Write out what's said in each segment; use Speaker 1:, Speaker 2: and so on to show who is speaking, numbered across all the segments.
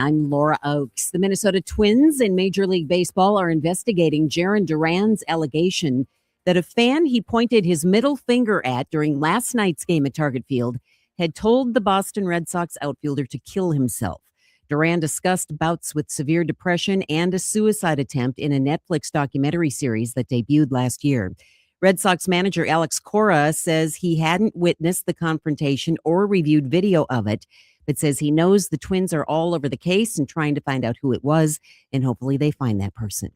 Speaker 1: I'm Laura Oakes. The Minnesota Twins in Major League Baseball are investigating Jarren Duran's allegation that a fan he pointed his middle finger at during last night's game at Target Field had told the Boston Red Sox outfielder to kill himself. Duran discussed bouts with severe depression and a suicide attempt in a Netflix documentary series that debuted last year. Red Sox manager Alex Cora says he hadn't witnessed the confrontation or reviewed video of it, but says he knows the Twins are all over the case and trying to find out who it was, and hopefully they find that person.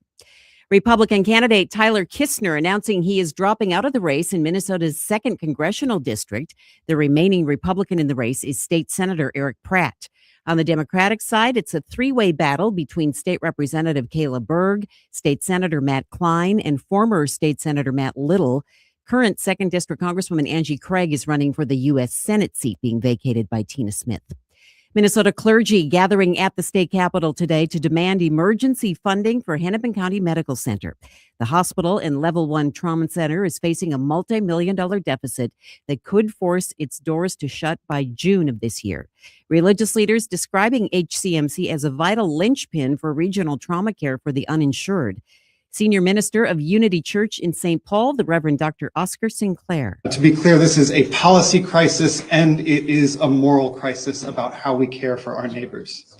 Speaker 1: Republican candidate Tyler Kistner announcing he is dropping out of the race in Minnesota's 2nd congressional district. The remaining Republican in the race is State Senator Eric Pratt. On the Democratic side, it's a three-way battle between State Representative Kayla Berg, State Senator Matt Klein, and former State Senator Matt Little. Current 2nd District Congresswoman Angie Craig is running for the U.S. Senate seat being vacated by Tina Smith. Minnesota clergy gathering at the state capitol today to demand emergency funding for Hennepin County Medical Center. The hospital and Level 1 Trauma Center is facing a multi-million-dollar deficit that could force its doors to shut by June of this year. Religious leaders describing HCMC as a vital linchpin for regional trauma care for the uninsured. Senior Minister of Unity Church in St. Paul, the Reverend Dr. Oscar Sinclair.
Speaker 2: To be clear, this is a policy crisis and it is a moral crisis about how we care for our neighbors.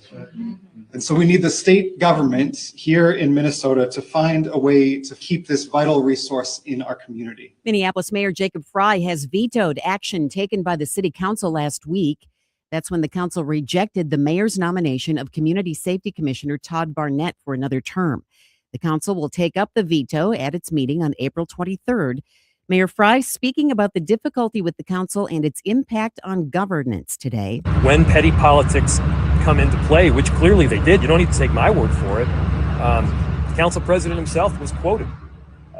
Speaker 2: And so we need the state government here in Minnesota to find a way to keep this vital resource in our community.
Speaker 1: Minneapolis Mayor Jacob Fry has vetoed action taken by the city council last week. That's when the council rejected the mayor's nomination of Community Safety Commissioner Todd Barnett for another term. The council will take up the veto at its meeting on April 23rd. Mayor Fry speaking about the difficulty with the council and its impact on governance today.
Speaker 3: When petty politics come into play, which clearly they did, you don't need to take my word for it. The council president himself was quoted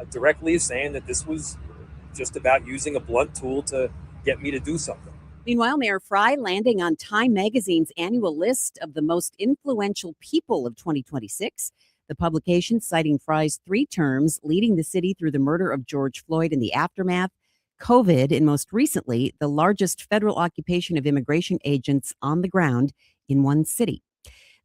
Speaker 3: directly as saying that this was just about using a blunt tool to get me to do something.
Speaker 1: Meanwhile, Mayor Fry landing on Time Magazine's annual list of the most influential people of 2026. The publication citing Fry's 3 terms leading the city through the murder of George Floyd and the aftermath, COVID, and most recently, the largest federal occupation of immigration agents on the ground in one city.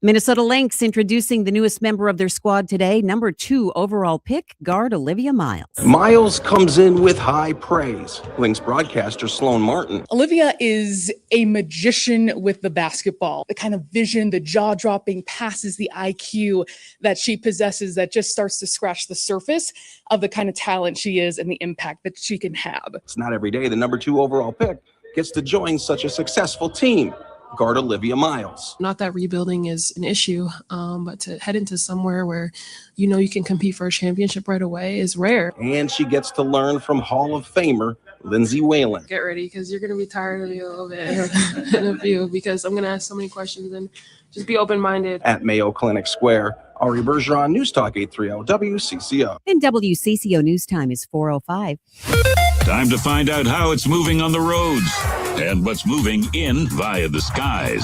Speaker 1: Minnesota Lynx introducing the newest member of their squad today, number 2 overall pick, guard Olivia Miles.
Speaker 4: Miles comes in with high praise. Lynx broadcaster Sloan Martin.
Speaker 5: Olivia is a magician with the basketball. The kind of vision, the jaw-dropping passes, the IQ that she possesses that just starts to scratch the surface of the kind of talent she is and the impact that she can have.
Speaker 4: It's not every day the number 2 overall pick gets to join such a successful team. Guard Olivia Miles.
Speaker 6: Not that rebuilding is an issue, but to head into somewhere where you can compete for a championship right away is rare.
Speaker 4: And she gets to learn from Hall of Famer Lindsay Whalen.
Speaker 6: Get ready, because you're going to be tired of me a little bit in a few, because I'm going to ask so many questions, and just be open-minded.
Speaker 4: At Mayo Clinic Square, Ari Bergeron, News Talk 830 WCCO.
Speaker 1: And WCCO News Time is 4:05.
Speaker 7: Time to find out how it's moving on the roads and what's moving in via the skies.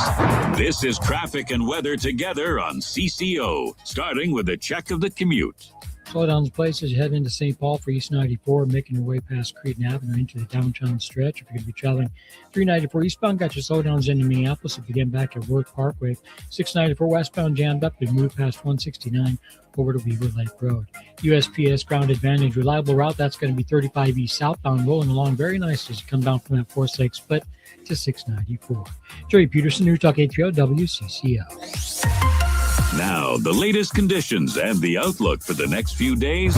Speaker 7: This is traffic and weather together on CCO, starting with a check of the commute.
Speaker 8: Slowdowns place as you head into St. Paul for East 94, making your way past Cretin Avenue into the downtown stretch. If you're going to be traveling 394 eastbound, got your slowdowns into Minneapolis. If you're getting back at Worth Parkway, 694 westbound jammed up. You move past 169 over to Weaver Lake Road. USPS Ground Advantage reliable route. That's going to be 35 east southbound, rolling along very nicely as you come down from that 4-6, but to 694. Joey Peterson, News Talk 830 WCCO.
Speaker 7: Now, the latest conditions and the outlook for the next few days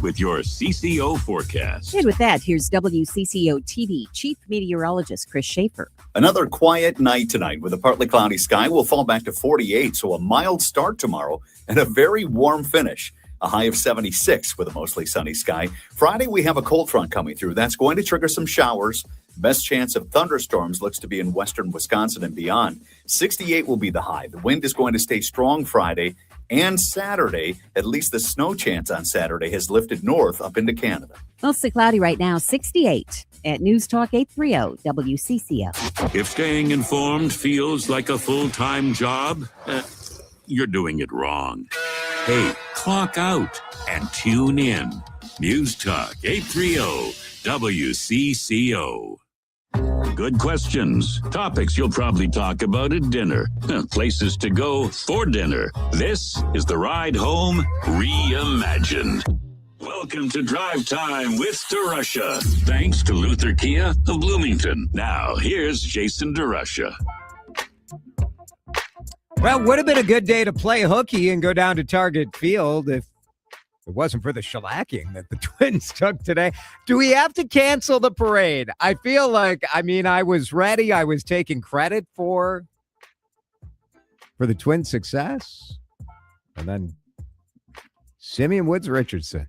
Speaker 7: with your CCO forecast.
Speaker 1: And with that, here's WCCO TV Chief Meteorologist Chris Schaefer.
Speaker 9: Another quiet night tonight with a partly cloudy sky. We'll fall back to 48, so a mild start tomorrow and a very warm finish. A high of 76 with a mostly sunny sky. Friday, we have a cold front coming through. That's going to trigger some showers. Best chance of thunderstorms looks to be in western Wisconsin and beyond. 68 will be the high. The wind is going to stay strong Friday and Saturday. At least the snow chance on Saturday has lifted north up into Canada.
Speaker 1: Mostly cloudy right now, 68 at News Talk 830 WCCO.
Speaker 7: If staying informed feels like a full-time job, you're doing it wrong. Hey, clock out and tune in. News Talk 830 WCCO. Good questions. Topics you'll probably talk about at dinner. Places to go for dinner. This is the Ride Home Reimagined. Welcome to Drive Time with DeRUSHA. Thanks to Luther Kia of Bloomington. Now, here's Jason DeRUSHA.
Speaker 10: Well, would have been a good day to play hooky and go down to Target Field if it wasn't for the shellacking that the Twins took today. Do we have to cancel the parade? I feel like, I was ready. I was taking credit for the Twins' success. And then Simeon Woods Richardson.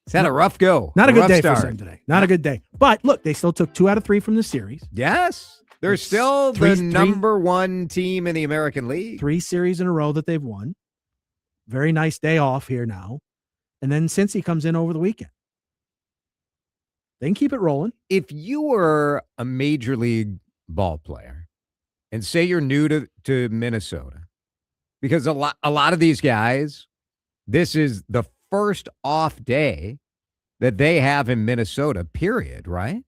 Speaker 10: He's had a rough go.
Speaker 11: Not a good day
Speaker 10: start
Speaker 11: for Sim today. Not a good day. But look, they still took 2 out of 3 from the series.
Speaker 10: Yes. They're still the number 1 team in the American League.
Speaker 11: 3 series in a row that they've won. Very nice day off here now. And then Cincy comes in over the weekend. They can keep it rolling.
Speaker 10: If you were a major league ball player and say you're new to Minnesota, because a lot of these guys, this is the first off day that they have in Minnesota, period, right?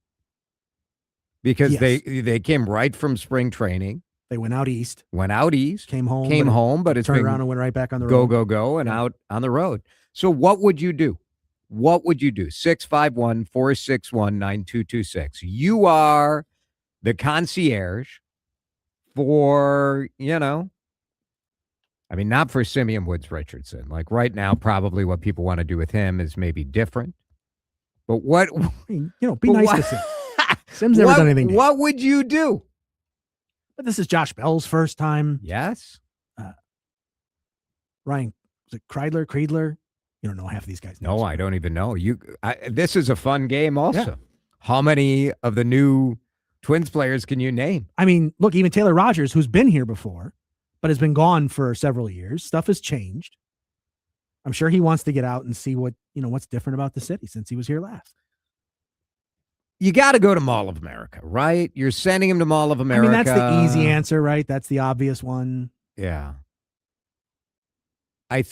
Speaker 10: Because
Speaker 11: Yes.
Speaker 10: they came right from spring training.
Speaker 11: They went out east.
Speaker 10: Came home, but it's
Speaker 11: turned
Speaker 10: been
Speaker 11: around and went right back on the road.
Speaker 10: Go, and out on the road. So what would you do? 651-461-9226. You are the concierge for, not for Simeon Woods Richardson. Like right now, probably what people want to do with him is maybe different. But what?
Speaker 11: Be nice to Sim. Sim's never done anything.
Speaker 10: What would you do?
Speaker 11: But this is Josh Bell's first time.
Speaker 10: Yes.
Speaker 11: Ryan, was it Kreidler? You don't know half of these guys' names.
Speaker 10: No, I don't even know. This is a fun game also.
Speaker 11: Yeah.
Speaker 10: How many of the new Twins players can you name?
Speaker 11: Look, even Taylor Rogers, who's been here before, but has been gone for several years. Stuff has changed. I'm sure he wants to get out and see what's different about the city since he was here last.
Speaker 10: You got to go to Mall of America, right? You're sending him to Mall of America.
Speaker 11: That's the easy answer, right? That's the obvious one.
Speaker 10: Yeah. I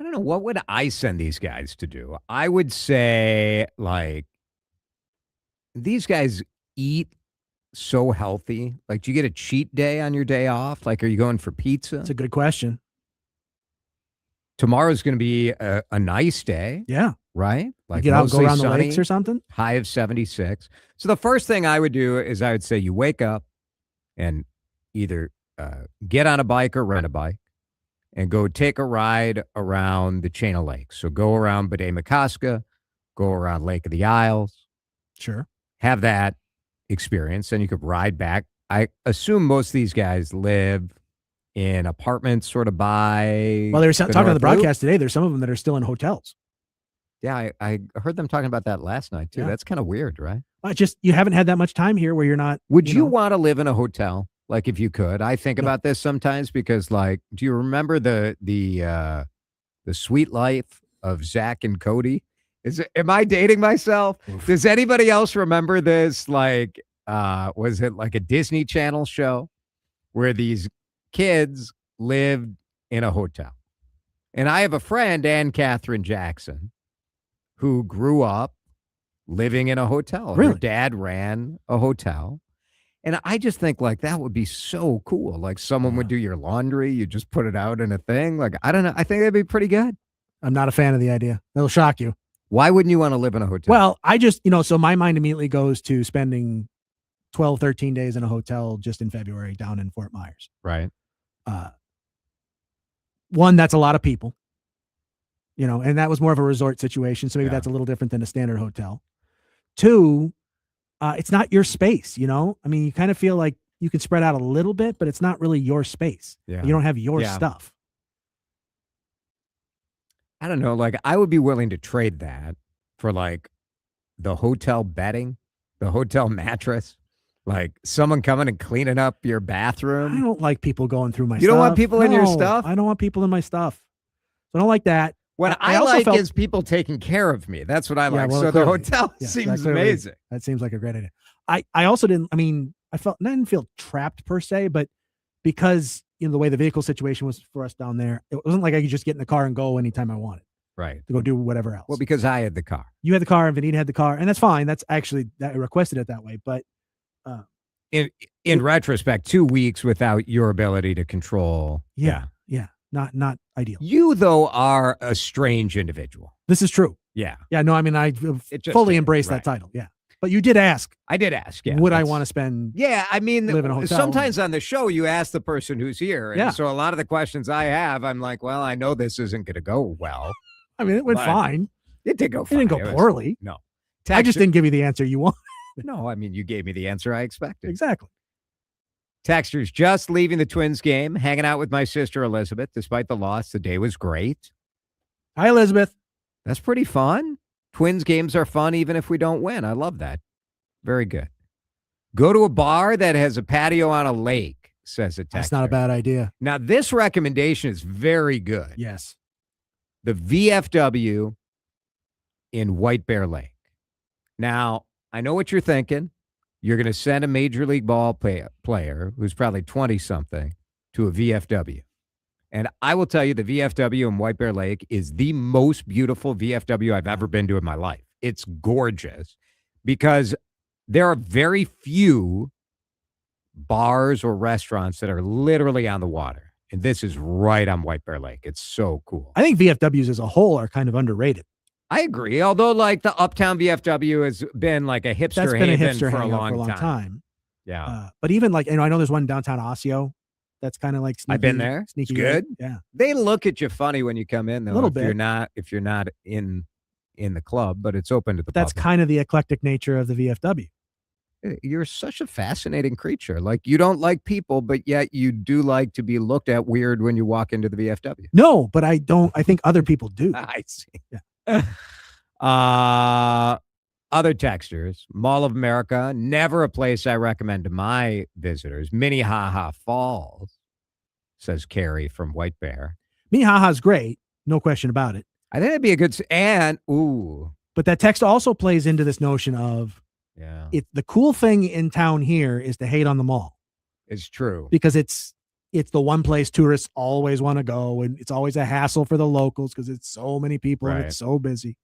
Speaker 10: don't know, what would I send these guys to do? I would say, these guys eat so healthy. Like, do you get a cheat day on your day off? Like, are you going for pizza?
Speaker 11: That's a good question.
Speaker 10: Tomorrow's going to be a nice day.
Speaker 11: Yeah.
Speaker 10: Right?
Speaker 11: Like, go around
Speaker 10: sunny,
Speaker 11: the lakes or something?
Speaker 10: High of 76. So the first thing I would do is I would say you wake up and either get on a bike or rent a bike and go take a ride around the chain of lakes. So go around Bade-Makaska, go around Lake of the Isles.
Speaker 11: Sure.
Speaker 10: Have that experience. And you could ride back. I assume most of these guys live in apartments sort of by.
Speaker 11: Well, they were talking on the broadcast today. There's some of them that are still in hotels.
Speaker 10: Yeah, I heard them talking about that last night, too.
Speaker 11: Yeah.
Speaker 10: That's kind of weird, right?
Speaker 11: You haven't had that much time here where you're not.
Speaker 10: Would you want to live in a hotel? Like, if you could? I think about this sometimes because, do you remember the sweet life of Zach and Cody? Am I dating myself? Oof. Does anybody else remember this? Was it like a Disney Channel show where these kids lived in a hotel? And I have a friend, Ann Catherine Jackson, who grew up living in a hotel.
Speaker 11: Really?
Speaker 10: Her dad ran a hotel. And I just think that would be so cool. Like someone would do your laundry. You just put it out in a thing. I don't know. I think that'd be pretty good.
Speaker 11: I'm not a fan of the idea. That'll shock you.
Speaker 10: Why wouldn't you want to live in a hotel?
Speaker 11: Well, I just, so my mind immediately goes to spending 12, 13 days in a hotel just in February down in Fort Myers.
Speaker 10: Right.
Speaker 11: One, that's a lot of people, and that was more of a resort situation. So maybe that's a little different than a standard hotel. 2, it's not your space, you kind of feel like you can spread out a little bit, but it's not really your space.
Speaker 10: Yeah.
Speaker 11: You don't have your stuff.
Speaker 10: I don't know. I would be willing to trade that for the hotel bedding, the hotel mattress, someone coming and cleaning up your bathroom.
Speaker 11: I don't like people going through my stuff.
Speaker 10: You don't want people in your stuff?
Speaker 11: I don't want people in my stuff. I don't like that.
Speaker 10: What I
Speaker 11: also
Speaker 10: like
Speaker 11: felt,
Speaker 10: is people taking care of me. That's what I like.
Speaker 11: Well,
Speaker 10: so
Speaker 11: clearly,
Speaker 10: the hotel seems amazing.
Speaker 11: That seems like a great idea. I also didn't, I didn't feel trapped per se, but because, the way the vehicle situation was for us down there, it wasn't like I could just get in the car and go anytime I wanted.
Speaker 10: Right.
Speaker 11: to go do whatever else.
Speaker 10: Well, because I had the car.
Speaker 11: You had the car and Vanita had the car, and that's fine. That's actually that I requested it that way. But
Speaker 10: In retrospect, 2 weeks without your ability to control.
Speaker 11: yeah, not ideal.
Speaker 10: You, though, are a strange individual.
Speaker 11: This is true.
Speaker 10: Yeah.
Speaker 11: Yeah, no, I mean, I
Speaker 10: just
Speaker 11: fully
Speaker 10: is,
Speaker 11: embrace
Speaker 10: right.
Speaker 11: that title. Yeah. But you did ask.
Speaker 10: I did ask. Yeah.
Speaker 11: Would I want to spend?
Speaker 10: Yeah. I mean,
Speaker 11: live in a hotel?
Speaker 10: sometimes on the show, you ask the person who's here. And
Speaker 11: Yeah.
Speaker 10: so a lot of the questions I have, I'm like, well, I know this isn't going to go well.
Speaker 11: I mean, it went
Speaker 10: But
Speaker 11: fine.
Speaker 10: It did go
Speaker 11: It
Speaker 10: fine.
Speaker 11: didn't go poorly.
Speaker 10: No.
Speaker 11: I just didn't give you the answer you want.
Speaker 10: No, I mean, you gave me the answer I expected.
Speaker 11: Exactly.
Speaker 10: Texters just leaving the Twins game, hanging out with my sister Elizabeth. Despite the loss, the day was great.
Speaker 11: Hi, Elizabeth.
Speaker 10: That's pretty fun. Twins games are fun even if we don't win. I love that. Very good. Go to a bar that has a patio on a lake, says a texter.
Speaker 11: That's not a bad idea.
Speaker 10: Now, this recommendation is very good.
Speaker 11: Yes.
Speaker 10: The VFW in White Bear Lake. Now, I know what you're thinking. You're going to send a Major League Ball player who's probably 20-something to a VFW. And I will tell you, the VFW in White Bear Lake is the most beautiful VFW I've ever been to in my life. It's gorgeous because there are very few bars or restaurants that are literally on the water. And this is right on White Bear Lake. It's so cool.
Speaker 11: I think VFWs as a whole are kind of underrated.
Speaker 10: I agree. Although, like, the Uptown VFW has been like a hipster
Speaker 11: That's been a
Speaker 10: haven
Speaker 11: hipster
Speaker 10: for a
Speaker 11: hangout
Speaker 10: long time. Yeah.
Speaker 11: But even like, I know there's one downtown Osseo that's kind of like sneaky.
Speaker 10: I've been there.
Speaker 11: Sneaky.
Speaker 10: It's good.
Speaker 11: Yeah.
Speaker 10: They look at you funny when you come in, though.
Speaker 11: A little
Speaker 10: if
Speaker 11: bit.
Speaker 10: You're not in the club, but it's open to the
Speaker 11: That's
Speaker 10: public.
Speaker 11: kind of the eclectic nature of the VFW.
Speaker 10: You're such a fascinating creature. Like, you don't like people, but yet you do like to be looked at weird when you walk into the VFW.
Speaker 11: No, but I don't. I think other people do.
Speaker 10: I see.
Speaker 11: Yeah.
Speaker 10: Other textures, Mall of America, never a place I recommend to my visitors. Minnehaha Falls, says Carrie from White Bear.
Speaker 11: Minnehaha's great, no question about it.
Speaker 10: I think it'd be a good, and ooh,
Speaker 11: But that text also plays into this notion of the cool thing in town here is to hate on the mall.
Speaker 10: It's true.
Speaker 11: Because it's the one place tourists always want to go, and it's always a hassle for the locals because it's so many people and it's so busy.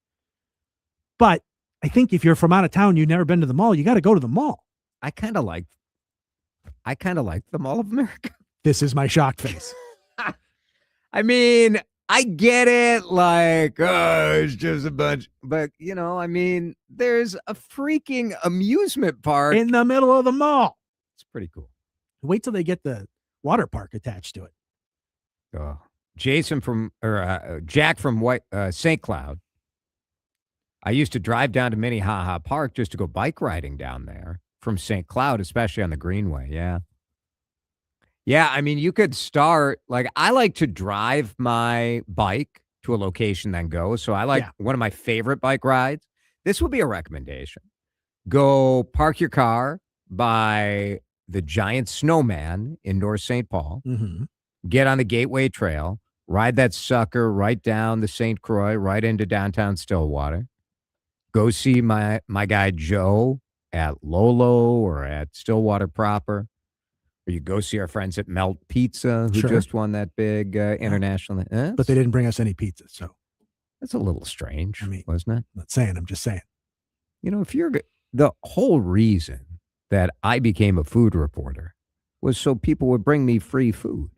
Speaker 11: But I think if you're from out of town, you've never been to the mall, you got to go to the mall.
Speaker 10: I kind of like the Mall of America.
Speaker 11: This is my shocked face.
Speaker 10: I mean, I get it. Like, it's just a bunch. But, I mean, there's a freaking amusement park
Speaker 11: in the middle of the mall.
Speaker 10: It's pretty cool.
Speaker 11: Wait till they get the water park attached to it.
Speaker 10: Oh. Jack from St. Cloud. I used to drive down to Minnehaha Park just to go bike riding down there from St. Cloud, especially on the Greenway. Yeah. Yeah, I mean, you could start, like, I like to drive my bike to a location, then go. So I like one of my favorite bike rides. This would be a recommendation. Go park your car by the giant snowman in North St. Paul.
Speaker 11: Mm-hmm.
Speaker 10: Get on the Gateway Trail, ride that sucker right down the St. Croix, right into downtown Stillwater. Go see my guy Joe at Lolo or at Stillwater proper. Or you go see our friends at Melt Pizza, who just won that big international.
Speaker 11: But they didn't bring us any pizza, so.
Speaker 10: That's a little strange, wasn't it?
Speaker 11: I'm not saying, I'm just saying.
Speaker 10: If you're the whole reason that I became a food reporter was so people would bring me free food.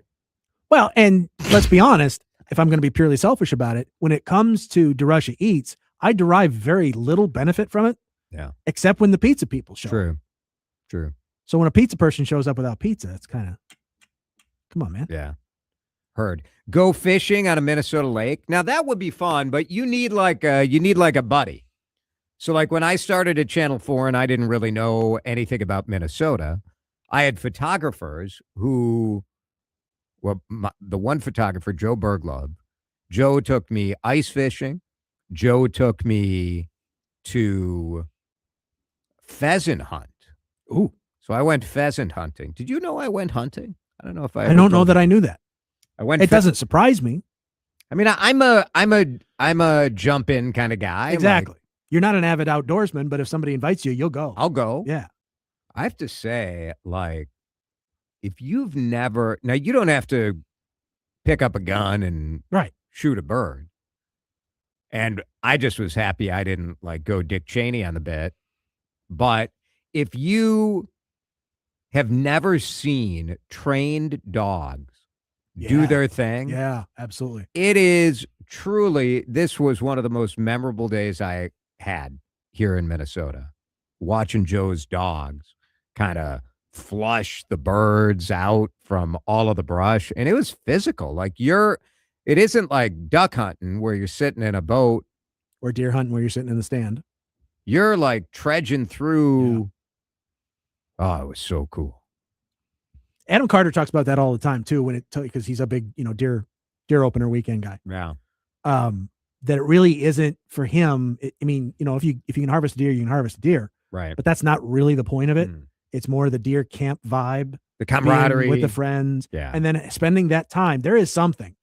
Speaker 11: Well, and let's be honest, if I'm going to be purely selfish about it, when it comes to DeRUSHA Eats, I derive very little benefit from it.
Speaker 10: Yeah.
Speaker 11: Except when the pizza people show up.
Speaker 10: True.
Speaker 11: So when a pizza person shows up without pizza, it's kind of, come on, man.
Speaker 10: Yeah. Heard. Go fishing on a Minnesota lake. Now that would be fun, but you need like a buddy. So like when I started at Channel 4 and I didn't really know anything about Minnesota, I had photographers who, the one photographer, Joe Berglove, Joe took me ice fishing. Joe took me to pheasant hunt.
Speaker 11: Ooh.
Speaker 10: So I went pheasant hunting. Did you know I went hunting? I don't know if
Speaker 11: I don't know that I knew that.
Speaker 10: I went.
Speaker 11: It doesn't surprise me.
Speaker 10: I mean, I'm a jump in kind of guy.
Speaker 11: Exactly. You're not an avid outdoorsman, but if somebody invites you, you'll go.
Speaker 10: I'll go.
Speaker 11: Yeah.
Speaker 10: I have to say, like, if you've never, now you don't have to pick up a gun and shoot a bird. And I just was happy I didn't like go Dick Cheney on the bit. But if you have never seen trained dogs do their thing.
Speaker 11: Yeah, absolutely.
Speaker 10: It is truly, this was one of the most memorable days I had here in Minnesota, watching Joe's dogs kind of flush the birds out from all of the brush. And it was physical. Like it isn't like duck hunting where you're sitting in a boat.
Speaker 11: Or deer hunting where you're sitting in the stand.
Speaker 10: You're like trudging through. Yeah. Oh, it was so cool.
Speaker 11: Adam Carter talks about that all the time too, because he's a big, deer opener weekend guy.
Speaker 10: Yeah.
Speaker 11: That it really isn't for him. If you can harvest a deer, you can harvest a deer.
Speaker 10: Right.
Speaker 11: But that's not really the point of it. It's more the deer camp vibe,
Speaker 10: the camaraderie
Speaker 11: with the friends.
Speaker 10: Yeah.
Speaker 11: And then spending that time. There is something.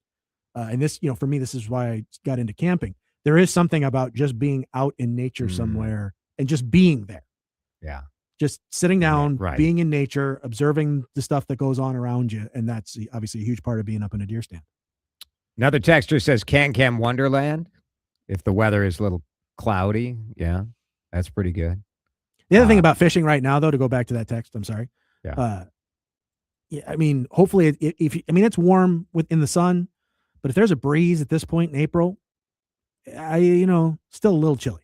Speaker 11: And this, for me, this is why I got into camping. There is something about just being out in nature somewhere and just being there.
Speaker 10: Yeah.
Speaker 11: Just sitting down,
Speaker 10: right.
Speaker 11: Being in nature, observing the stuff that goes on around you. And that's obviously a huge part of being up in a deer stand.
Speaker 10: Another texter says Can Wonderland if the weather is a little cloudy. Yeah, that's pretty good.
Speaker 11: The other thing about fishing right now, though, to go back to that text, I'm sorry.
Speaker 10: Yeah.
Speaker 11: Hopefully, it's warm in the sun, but if there's a breeze at this point in April, still a little chilly.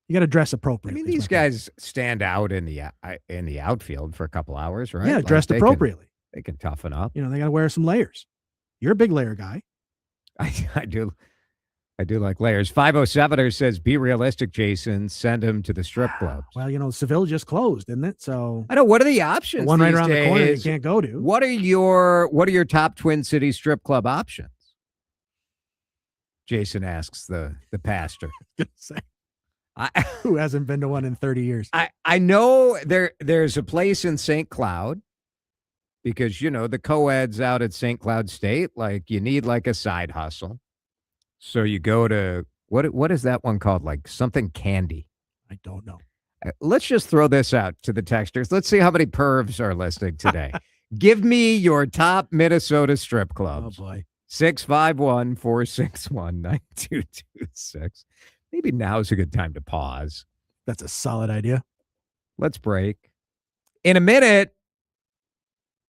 Speaker 11: You got to dress appropriately.
Speaker 10: I mean, these guys stand out in the outfield for a couple hours, right?
Speaker 11: Yeah, dressed appropriately.
Speaker 10: They can toughen up.
Speaker 11: They got to wear some layers. You're a big layer guy.
Speaker 10: I do like layers. 507er says, be realistic, Jason. Send him to the strip clubs.
Speaker 11: Well, Seville just closed, didn't it? So
Speaker 10: I know. What are the options?
Speaker 11: The one right around the corner you can't go to.
Speaker 10: What are your top Twin Cities strip club options? Jason asks the pastor.
Speaker 11: Who hasn't been to one in 30 years?
Speaker 10: I know there's a place in St. Cloud because, the co-eds out at St. Cloud State, like you need like a side hustle. So you go to, what is that one called? Like something candy.
Speaker 11: I don't know.
Speaker 10: Let's just throw this out to the texters. Let's see how many pervs are listening today. Give me your top Minnesota strip clubs.
Speaker 11: Oh, boy.
Speaker 10: 651-461-9226. Maybe now's a good time to pause.
Speaker 11: That's a solid idea.
Speaker 10: Let's break. In a minute,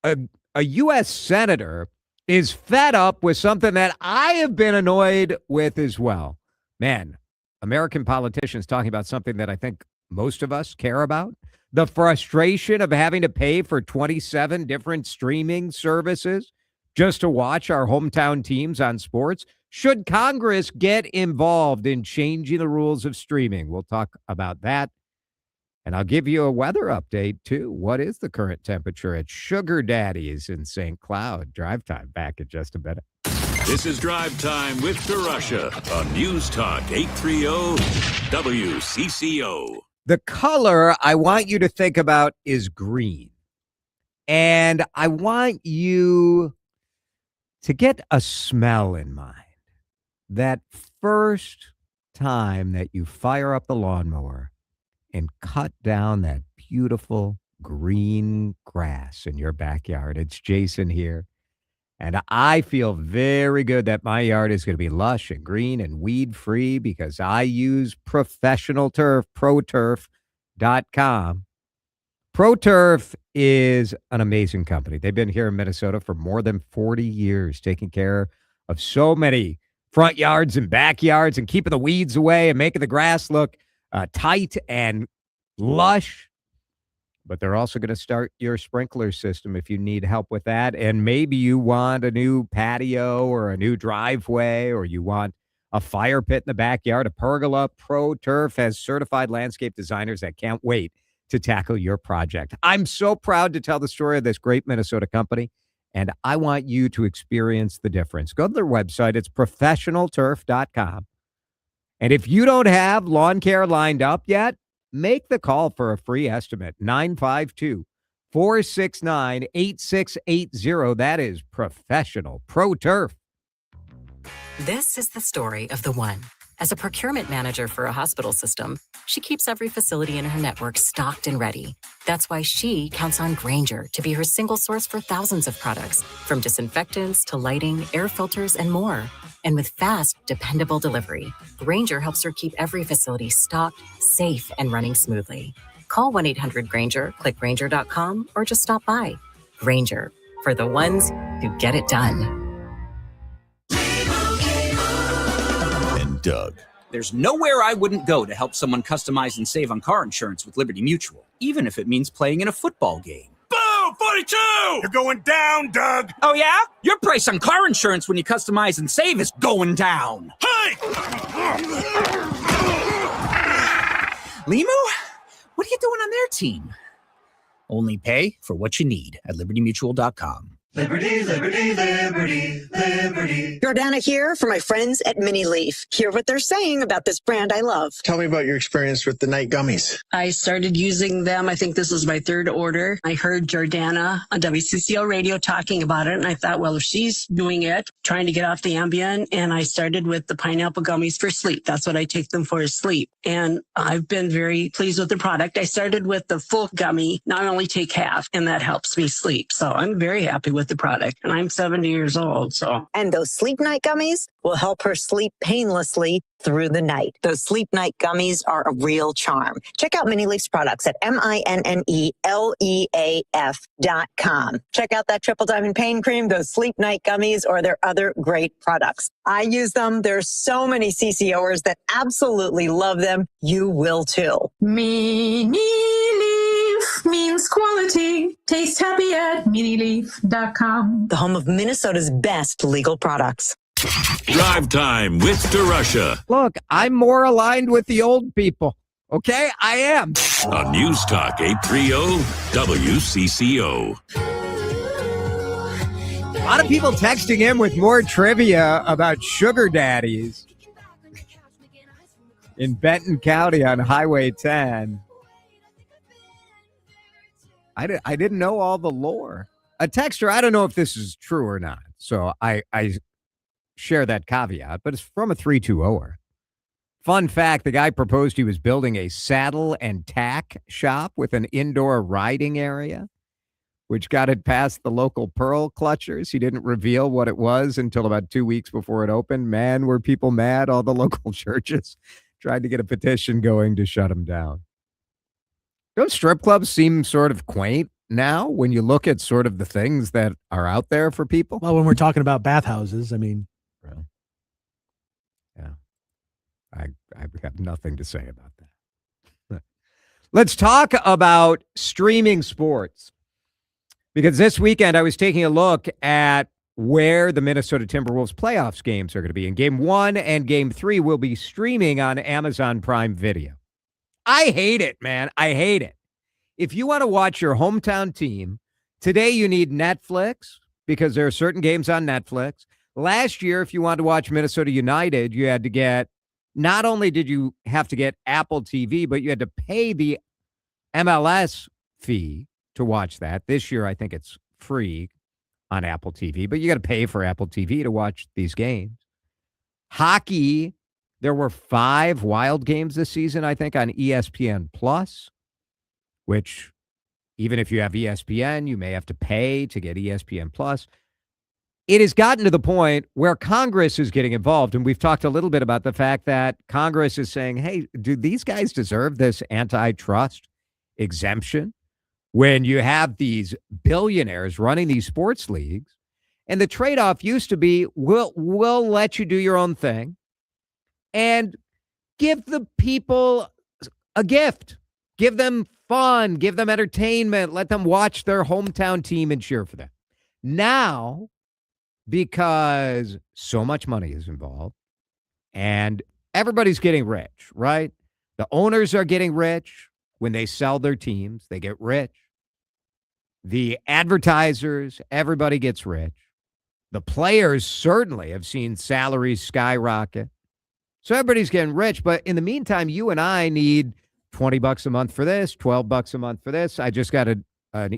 Speaker 10: a U.S. senator is fed up with something that I have been annoyed with as well. Man, American politicians talking about something that I think most of us care about. The frustration of having to pay for 27 different streaming services just to watch our hometown teams on sports. Should Congress get involved in changing the rules of streaming? We'll talk about that. And I'll give you a weather update, too. What is the current temperature at Sugar Daddy's in St. Cloud? Drive time back in just a minute.
Speaker 7: This is Drive Time with DeRUSHA on News Talk 830 WCCO.
Speaker 10: The color I want you to think about is green. And I want you to get a smell in mind. That first time that you fire up the lawnmower and cut down that beautiful green grass in your backyard. It's Jason here. And I feel very good that my yard is going to be lush and green and weed free because I use Professional Turf, ProTurf.com. ProTurf is an amazing company. They've been here in Minnesota for more than 40 years, taking care of so many front yards and backyards and keeping the weeds away and making the grass look tight and lush. But they're also going to start your sprinkler system if you need help with that. And maybe you want a new patio or a new driveway, or you want a fire pit in the backyard, a pergola. ProTurf has certified landscape designers that can't wait to tackle your project. I'm so proud to tell the story of this great Minnesota company, and I want you to experience the difference. Go to their website. It's professionalturf.com. And if you don't have lawn care lined up yet, make the call for a free estimate, 952-469-8680. That is Professional Pro Turf.
Speaker 12: This is the story of the one. As a procurement manager for a hospital system, she keeps every facility in her network stocked and ready. That's why she counts on Grainger to be her single source for thousands of products, from disinfectants to lighting, air filters, and more. And with fast, dependable delivery, Grainger helps her keep every facility stocked, safe, and running smoothly. Call 1-800-GRAINGER, click Grainger.com, or just stop by. Grainger, for the ones who get it done.
Speaker 13: And Doug. There's nowhere I wouldn't go to help someone customize and save on car insurance with Liberty Mutual, even if it means playing in a football game. Boom! 42! You're going down, Doug! Oh, yeah? Your price on car insurance when you customize and save is going down. Hey! Limu? What are you doing on their team? Only pay for what you need at libertymutual.com.
Speaker 14: Liberty, liberty, liberty, liberty. Jordana here for my friends at Mini Leaf. Hear what they're saying about this brand I love.
Speaker 15: Tell me about your experience with the night gummies.
Speaker 16: I started using them. I think this was my third order. I heard Jordana on WCCO radio talking about it, and I thought, well, if she's doing it, trying to get off the Ambien, and I started with the pineapple gummies for sleep. That's what I take them for, is sleep. And I've been very pleased with the product. I started with the full gummy. Now I only take half, and that helps me sleep. So I'm very happy with the product, and I'm 70 years old.
Speaker 14: And those sleep night gummies will help her sleep painlessly through the night. Those sleep night gummies are a real charm. Check out Mini Leaf's products at MINNELEAF.com. Check out that Triple Diamond Pain Cream, those sleep night gummies, or their other great products. I use them. There's so many CCOers that absolutely love them. You will too.
Speaker 17: Mini Leaf means quality. Taste happy at minileaf.com.
Speaker 14: The home of Minnesota's best legal products.
Speaker 7: Drive time with DeRUSHA.
Speaker 10: Look, I'm more aligned with the old people. Okay, I am.
Speaker 7: On News Talk 830 WCCO.
Speaker 10: A lot of people texting in with more trivia about sugar daddies in Benton County on Highway 10. I didn't know all the lore. A texter, I don't know if this is true or not, so I share that caveat, but it's from a 320-er. Fun fact, the guy proposed he was building a saddle and tack shop with an indoor riding area, which got it past the local pearl clutchers. He didn't reveal what it was until about 2 weeks before it opened. Man, were people mad. All the local churches tried to get a petition going to shut him down. Don't strip clubs seem sort of quaint now when you look at sort of the things that are out there for people?
Speaker 11: Well, when we're talking about bathhouses, I mean.
Speaker 10: Yeah. I have nothing to say about that. Let's talk about streaming sports. Because this weekend I was taking a look at where the Minnesota Timberwolves playoffs games are going to be. And Game 1 and Game 3 will be streaming on Amazon Prime Video. I hate it, man. I hate it. If you want to watch your hometown team, today you need Netflix because there are certain games on Netflix. Last year, if you wanted to watch Minnesota United, you had to get, not only did you have to get Apple TV, but you had to pay the MLS fee to watch that. This year, I think it's free on Apple TV, but you got to pay for Apple TV to watch these games. Hockey, there were 5 wild games this season, I think, on ESPN Plus, which even if you have ESPN, you may have to pay to get ESPN Plus. It has gotten to the point where Congress is getting involved, and we've talked a little bit about the fact that Congress is saying, hey, do these guys deserve this antitrust exemption? When you have these billionaires running these sports leagues, and the trade-off used to be, we'll let you do your own thing and give the people a gift. Give them fun, give them entertainment, let them watch their hometown team and cheer for them. Now, because so much money is involved and everybody's getting rich, right? The owners are getting rich when they sell their teams, they get rich. The advertisers, everybody gets rich. The players certainly have seen salaries skyrocket. So everybody's getting rich. But in the meantime, you and I need $20 a month for this, $12 a month for this. I just got an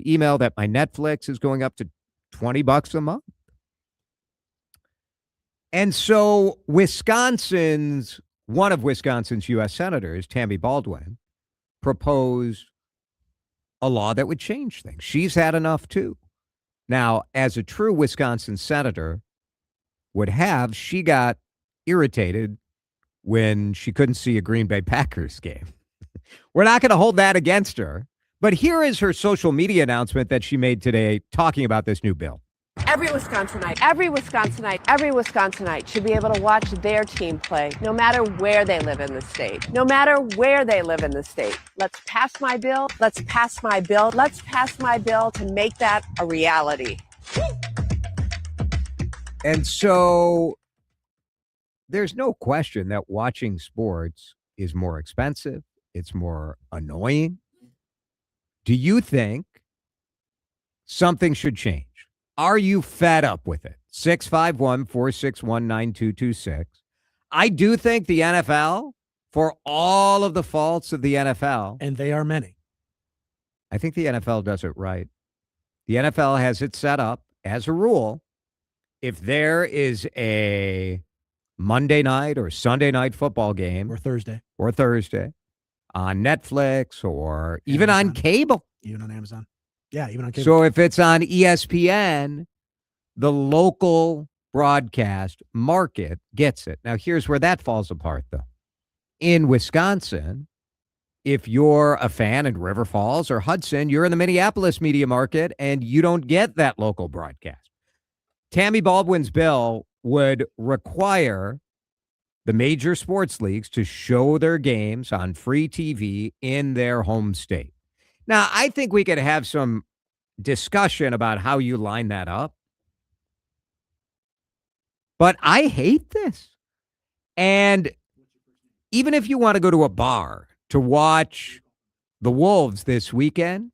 Speaker 10: email that my Netflix is going up to $20 a month. And so Wisconsin's one of Wisconsin's U.S. senators, Tammy Baldwin, proposed a law that would change things. She's had enough too. Now, as a true Wisconsin senator would have, she got irritated when she couldn't see a Green Bay Packers game. We're not going to hold that against her. But here is her social media announcement that she made today talking about this new bill.
Speaker 18: Every Wisconsinite should be able to watch their team play, no matter where they live in the state. Let's pass my bill. Let's pass my bill to make that a reality.
Speaker 10: And so there's no question that watching sports is more expensive. It's more annoying. Do you think something should change? Are you fed up with it? 651-461-9226. I do think the NFL, for all of the faults of the NFL,
Speaker 11: and they are many,
Speaker 10: I think the NFL does it right. The NFL has it set up as a rule. If there is a Monday night or Sunday night football game
Speaker 11: or Thursday
Speaker 10: on Netflix or even on cable.
Speaker 11: Even on Amazon. Yeah, even on cable.
Speaker 10: So if it's on ESPN, the local broadcast market gets it. Now, here's where that falls apart, though. In Wisconsin, if you're a fan in River Falls or Hudson, you're in the Minneapolis media market and you don't get that local broadcast. Tammy Baldwin's bill would require the major sports leagues to show their games on free TV in their home state. Now, I think we could have some discussion about how you line that up. But I hate this. And even if you want to go to a bar to watch the Wolves this weekend,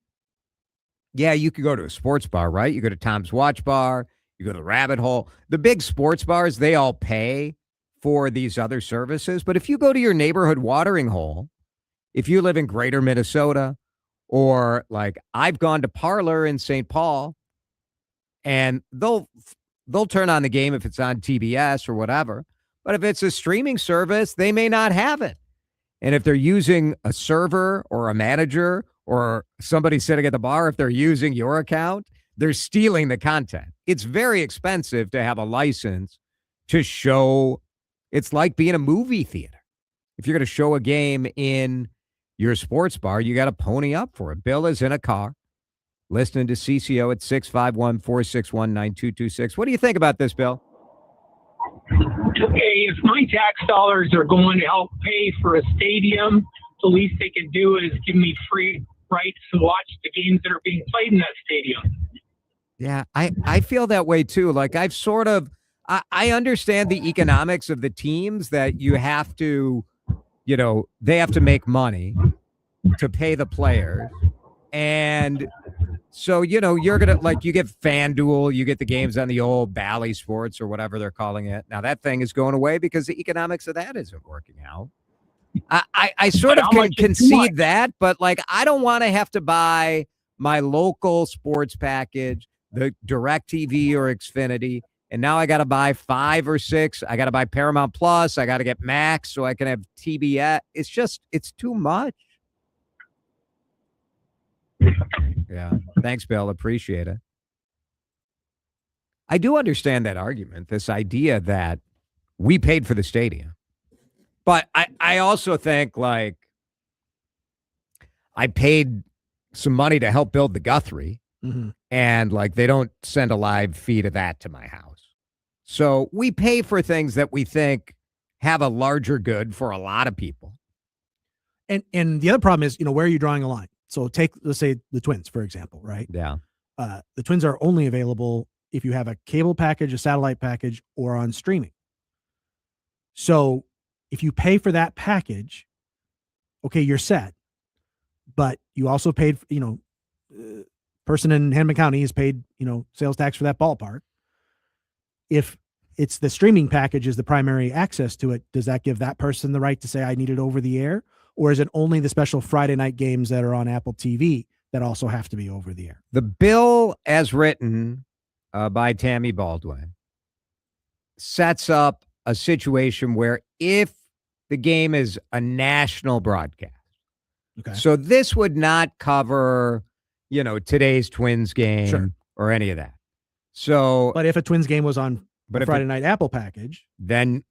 Speaker 10: yeah, you could go to a sports bar, right? You go to Tom's Watch Bar, you go to the Rabbit Hole. The big sports bars, they all pay for these other services. But if you go to your neighborhood watering hole, if you live in greater Minnesota, or like I've gone to Parlor in St. Paul, and they'll turn on the game if it's on TBS or whatever. But if it's a streaming service, they may not have it. And if they're using a server or a manager or somebody sitting at the bar, if they're using your account, they're stealing the content. It's very expensive to have a license to show. It's like being a movie theater. If you're going to show a game in your sports bar, you got to pony up for it. Bill is in a car listening to CCO at 651-461-9226. What do you think about this, Bill?
Speaker 19: Okay, if my tax dollars are going to help pay for a stadium, the least they can do is give me free rights to watch the games that are being played in that stadium.
Speaker 10: Yeah, I feel that way too. Like I understand the economics of the teams that you have to, they have to make money to pay the players. And so, you're going to you get FanDuel, you get the games on the old Bally Sports or whatever they're calling it. Now that thing is going away because the economics of that isn't working out. I sort of can concede that, but I don't want to have to buy my local sports package, the DirecTV or Xfinity. And now I got to buy 5 or 6. I got to buy Paramount Plus. I got to get Max so I can have TBS. It's too much. Yeah. Thanks, Bill. Appreciate it. I do understand that argument, this idea that we paid for the stadium. But I also think I paid some money to help build the Guthrie.
Speaker 11: Mm-hmm.
Speaker 10: And they don't send a live feed of that to my house. So we pay for things that we think have a larger good for a lot of people.
Speaker 11: And the other problem is, where are you drawing a line? So let's say the Twins, for example, right?
Speaker 10: Yeah.
Speaker 11: The Twins are only available if you have a cable package, a satellite package, or on streaming. So if you pay for that package, okay, you're set. But you also paid, person in Hennepin County has paid, sales tax for that ballpark. If it's the streaming package is the primary access to it, does that give that person the right to say, I need it over the air? Or is it only the special Friday night games that are on Apple TV that also have to be over the air?
Speaker 10: The bill as written by Tammy Baldwin sets up a situation where if the game is a national broadcast.
Speaker 11: Okay.
Speaker 10: So this would not cover, today's Twins game or any of that. So,
Speaker 11: But if a Twins game was on
Speaker 10: But if
Speaker 11: Friday
Speaker 10: it-
Speaker 11: night Apple package,
Speaker 10: then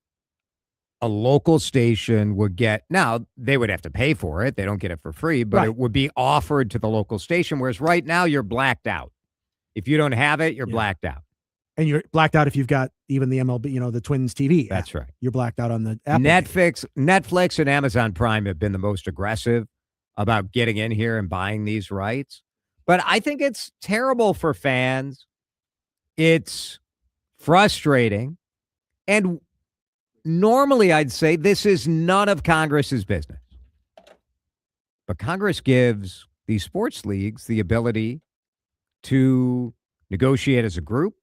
Speaker 10: a local station would get, now they would have to pay for it. They don't get it for free, but
Speaker 11: Right.
Speaker 10: it would be offered to the local station. Whereas right now you're blacked out. If you don't have it, you're blacked out.
Speaker 11: and you're blacked out if you've got even the MLB, the Twins TV.
Speaker 10: That's right.
Speaker 11: You're blacked out on the Apple.
Speaker 10: Netflix and Amazon Prime have been the most aggressive about getting in here and buying these rights. But I think it's terrible for fans. It's frustrating. And normally I'd say this is none of Congress's business. But Congress gives these sports leagues the ability to negotiate as a group,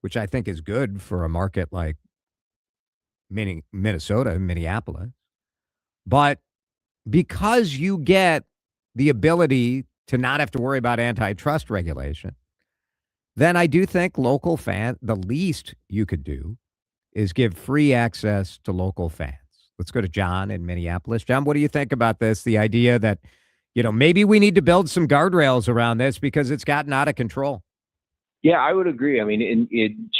Speaker 10: which I think is good for a market like Minnesota and Minneapolis. But because you get the ability to not have to worry about antitrust regulation, then I do think the least you could do is give free access to local fans. Let's go to John in Minneapolis. John, what do you think about this? The idea that, maybe we need to build some guardrails around this because it's gotten out of control.
Speaker 20: Yeah, I would agree. I mean,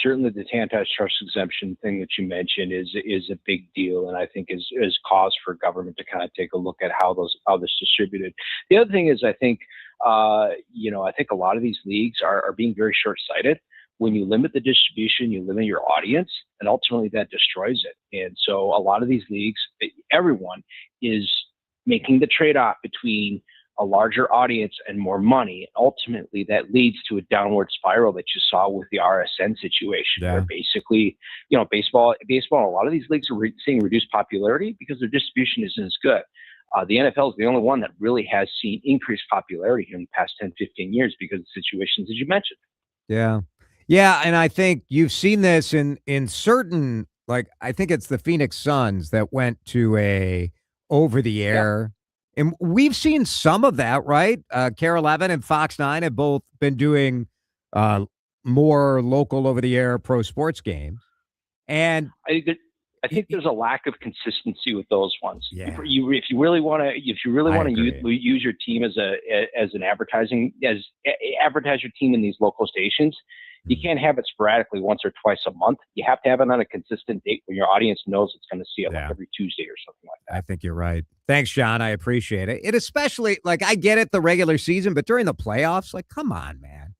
Speaker 20: certainly the antitrust exemption thing that you mentioned is a big deal, and I think is cause for government to kind of take a look at how this distributed. The other thing is, I think, I think a lot of these leagues are being very short-sighted. When you limit the distribution, you limit your audience, and ultimately that destroys it. And so a lot of these leagues, everyone is making the trade-off between a larger audience and more money. Ultimately, that leads to a downward spiral that you saw with the RSN situation, where basically, baseball, a lot of these leagues are seeing reduced popularity because their distribution isn't as good. The NFL is the only one that really has seen increased popularity in the past 10, 15 years because of the situations that you mentioned.
Speaker 10: Yeah. Yeah, and I think you've seen this in certain, I think it's the Phoenix Suns that went to a over-the-air. Yeah. And we've seen some of that, right? KARE 11 and Fox 9 have both been doing more local over-the-air pro sports games. And
Speaker 20: I think there's a lack of consistency with those ones.
Speaker 10: Yeah.
Speaker 20: If you really want to use your team advertise your team in these local stations, you can't have it sporadically once or twice a month. You have to have it on a consistent date when your audience knows it's going to see it every Tuesday or something like that.
Speaker 10: I think you're right. Thanks, John. I appreciate it. It especially, I get it, the regular season, but during the playoffs, come on, man.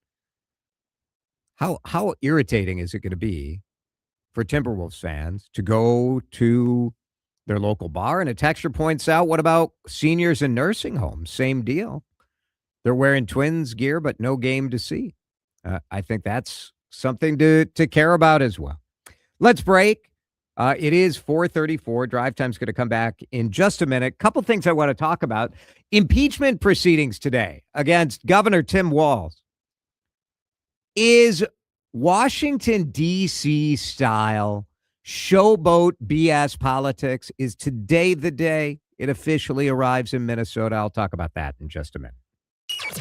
Speaker 10: How irritating is it going to be for Timberwolves fans to go to their local bar? And a texter points out, what about seniors in nursing homes? Same deal. They're wearing Twins gear, but no game to see. I think that's something to care about as well. Let's break. It is 4:34. Drive Time's going to come back in just a minute. Couple things I want to talk about. Impeachment proceedings today against Governor Tim Walz. Is Washington, D.C. style showboat BS politics, is today the day it officially arrives in Minnesota? I'll talk about that in just a minute.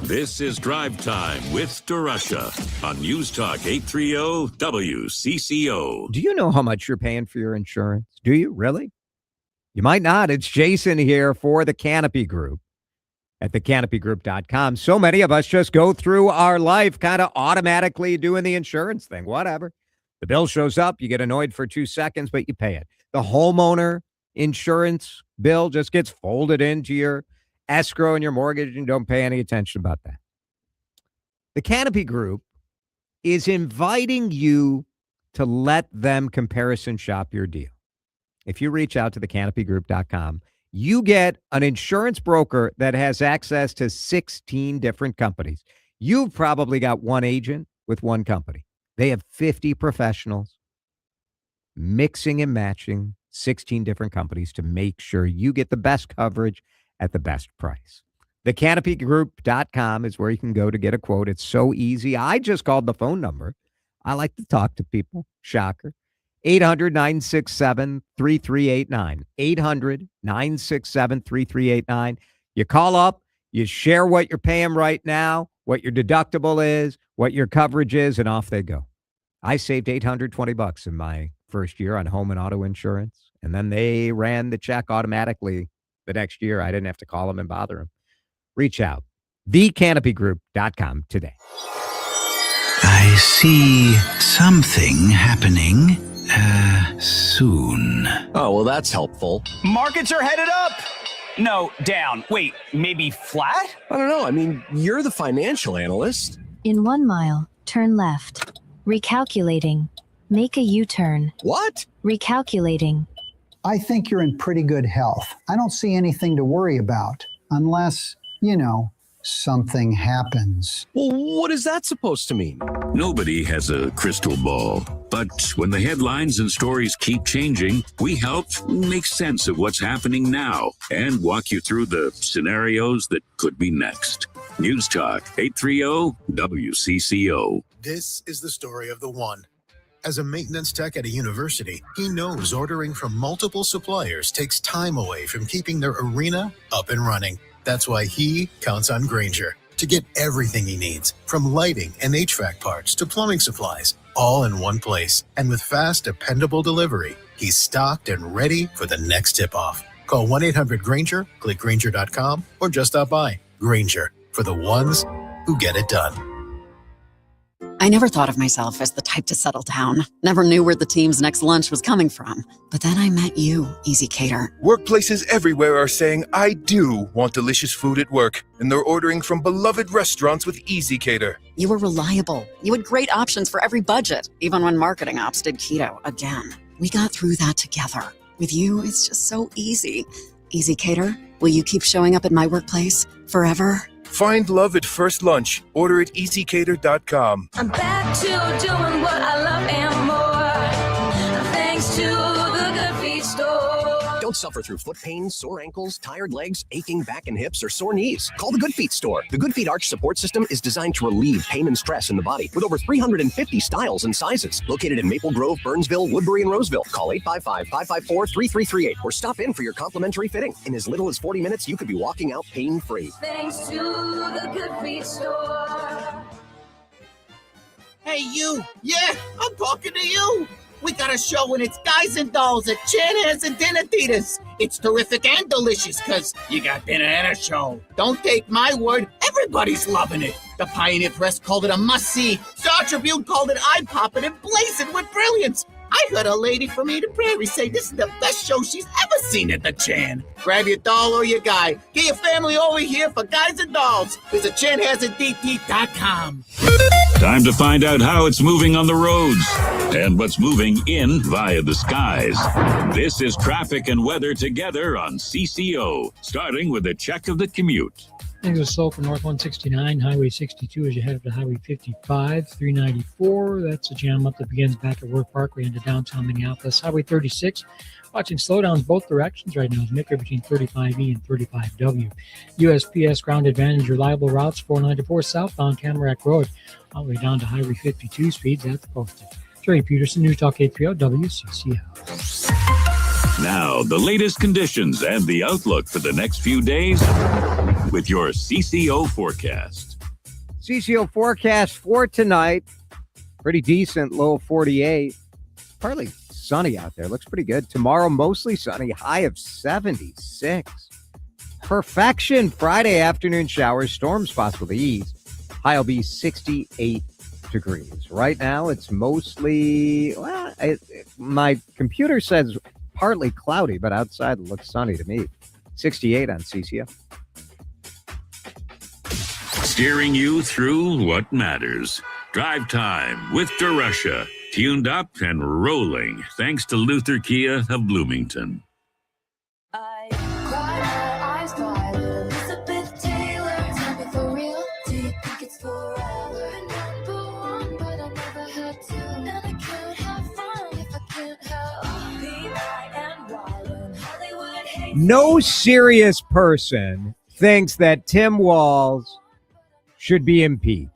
Speaker 7: This is Drive Time with DeRUSHA on News Talk 830 WCCO.
Speaker 10: Do you know how much you're paying for your insurance? Do you really? You might not. It's Jason here for the Canopy Group at thecanopygroup.com. So many of us just go through our life kind of automatically doing the insurance thing, whatever. The bill shows up, you get annoyed for 2 seconds, but you pay it. The homeowner insurance bill just gets folded into your escrow and your mortgage, and don't pay any attention about that. The Canopy Group is inviting you to let them comparison shop your deal. If you reach out to thecanopygroup.com, you get an insurance broker that has access to 16 different companies. You've probably got one agent with one company. They have 50 professionals mixing and matching 16 different companies to make sure you get the best coverage at the best price. Thecanopygroup.com is where you can go to get a quote. It's so easy. I just called the phone number. I like to talk to people. Shocker. 800-967-3389. 800-967-3389. You call up, you share what you're paying right now, what your deductible is, what your coverage is, and off they go. I saved $820 in my first year on home and auto insurance. And then they ran the check automatically the next year. I didn't have to call them and bother them. Reach out. thecanopygroup.com today.
Speaker 21: I see something happening soon.
Speaker 13: Oh, well, that's helpful.
Speaker 22: Markets are headed up. No, down. Wait, maybe flat?
Speaker 13: I don't know. I mean, you're the financial analyst.
Speaker 23: In 1 mile, turn left. Recalculating. Make a U-turn.
Speaker 13: What?
Speaker 23: Recalculating.
Speaker 24: I think you're in pretty good health. I don't see anything to worry about unless, something happens.
Speaker 13: Well, what is that supposed to mean?
Speaker 7: Nobody has a crystal ball, but when the headlines and stories keep changing, we help make sense of what's happening now and walk you through the scenarios that could be next. News Talk 830 WCCO.
Speaker 15: This is the story of the one. As a maintenance tech at a university, he knows ordering from multiple suppliers takes time away from keeping their arena up and running. That's why he counts on Grainger to get everything he needs, from lighting and HVAC parts to plumbing supplies, all in one place. And with fast, dependable delivery, he's stocked and ready for the next tip-off. Call 1-800-GRAINGER, click Grainger.com, or just stop by. Grainger, for the ones who get it done.
Speaker 25: I never thought of myself as the type to settle down. Never knew where the team's next lunch was coming from. But then I met you, Easy Cater.
Speaker 26: Workplaces everywhere are saying, I do want delicious food at work. And they're ordering from beloved restaurants with Easy Cater.
Speaker 25: You were reliable. You had great options for every budget, even when marketing ops did keto again. We got through that together. With you, it's just so easy. Easy Cater, will you keep showing up at my workplace forever?
Speaker 26: Find love at first lunch. Order at easycater.com.
Speaker 17: I'm back to doing what I love and more. Thanks to the Good Feet store.
Speaker 13: Don't suffer through foot pain, sore ankles, tired legs, aching back and hips, or sore knees. Call the Good Feet store. The Good Feet Arch Support System is designed to relieve pain and stress in the body with over 350 styles and sizes. Located in Maple Grove, Burnsville, Woodbury, and Roseville. Call 855-554-3338 or stop in for your complimentary fitting. In as little as 40 minutes, you could be walking out pain-free.
Speaker 17: Thanks to the Good Feet store.
Speaker 27: Hey, you. Yeah, I'm talking to you. We got a show and it's Guys and Dolls at Chanhassen and Dinner Theaters. It's terrific and delicious because you got dinner and a show. Don't take my word, everybody's loving it. The Pioneer Press called it a must-see. Star Tribune called it eye-popping and blazing with brilliance. I heard a lady from Eden Prairie say this is the best show she's ever seen at the Chan. Grab your doll or your guy. Get your family over here for Guys and Dolls. Visit ChanhassenDT.com.
Speaker 7: Time to find out how it's moving on the roads and what's moving in via the skies. This is traffic and weather together on CCO, starting with a check of the commute.
Speaker 8: Things are slow for North 169, Highway 62 as you head up to Highway 55, 394. That's a jam up that begins back at Work Parkway into downtown Minneapolis. Highway 36, watching slowdowns both directions right now as maker between 35E and 35W. USPS Ground Advantage reliable routes 494 southbound Tamarack Road, all the way down to Highway 52 speeds at the posted. Jerry Peterson, News Talk 830 WCCO.
Speaker 7: Now, the latest conditions and the outlook for the next few days with your CCO forecast.
Speaker 10: CCO forecast for tonight, pretty decent, low 48. Partly sunny out there. Looks pretty good. Tomorrow, mostly sunny, high of 76. Perfection. Friday afternoon showers, storms possible to ease. High will be 68 degrees. Right now, it's mostly, my computer says partly cloudy, but outside it looks sunny to me. 68 on CCO.
Speaker 7: Steering you through what matters. Drive time with DeRUSHA. Tuned up and rolling thanks to Luther Kia of Bloomington.
Speaker 10: No serious person thinks that Tim Walz should be impeached.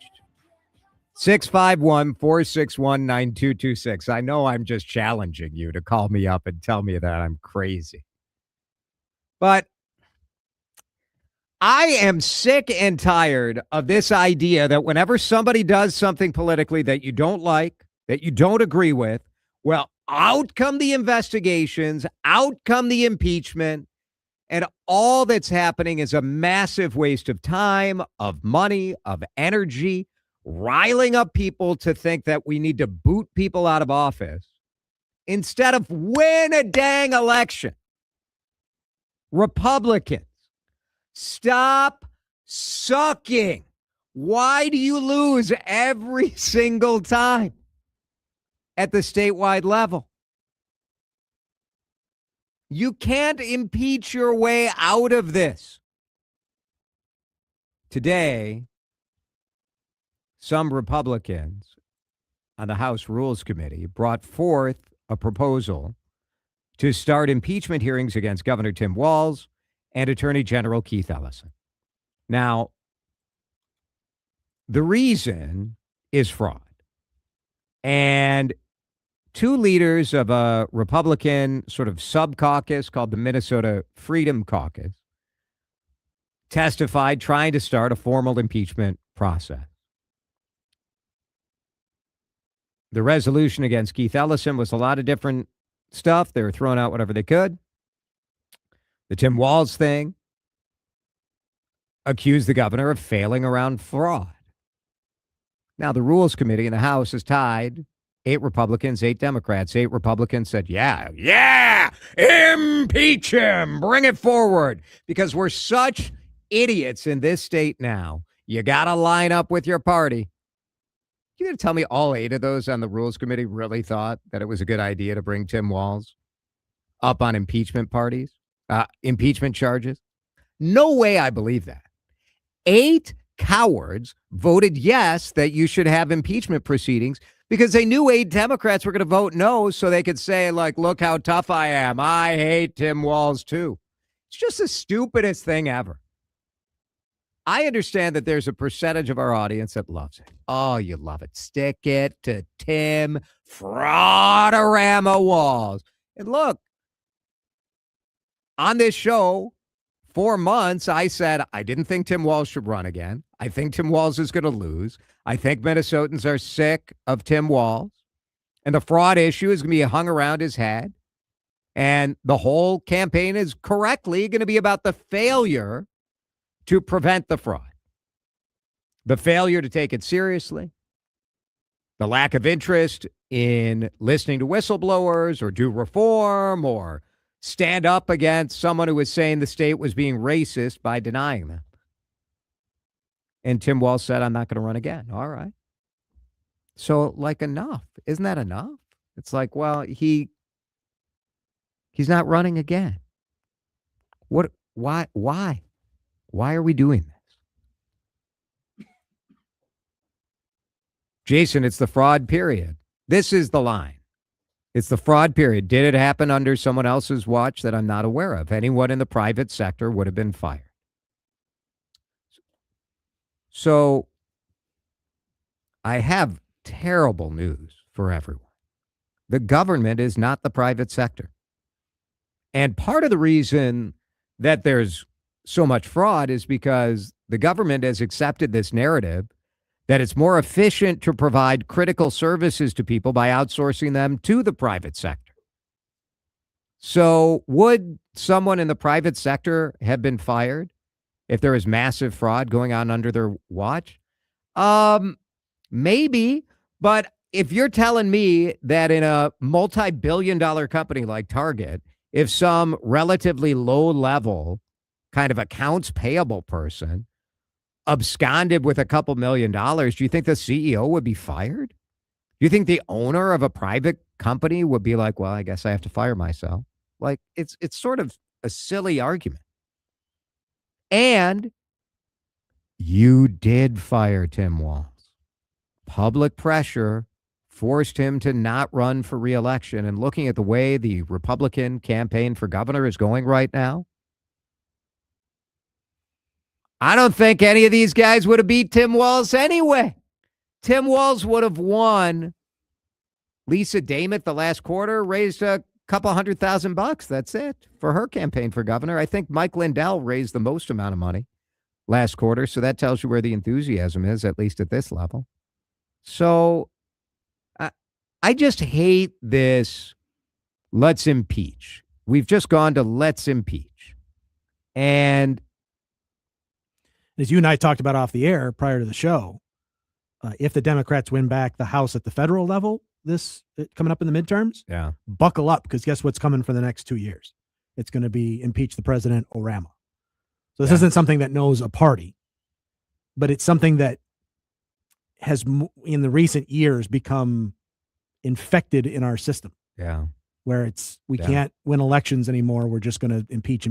Speaker 10: 651-461-9226. I know I'm just challenging you to call me up and tell me that I'm crazy. But I am sick and tired of this idea that whenever somebody does something politically that you don't like, that you don't agree with, well, Out come the investigations, out come the impeachment, and all that's happening is a massive waste of time, of money, of energy, riling up people to think that we need to boot people out of office instead of win a dang election. Republicans, stop sucking. Why do you lose every single time at the statewide level? You can't impeach your way out of this. Today, some Republicans on the House Rules Committee brought forth a proposal to start impeachment hearings against Governor Tim Walz and Attorney General Keith Ellison. Now, the reason is fraud. And two leaders of a Republican sort of sub-caucus called the Minnesota Freedom Caucus testified trying to start a formal impeachment process. The resolution against Keith Ellison was a lot of different stuff. They were throwing out whatever they could. The Tim Walz thing accused the governor of failing around fraud. Now, the Rules Committee in the House is tied. 8 Republicans, 8 Democrats. 8 Republicans said, yeah, impeach him, bring it forward. Because we're such idiots in this state now. You got to line up with your party. You going to tell me all 8 of those on the Rules Committee really thought that it was a good idea to bring Tim Walz up on impeachment charges? No way I believe that. 8 cowards voted yes that you should have impeachment proceedings because they knew 8 Democrats were going to vote no, so they could say, like, look how tough I am. I hate Tim Walz, too. It's just the stupidest thing ever. I understand that there's a percentage of our audience that loves it. Oh, you love it. Stick it to Tim Fraudorama Walz. And look, on this show, 4 months, I said I didn't think Tim Walz should run again. I think Tim Walz is going to lose. I think Minnesotans are sick of Tim Walz. And the fraud issue is going to be hung around his head. And the whole campaign is correctly going to be about the failure to prevent the fraud. The failure to take it seriously. The lack of interest in listening to whistleblowers or do reform or stand up against someone who was saying the state was being racist by denying them. And Tim Walz said, I'm not going to run again. All right. So, like, enough. Isn't that enough? It's like, well, he's not running again. What? Why? Why are we doing this? Jason, it's the fraud period. This is the line. It's the fraud period. Did it happen under someone else's watch that I'm not aware of? Anyone in the private sector would have been fired. So I have terrible news for everyone. The government is not the private sector. And part of the reason that there's so much fraud is because the government has accepted this narrative that it's more efficient to provide critical services to people by outsourcing them to the private sector. So would someone in the private sector have been fired if there was massive fraud going on under their watch? Maybe, but if you're telling me that in a multi-billion-dollar company like Target, if some relatively low-level kind of accounts payable person absconded with a couple $1 million, do you think the CEO would be fired? Do you think the owner of a private company would be like, well, I guess I have to fire myself? Like, it's sort of a silly argument. And you did fire Tim Walz. Public pressure forced him to not run for re-election. And looking at the way the Republican campaign for governor is going right now, I don't think any of these guys would have beat Tim Walz anyway. Tim Walz would have won. Lisa Damit, the last quarter, raised a couple $100,000. That's it for her campaign for governor. I think Mike Lindell raised the most amount of money last quarter. So that tells you where the enthusiasm is, at least at this level. So I I just hate this. Let's impeach. We've just gone to let's impeach. And
Speaker 11: as you and I talked about off the air prior to the show, if the Democrats win back the House at the federal level, coming up in the midterms, buckle up, because guess what's coming for the next 2 years? It's going to be impeach the president, Orama. So this isn't something that knows a party, but it's something that has in the recent years become infected in our system.
Speaker 10: Yeah.
Speaker 11: Where we can't win elections anymore. We're just going to impeach.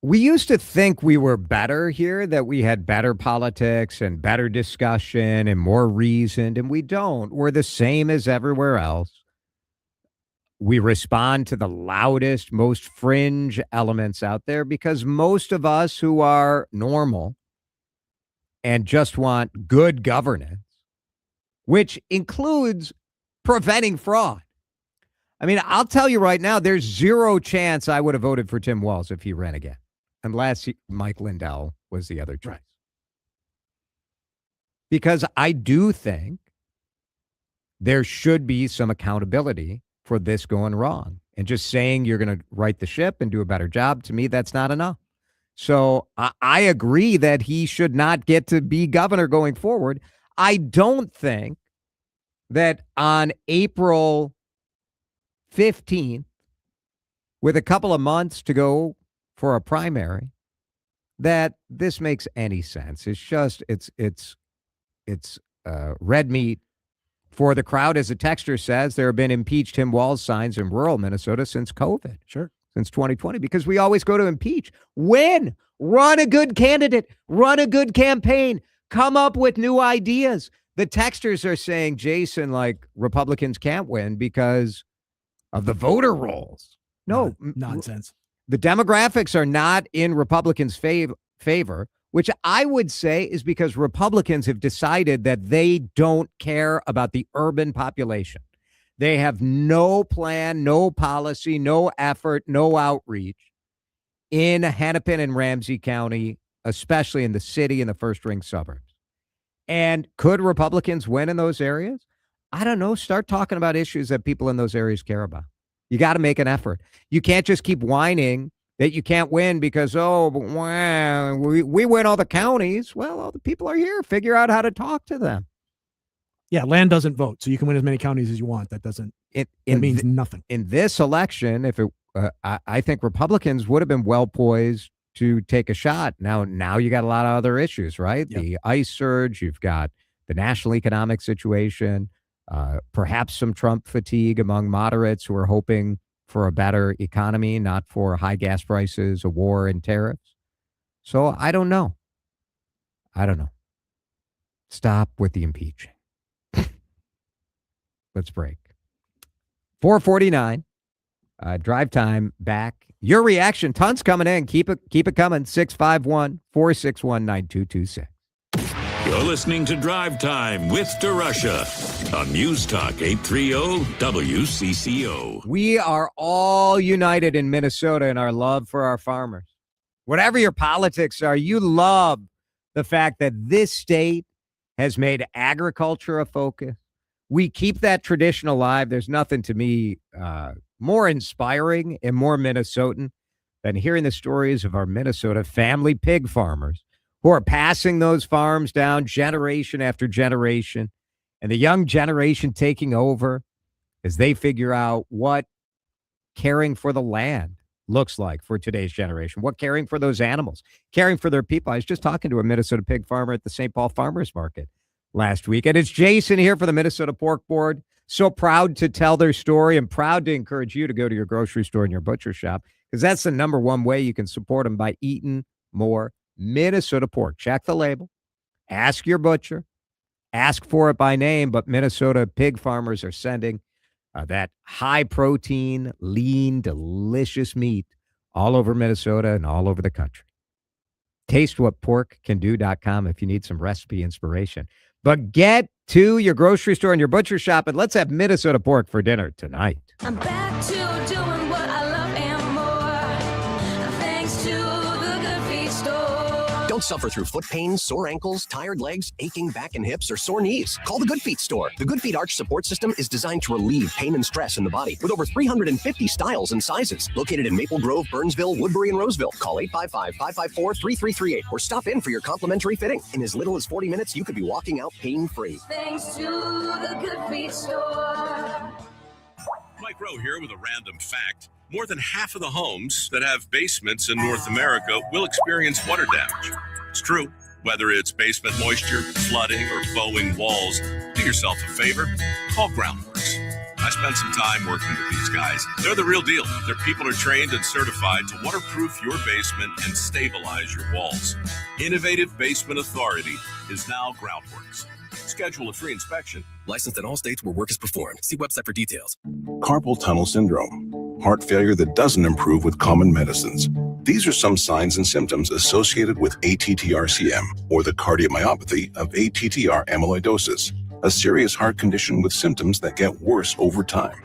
Speaker 10: We used to think we were better here, that we had better politics and better discussion and more reasoned, and we don't. We're the same as everywhere else. We respond to the loudest, most fringe elements out there because most of us who are normal and just want good governance, which includes preventing fraud. I mean, I'll tell you right now, there's zero chance I would have voted for Tim Walz if he ran again, unless Mike Lindell was the other choice. Because I do think there should be some accountability for this going wrong. And just saying you're going to right the ship and do a better job, to me, that's not enough. So I agree that he should not get to be governor going forward. I don't think that on April 15th, with a couple of months to go for a primary, that this makes any sense. It's just, it's red meat for the crowd. As a texter says, there have been impeach Tim Walz signs in rural Minnesota since COVID.
Speaker 11: Sure.
Speaker 10: Since 2020, because we always go to impeach. Win. Run a good candidate. Run a good campaign. Come up with new ideas. The texters are saying, Jason, like, Republicans can't win because of the voter rolls. No.
Speaker 11: Nonsense.
Speaker 10: The demographics are not in Republicans' favor, which I would say is because Republicans have decided that they don't care about the urban population. They have no plan, no policy, no effort, no outreach in Hennepin and Ramsey County, especially in the city and the first-ring suburbs. And could Republicans win in those areas? I don't know. Start talking about issues that people in those areas care about. You got to make an effort. You can't just keep whining that you can't win because, we win all the counties. Well, all the people are here. Figure out how to talk to them.
Speaker 11: Yeah, land doesn't vote, so you can win as many counties as you want. That doesn't. It means nothing.
Speaker 10: In this election, I think Republicans would have been well poised to take a shot. Now you got a lot of other issues, right? Yep. The ICE surge. You've got the national economic situation. Perhaps some Trump fatigue among moderates who are hoping for a better economy, not for high gas prices, a war, and tariffs. So I don't know. Stop with the impeaching. Let's break. 4:49. Drive time back. Your reaction, tons coming in. Keep it coming. 651-461-9226.
Speaker 7: You're listening to Drive Time with DeRUSHA on News Talk 830 WCCO.
Speaker 10: We are all united in Minnesota in our love for our farmers. Whatever your politics are, you love the fact that this state has made agriculture a focus. We keep that tradition alive. There's nothing to me more inspiring and more Minnesotan than hearing the stories of our Minnesota family pig farmers who are passing those farms down generation after generation, and the young generation taking over as they figure out what caring for the land looks like for today's generation, what caring for those animals, caring for their people. I was just talking to a Minnesota pig farmer at the St. Paul Farmers Market last week, and it's Jason here for the Minnesota Pork Board. So proud to tell their story and proud to encourage you to go to your grocery store and your butcher shop, because that's the number one way you can support them, by eating more Minnesota pork. Check the label, ask your butcher, ask for it by name, but Minnesota pig farmers are sending that high protein, lean, delicious meat all over Minnesota and all over the country. TasteWhatPorkCanDo.com if you need some recipe inspiration. But get to your grocery store and your butcher shop, and let's have Minnesota pork for dinner tonight.
Speaker 17: I'm back to doing what I love and more, thanks to the Good Feed Store.
Speaker 1: Don't suffer through foot pain, sore ankles, tired legs, aching back and hips, or sore knees. Call the Good Feet store. The Good Feet Arch Support System is designed to relieve pain and stress in the body with over 350 styles and sizes. Located in Maple Grove, Burnsville, Woodbury, and Roseville. Call 855-554-3338 or stop in for your complimentary fitting. In as little as 40 minutes, you could be walking out pain-free.
Speaker 17: Thanks to the Good Feet store.
Speaker 2: Mike Rowe here with a random fact. More than half of the homes that have basements in North America will experience water damage. It's true. Whether it's basement moisture, flooding, or bowing walls, do yourself a favor. Call Groundworks. I spent some time working with these guys. They're the real deal. Their people are trained and certified to waterproof your basement and stabilize your walls. Innovative Basement Authority is now Groundworks. Schedule a free inspection.
Speaker 1: Licensed in all states where work is performed. See website for details.
Speaker 3: Carpal tunnel syndrome, heart failure that doesn't improve with common medicines. These are some signs and symptoms associated with ATTR-CM, or the cardiomyopathy of ATTR amyloidosis, a serious heart condition with symptoms that get worse over time.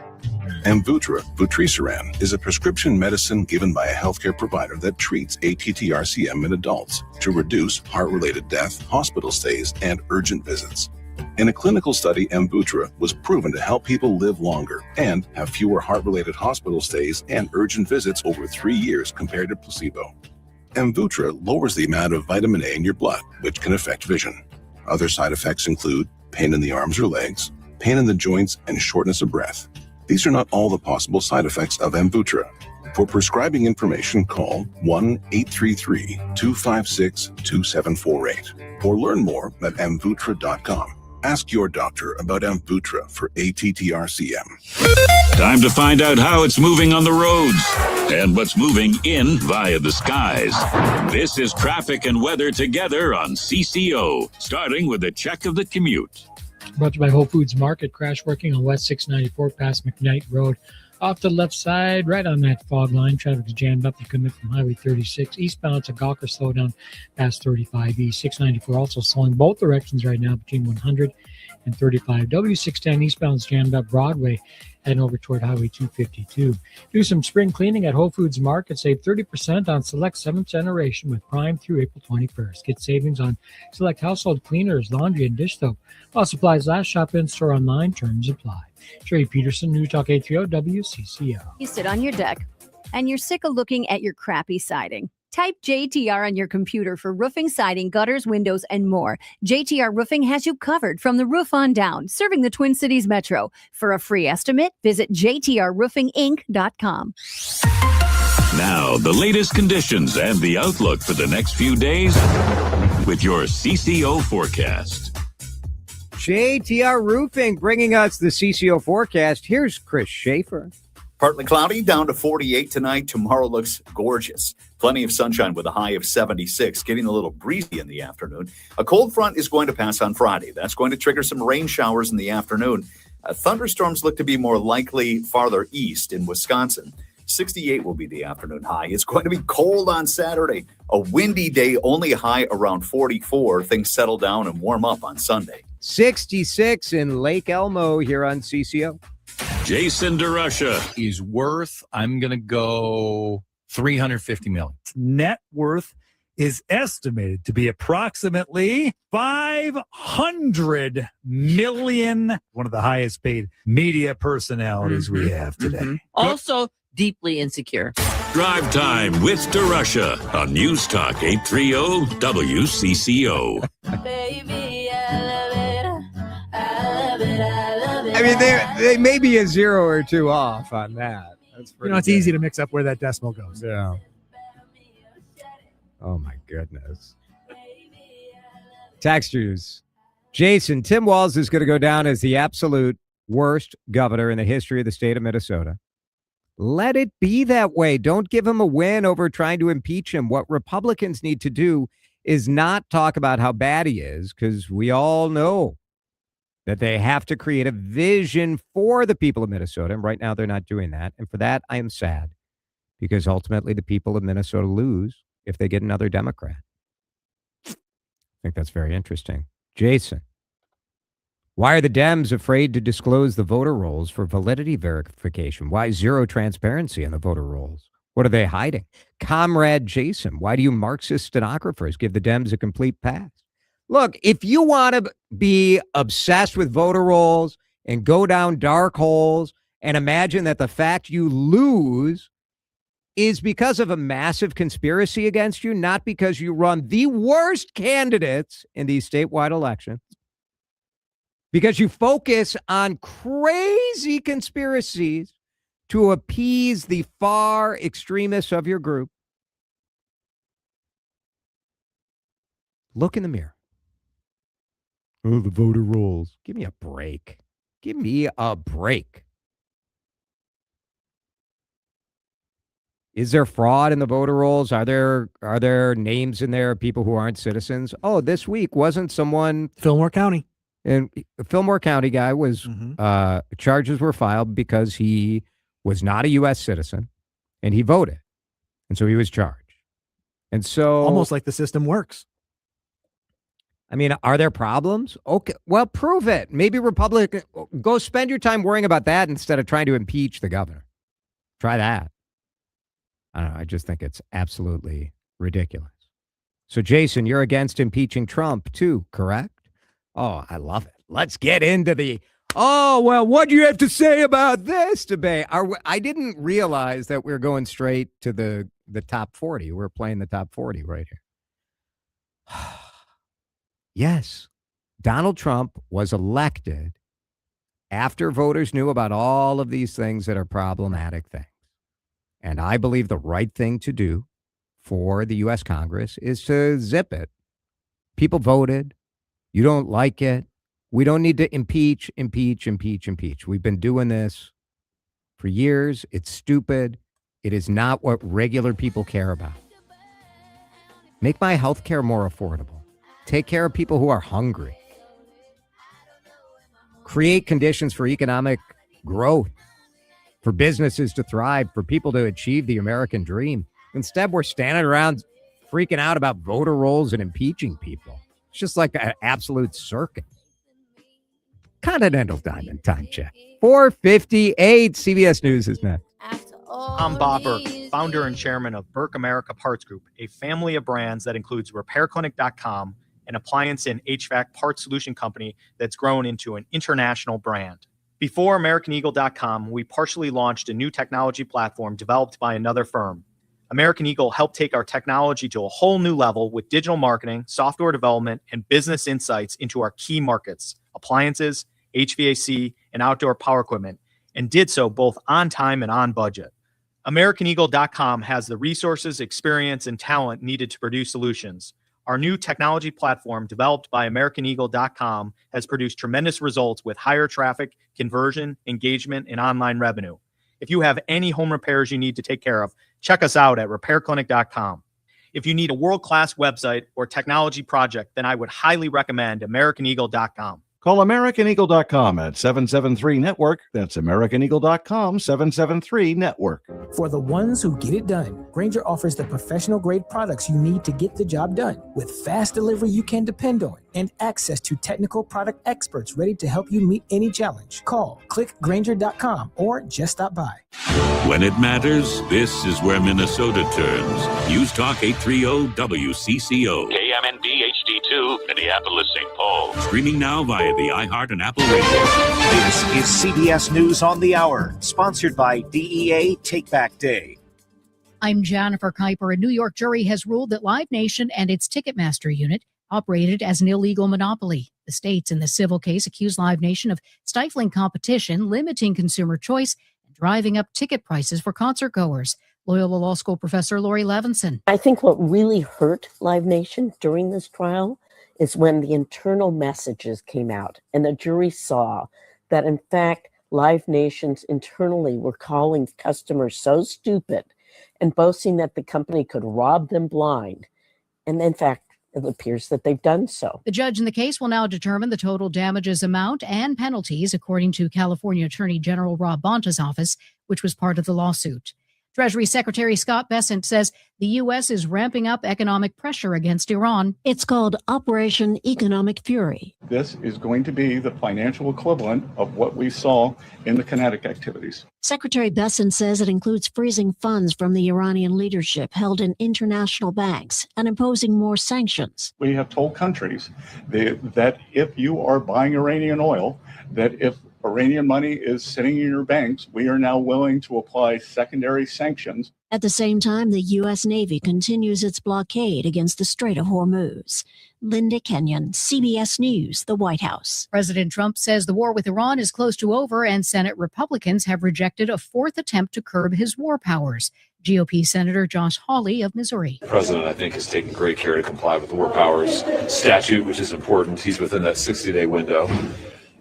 Speaker 3: Amvuttra, vutrisiran, is a prescription medicine given by a healthcare provider that treats ATTR-CM in adults to reduce heart-related death, hospital stays, and urgent visits. In a clinical study, Amvuttra was proven to help people live longer and have fewer heart-related hospital stays and urgent visits over 3 years compared to placebo. Amvuttra lowers the amount of vitamin A in your blood, which can affect vision. Other side effects include pain in the arms or legs, pain in the joints, and shortness of breath. These are not all the possible side effects of Amvuttra. For prescribing information, call 1-833-256-2748 or learn more at amvuttra.com. Ask your doctor about Amvuttra for ATTR-CM.
Speaker 7: Time to find out how it's moving on the roads and what's moving in via the skies. This is traffic and weather together on CCO, starting with a check of the commute.
Speaker 8: Brought to you by Whole Foods Market. Crash working on West 694 past McKnight Road. Off the left side, right on that fog line. Traffic is jammed up. You come in from Highway 36. Eastbound to Gawker, slow down past 35E. 694 also slowing both directions right now between 100 and 35. W610 eastbound is jammed up Broadway heading over toward Highway 252. Do some spring cleaning at Whole Foods Market. Save 30% on select 7th generation with Prime through April 21st. Get savings on select household cleaners, laundry, and dish soap. While supplies last, shop in store online. Terms apply. Sherry Peterson, New Talk 830 WCCO.
Speaker 4: You sit on your deck and you're sick of looking at your crappy siding. Type JTR on your computer for roofing, siding, gutters, windows, and more. JTR Roofing has you covered from the roof on down, serving the Twin Cities Metro. For a free estimate, visit jtrroofinginc.com.
Speaker 7: Now, the latest conditions and the outlook for the next few days with your CCO forecast.
Speaker 10: JTR Roofing bringing us the CCO forecast. Here's Chris Schaefer.
Speaker 5: Partly cloudy, down to 48 tonight. Tomorrow looks gorgeous. Plenty of sunshine with a high of 76, getting a little breezy in the afternoon. A cold front is going to pass on Friday. That's going to trigger some rain showers in the afternoon. Thunderstorms look to be more likely farther east in Wisconsin. 68 will be the afternoon high. It's going to be cold on Saturday. A windy day, only high around 44. Things settle down and warm up on Sunday.
Speaker 10: 66 in Lake Elmo here on CCO.
Speaker 7: Jason DeRUSHA
Speaker 6: is worth, I'm going to go $350 million.
Speaker 9: Net worth is estimated to be approximately $500 million. One of the highest paid media personalities we have today.
Speaker 28: Also deeply insecure.
Speaker 7: Drive Time with DeRUSHA on News Talk 830 WCCO.
Speaker 17: Baby, I love it. I love it. I love it.
Speaker 10: I mean, they may be a 0 or 2 off on that. That's
Speaker 11: You know, it's easy to mix up where that decimal goes.
Speaker 10: Yeah. Oh, my goodness. Textures. Jason, Tim Walz is going to go down as the absolute worst governor in the history of the state of Minnesota. Let it be that way. Don't give him a win over trying to impeach him. What Republicans need to do is not talk about how bad he is, because we all know that they have to create a vision for the people of Minnesota. And right now they're not doing that. And for that, I am sad, because ultimately the people of Minnesota lose if they get another Democrat. I think that's very interesting. Jason, why are the Dems afraid to disclose the voter rolls for validity verification? Why zero transparency in the voter rolls? What are they hiding? Comrade Jason, why do you Marxist stenographers give the Dems a complete pass? Look, if you want to be obsessed with voter rolls and go down dark holes and imagine that the fact you lose is because of a massive conspiracy against you, not because you run the worst candidates in these statewide elections, because you focus on crazy conspiracies to appease the far extremists of your group, look in the mirror. Oh, the voter rolls. Give me a break. Give me a break. Is there fraud in the voter rolls? Are there names in there of people who aren't citizens? Oh, this week wasn't someone
Speaker 11: Fillmore County.
Speaker 10: And a Fillmore County guy was charges were filed because he was not a U.S. citizen and he voted. And so he was charged. And so
Speaker 11: almost like the system works.
Speaker 10: I mean, are there problems? Okay, well, prove it. Maybe Republican, go spend your time worrying about that instead of trying to impeach the governor. Try that. I don't know. I just think it's absolutely ridiculous. So, Jason, you're against impeaching Trump too, correct? Oh, I love it. Let's get into the, oh, well, what do you have to say about this debate? I didn't realize that we're going straight to the top 40. We're playing the top 40 right here. Yes, Donald Trump was elected after voters knew about all of these things that are problematic things. And I believe the right thing to do for the U.S. Congress is to zip it. People voted. You don't like it. We don't need to impeach. We've been doing this for years. It's stupid. It is not what regular people care about. Make my health care more affordable. Take care of people who are hungry. Create conditions for economic growth, for businesses to thrive, for people to achieve the American dream. Instead, we're standing around freaking out about voter rolls and impeaching people. It's just like an absolute circus. Continental Diamond time check. 4:58. CBS News is next.
Speaker 12: I'm Bob Burke, founder and chairman of Burke America Parts Group, a family of brands that includes RepairClinic.com, an appliance and HVAC parts solution company that's grown into an international brand. Before AmericanEagle.com, we partially launched a new technology platform developed by another firm. American Eagle helped take our technology to a whole new level with digital marketing, software development, and business insights into our key markets, appliances, HVAC, and outdoor power equipment, and did so both on time and on budget. AmericanEagle.com has the resources, experience, and talent needed to produce solutions. Our new technology platform, developed by AmericanEagle.com, has produced tremendous results with higher traffic, conversion, engagement, and online revenue. If you have any home repairs you need to take care of, check us out at RepairClinic.com. If you need a world-class website or technology project, then I would highly recommend AmericanEagle.com.
Speaker 14: Call AmericanEagle.com at 773-NETWORK. That's AmericanEagle.com, 773-NETWORK.
Speaker 16: For the ones who get it done, Grainger offers the professional-grade products you need to get the job done, with fast delivery you can depend on, and access to technical product experts ready to help you meet any challenge. Call, click Grainger.com, or just stop by.
Speaker 7: When it matters, this is where Minnesota turns. News Talk 830 WCCO.
Speaker 18: KMND HD2, Minneapolis, St. Paul.
Speaker 7: Streaming now via the iHeart and Apple Radio.
Speaker 19: This is CBS News on the Hour, sponsored by DEA Take Back Day.
Speaker 20: I'm Jennifer Kuiper. A New York jury has ruled that Live Nation and its Ticketmaster unit operated as an illegal monopoly. The states in the civil case accused Live Nation of stifling competition, limiting consumer choice, and driving up ticket prices for concert goers. Loyola Law School professor Lori Levinson.
Speaker 21: I think what really hurt Live Nation during this trial is when the internal messages came out and the jury saw that, in fact, Live Nations internally were calling customers so stupid and boasting that the company could rob them blind. And in fact, it appears that they've done so.
Speaker 20: The judge in the case will now determine the total damages amount and penalties, according to California Attorney General Rob Bonta's office, which was part of the lawsuit. Treasury Secretary Scott Bessent says the U.S. is ramping up economic pressure against Iran.
Speaker 13: It's called Operation Economic Fury.
Speaker 15: This is going to be the financial equivalent of what we saw in the kinetic activities.
Speaker 13: Secretary Bessent says it includes freezing funds from the Iranian leadership held in international banks and imposing more sanctions.
Speaker 15: We have told countries that if you are buying Iranian oil, that if Iranian money is sitting in your banks, we are now willing to apply secondary sanctions.
Speaker 13: At the same time, the U.S. Navy continues its blockade against the Strait of Hormuz. Linda Kenyon, CBS News, the White House.
Speaker 20: President Trump says the war with Iran is close to over, and Senate Republicans have rejected a fourth attempt to curb his war powers. GOP Senator Josh Hawley of Missouri.
Speaker 22: The president, I think, has taken great care to comply with the war powers statute, which is important. He's within that 60-day window.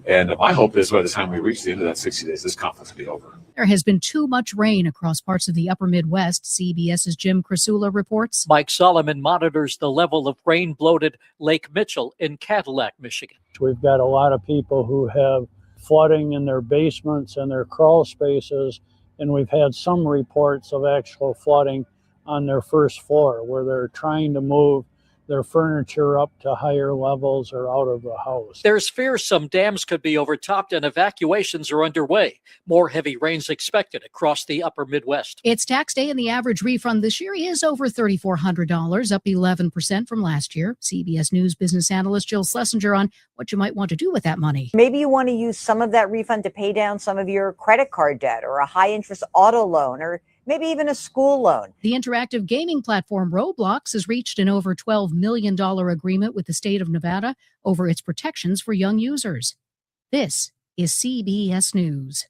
Speaker 22: And my hope is by the time we reach the end of that 60 days, this conflict will be over.
Speaker 20: There has been too much rain across parts of the upper Midwest. CBS's Jim Crisula reports.
Speaker 23: Mike Solomon monitors the level of rain-bloated Lake Mitchell in Cadillac, Michigan.
Speaker 24: We've got a lot of people who have flooding in their basements and their crawl spaces, and we've had some reports of actual flooding on their first floor where they're trying to move their furniture up to higher levels or out of the house.
Speaker 23: There's fear some dams could be overtopped and evacuations are underway. More heavy rains expected across the upper Midwest.
Speaker 20: It's tax day and the average refund this year is over $3,400, up 11% from last year. CBS News business analyst Jill Schlesinger on what you might want to do with that money.
Speaker 25: Maybe you want to use some of that refund to pay down some of your credit card debt or a high interest auto loan or maybe even a school loan.
Speaker 20: The interactive gaming platform Roblox has reached an over $12 million agreement with the state of Nevada over its protections for young users. This is CBS News.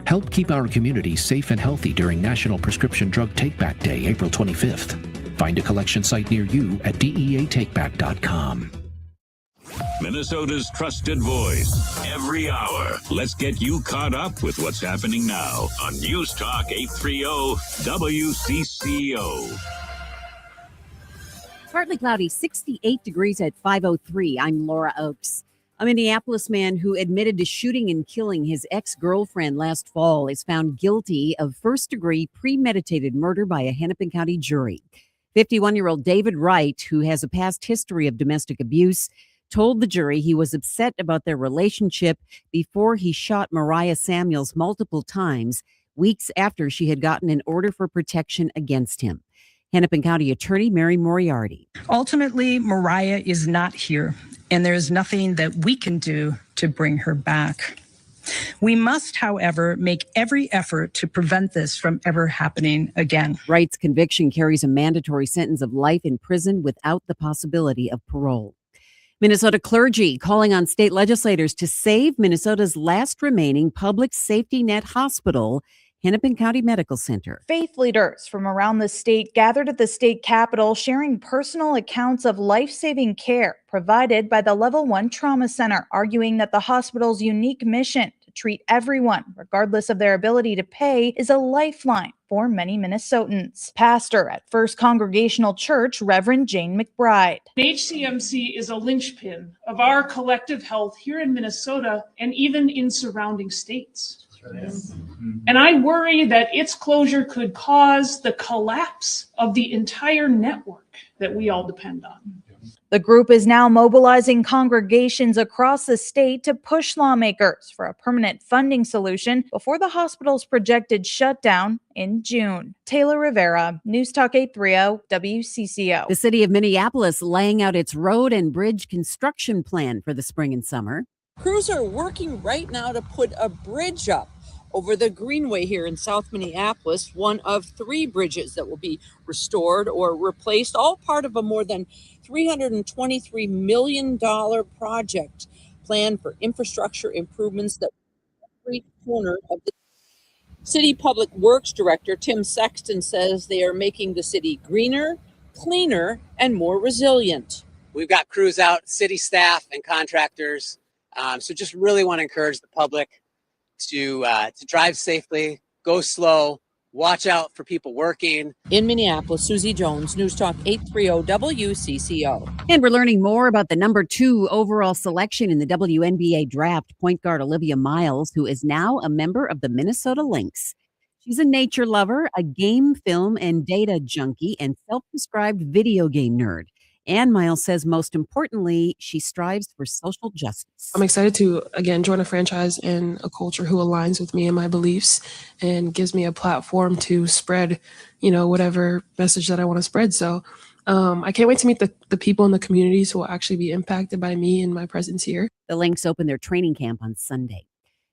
Speaker 26: Help keep our community safe and healthy during National Prescription Drug Take-Back Day, April 25th. Find a collection site near you at DEATakeback.com.
Speaker 7: Minnesota's trusted voice. Every hour. Let's get you caught up with what's happening now on News Talk 830 WCCO.
Speaker 27: Partly cloudy, 68 degrees at 5:03. I'm Laura Oakes. A Minneapolis man who admitted to shooting and killing his ex-girlfriend last fall is found guilty of first-degree premeditated murder by a Hennepin County jury. 51-year-old David Wright, who has a past history of domestic abuse, told the jury he was upset about their relationship before he shot Mariah Samuels multiple times, weeks after she had gotten an order for protection against him. Hennepin County Attorney Mary Moriarty.
Speaker 29: Ultimately, Mariah is not here, and there is nothing that we can do to bring her back. We must, however, make every effort to prevent this from ever happening again.
Speaker 27: Wright's conviction carries a mandatory sentence of life in prison without the possibility of parole. Minnesota clergy calling on state legislators to save Minnesota's last remaining public safety net hospital, Hennepin County Medical Center.
Speaker 30: Faith leaders from around the state gathered at the state capitol sharing personal accounts of life-saving care provided by the Level 1 Trauma Center, arguing that the hospital's unique mission to treat everyone, regardless of their ability to pay, is a lifeline for many Minnesotans. Pastor at First Congregational Church, Reverend Jane McBride.
Speaker 31: HCMC is a linchpin of our collective health here in Minnesota and even in surrounding states. And I worry that its closure could cause the collapse of the entire network that we all depend on.
Speaker 30: The group is now mobilizing congregations across the state to push lawmakers for a permanent funding solution before the hospital's projected shutdown in June. Taylor Rivera, News Talk 830 WCCO.
Speaker 27: The city of Minneapolis laying out its road and bridge construction plan for the spring and summer.
Speaker 28: Crews are working right now to put a bridge up over the Greenway here in South Minneapolis, one of 3 bridges that will be restored or replaced, all part of a more than $323 million project planned for infrastructure improvements that every corner of the city. Public Works Director Tim Sexton says they are making the city greener, cleaner, and more resilient.
Speaker 32: We've got crews out, city staff and contractors. So just really want to encourage the public to drive safely, go slow, watch out for people working.
Speaker 28: In Minneapolis, Susie Jones, News Talk 830 WCCO.
Speaker 27: And we're learning more about the number 2 overall selection in the WNBA draft, point guard Olivia Miles, who is now a member of the Minnesota Lynx. She's a nature lover, a game, film, and data junkie, and self-described video game nerd. And Miles says, most importantly, she strives for social justice.
Speaker 1: I'm excited to, again, join a franchise and a culture who aligns with me and my beliefs and gives me a platform to spread, whatever message that I want to spread. So I can't wait to meet the people in the communities who will actually be impacted by me and my presence here.
Speaker 27: The Lynx open their training camp on Sunday.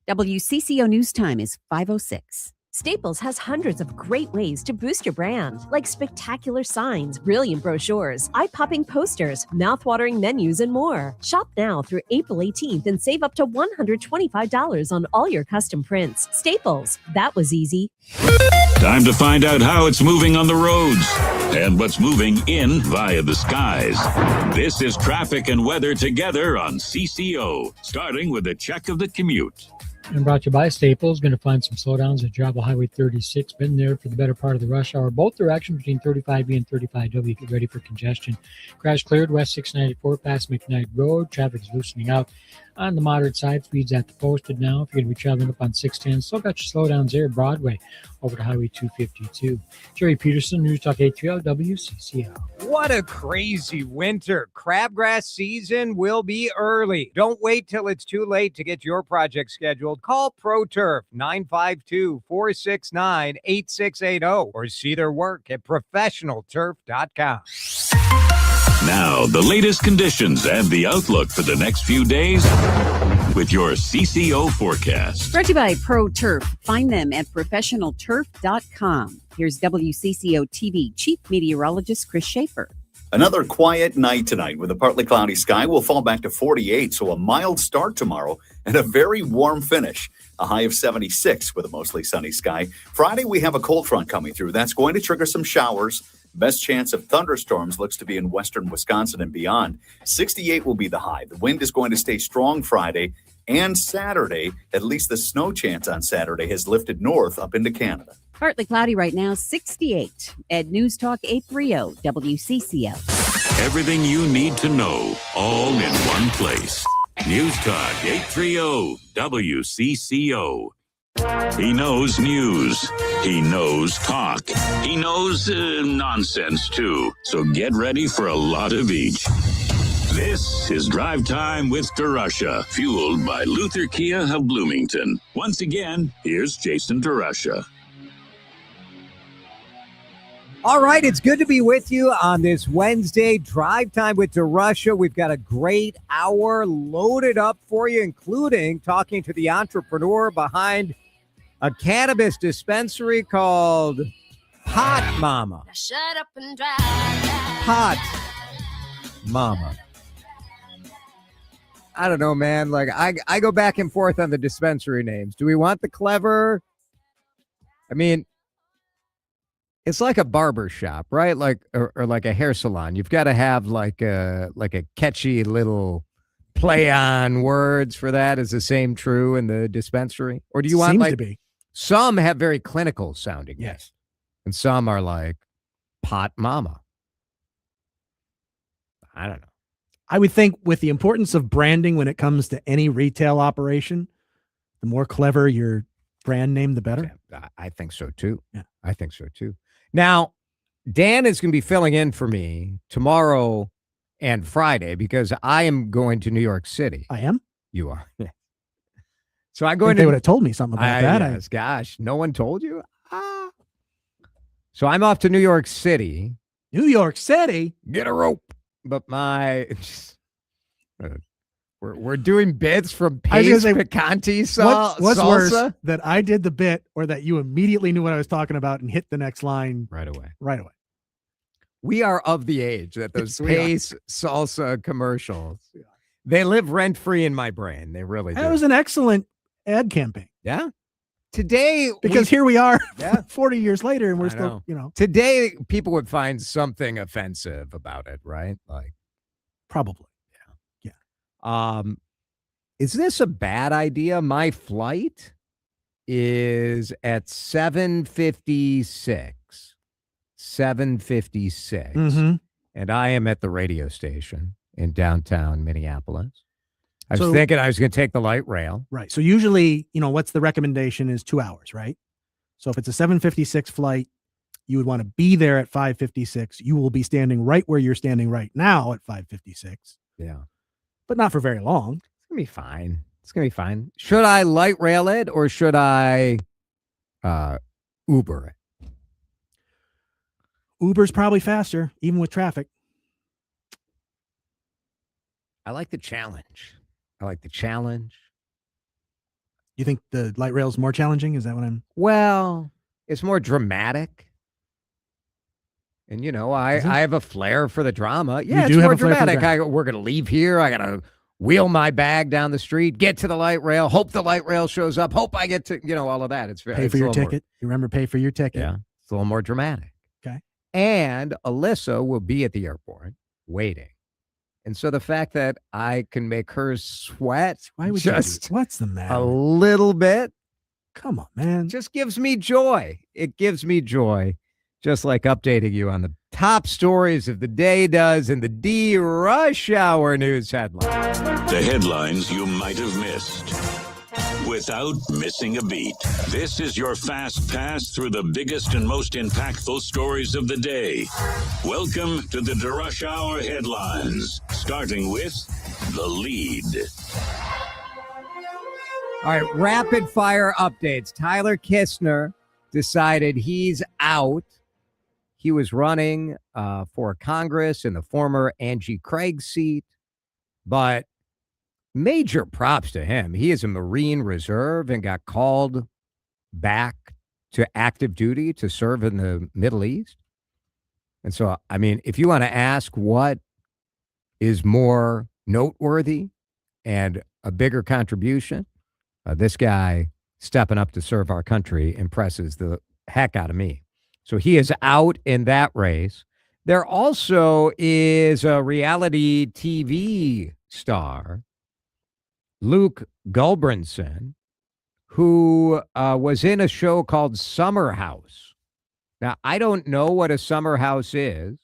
Speaker 27: WCCO News Time is 5:06.
Speaker 2: Staples has hundreds of great ways to boost your brand, like spectacular signs, brilliant brochures, eye-popping posters, mouth-watering menus, and more. Shop now through April 18th and save up to $125 on all your custom prints. Staples, that was easy.
Speaker 7: Time to find out how it's moving on the roads and what's moving in via the skies. This is traffic and weather together on CCO, starting with a check of the commute.
Speaker 3: And brought to you by Staples. Going to find some slowdowns at Travel Highway 36. Been there for the better part of the rush hour. Both directions between 35B and 35W. Get ready for congestion. Crash cleared west 694 past McKnight Road. Traffic is loosening out on the moderate side. Speeds at the posted now. If you're going to be traveling up on 610, still got your slowdowns there. Broadway over to Highway 252. Jerry Peterson, News Talk 830 WCCO.
Speaker 4: What a crazy winter. Crabgrass season will be early. Don't wait till it's too late to get your project scheduled. Call ProTurf 952-469-8680 or see their work at professionalturf.com.
Speaker 7: Now, the latest conditions and the outlook for the next few days with your CCO forecast.
Speaker 27: Brought to you by Pro Turf. Find them at professionalturf.com. Here's WCCO TV Chief Meteorologist Chris Schaefer.
Speaker 5: Another quiet night tonight with a partly cloudy sky. Will fall back to 48, so a mild start tomorrow and a very warm finish. A high of 76 with a mostly sunny sky. Friday, we have a cold front coming through. That's going to trigger some showers. Best chance of thunderstorms looks to be in western Wisconsin and beyond. 68 will be the high. The wind is going to stay strong Friday and Saturday. At least the snow chance on Saturday has lifted north up into Canada.
Speaker 27: Partly cloudy right now, 68 at News Talk 830 WCCO.
Speaker 7: Everything you need to know, all in one place. News Talk 830 WCCO. He knows news. He knows talk. He knows nonsense, too. So get ready for a lot of each. This is Drive Time with DeRUSHA, fueled by Luther Kia of Bloomington. Once again, here's Jason DeRUSHA.
Speaker 4: All right, it's good to be with you on this Wednesday Drive Time with DeRUSHA. We've got a great hour loaded up for you, including talking to the entrepreneur behind a cannabis dispensary called Hot Mama.
Speaker 2: Shut up and drive.
Speaker 4: Hot Mama. I don't know, man. Like I go back and forth on the dispensary names. Do we want the clever? I mean, it's like a barber shop, right? Like or like a hair salon. You've got to have like a catchy little play on words for that. Is the same true in the dispensary? Or do you want
Speaker 6: Seems to be.
Speaker 4: Some have very clinical sounding,
Speaker 6: yes,
Speaker 4: and some are like Pot Mama. I don't know.
Speaker 6: I would think with the importance of branding when it comes to any retail operation, the more clever your brand name, the better.
Speaker 4: Yeah, I think so too.
Speaker 6: Yeah,
Speaker 4: I think so too. Now, Dan is going to be filling in for me tomorrow and Friday because I am going to New York City.
Speaker 6: I am?
Speaker 4: You are. Yeah. So I'm
Speaker 6: going. They would have told me something about that.
Speaker 4: Yes, gosh, no one told you. So I'm off to New York City.
Speaker 6: New York City.
Speaker 4: Get a rope. But we're doing bits from Pace Picante salsa.
Speaker 6: What's worse, that I did the bit or that you immediately knew what I was talking about and hit the next line
Speaker 4: right away?
Speaker 6: Right away.
Speaker 4: We are of the age that those
Speaker 6: Yes,
Speaker 4: Pace salsa commercials, they live rent free in my brain. They really do.
Speaker 6: That was an excellent ad campaign.
Speaker 4: Yeah. Today,
Speaker 6: because here we are 40 years later and we're still,
Speaker 4: Today, people would find something offensive about it, right? Like,
Speaker 6: probably.
Speaker 4: Yeah. Is this a bad idea? My flight is at 7:56. 7:56.
Speaker 6: Mm-hmm.
Speaker 4: And I am at the radio station in downtown Minneapolis. I was thinking I was going to take the light rail.
Speaker 6: Right. So usually, what's the recommendation is 2 hours, right? So if it's a 7:56 flight, you would want to be there at 5:56. You will be standing right where you're standing right now at 5:56.
Speaker 4: Yeah.
Speaker 6: But not for very long.
Speaker 4: It's going to be fine. It's going to be fine. Should I light rail it or should I Uber it?
Speaker 6: Uber's probably faster, even with traffic.
Speaker 4: I like the challenge.
Speaker 6: You think the light rail is more challenging? Is that what I'm...
Speaker 4: Well, it's more dramatic. And, you know, I have a flair for the drama. Yeah, it's more dramatic. We're going to leave here. I got to wheel my bag down the street, get to the light rail, hope the light rail shows up, hope I get to, you know, all of that. It's very...
Speaker 6: Pay for your ticket. You remember pay for your ticket?
Speaker 4: Yeah, it's a little more dramatic.
Speaker 6: Okay.
Speaker 4: And Alyssa will be at the airport waiting. And so the fact that I can make her sweat
Speaker 6: what's the matter?
Speaker 4: A little bit.
Speaker 6: Come on, man.
Speaker 4: Just gives me joy. It gives me joy. Just like updating you on the top stories of the day does in the DeRUSH Hour News Headlines.
Speaker 7: The headlines you might have missed without missing a beat. This is your fast pass through the biggest and most impactful stories of the day. Welcome to the DeRUSH Hour Headlines, starting with the lead.
Speaker 4: All right, rapid fire updates. Tyler Kistner decided he's out. He was running for Congress in the former Angie Craig seat, but major props to him. He is a Marine Reserve and got called back to active duty to serve in the Middle East. And so, I mean, if you want to ask what is more noteworthy and a bigger contribution, this guy stepping up to serve our country impresses the heck out of me. So he is out in that race. There also is a reality TV star, Luke Gulbranson, who was in a show called Summer House. Now, I don't know what a summer house is,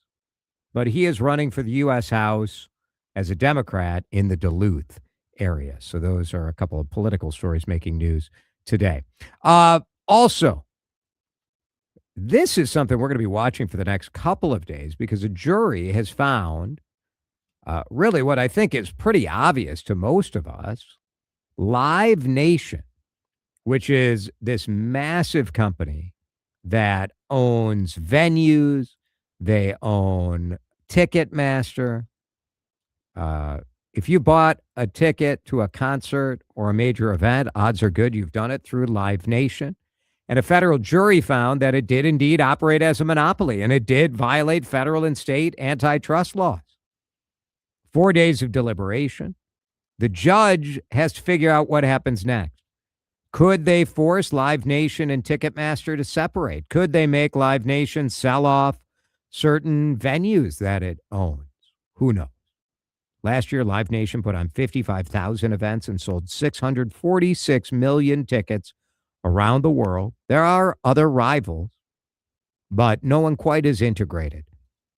Speaker 4: but he is running for the U.S. House as a Democrat in the Duluth area. So those are a couple of political stories making news today. Also, this is something we're going to be watching for the next couple of days because a jury has found really what I think is pretty obvious to most of us. Live Nation, which is this massive company that owns venues, they own Ticketmaster. If you bought a ticket to a concert or a major event, odds are good you've done it through Live Nation. And a federal jury found that it did indeed operate as a monopoly, and it did violate federal and state antitrust laws. 4 days of deliberation. The judge has to figure out what happens next. Could they force Live Nation and Ticketmaster to separate? Could they make Live Nation sell off certain venues that it owns? Who knows? Last year, Live Nation put on 55,000 events and sold 646 million tickets around the world. There are other rivals, but no one quite as integrated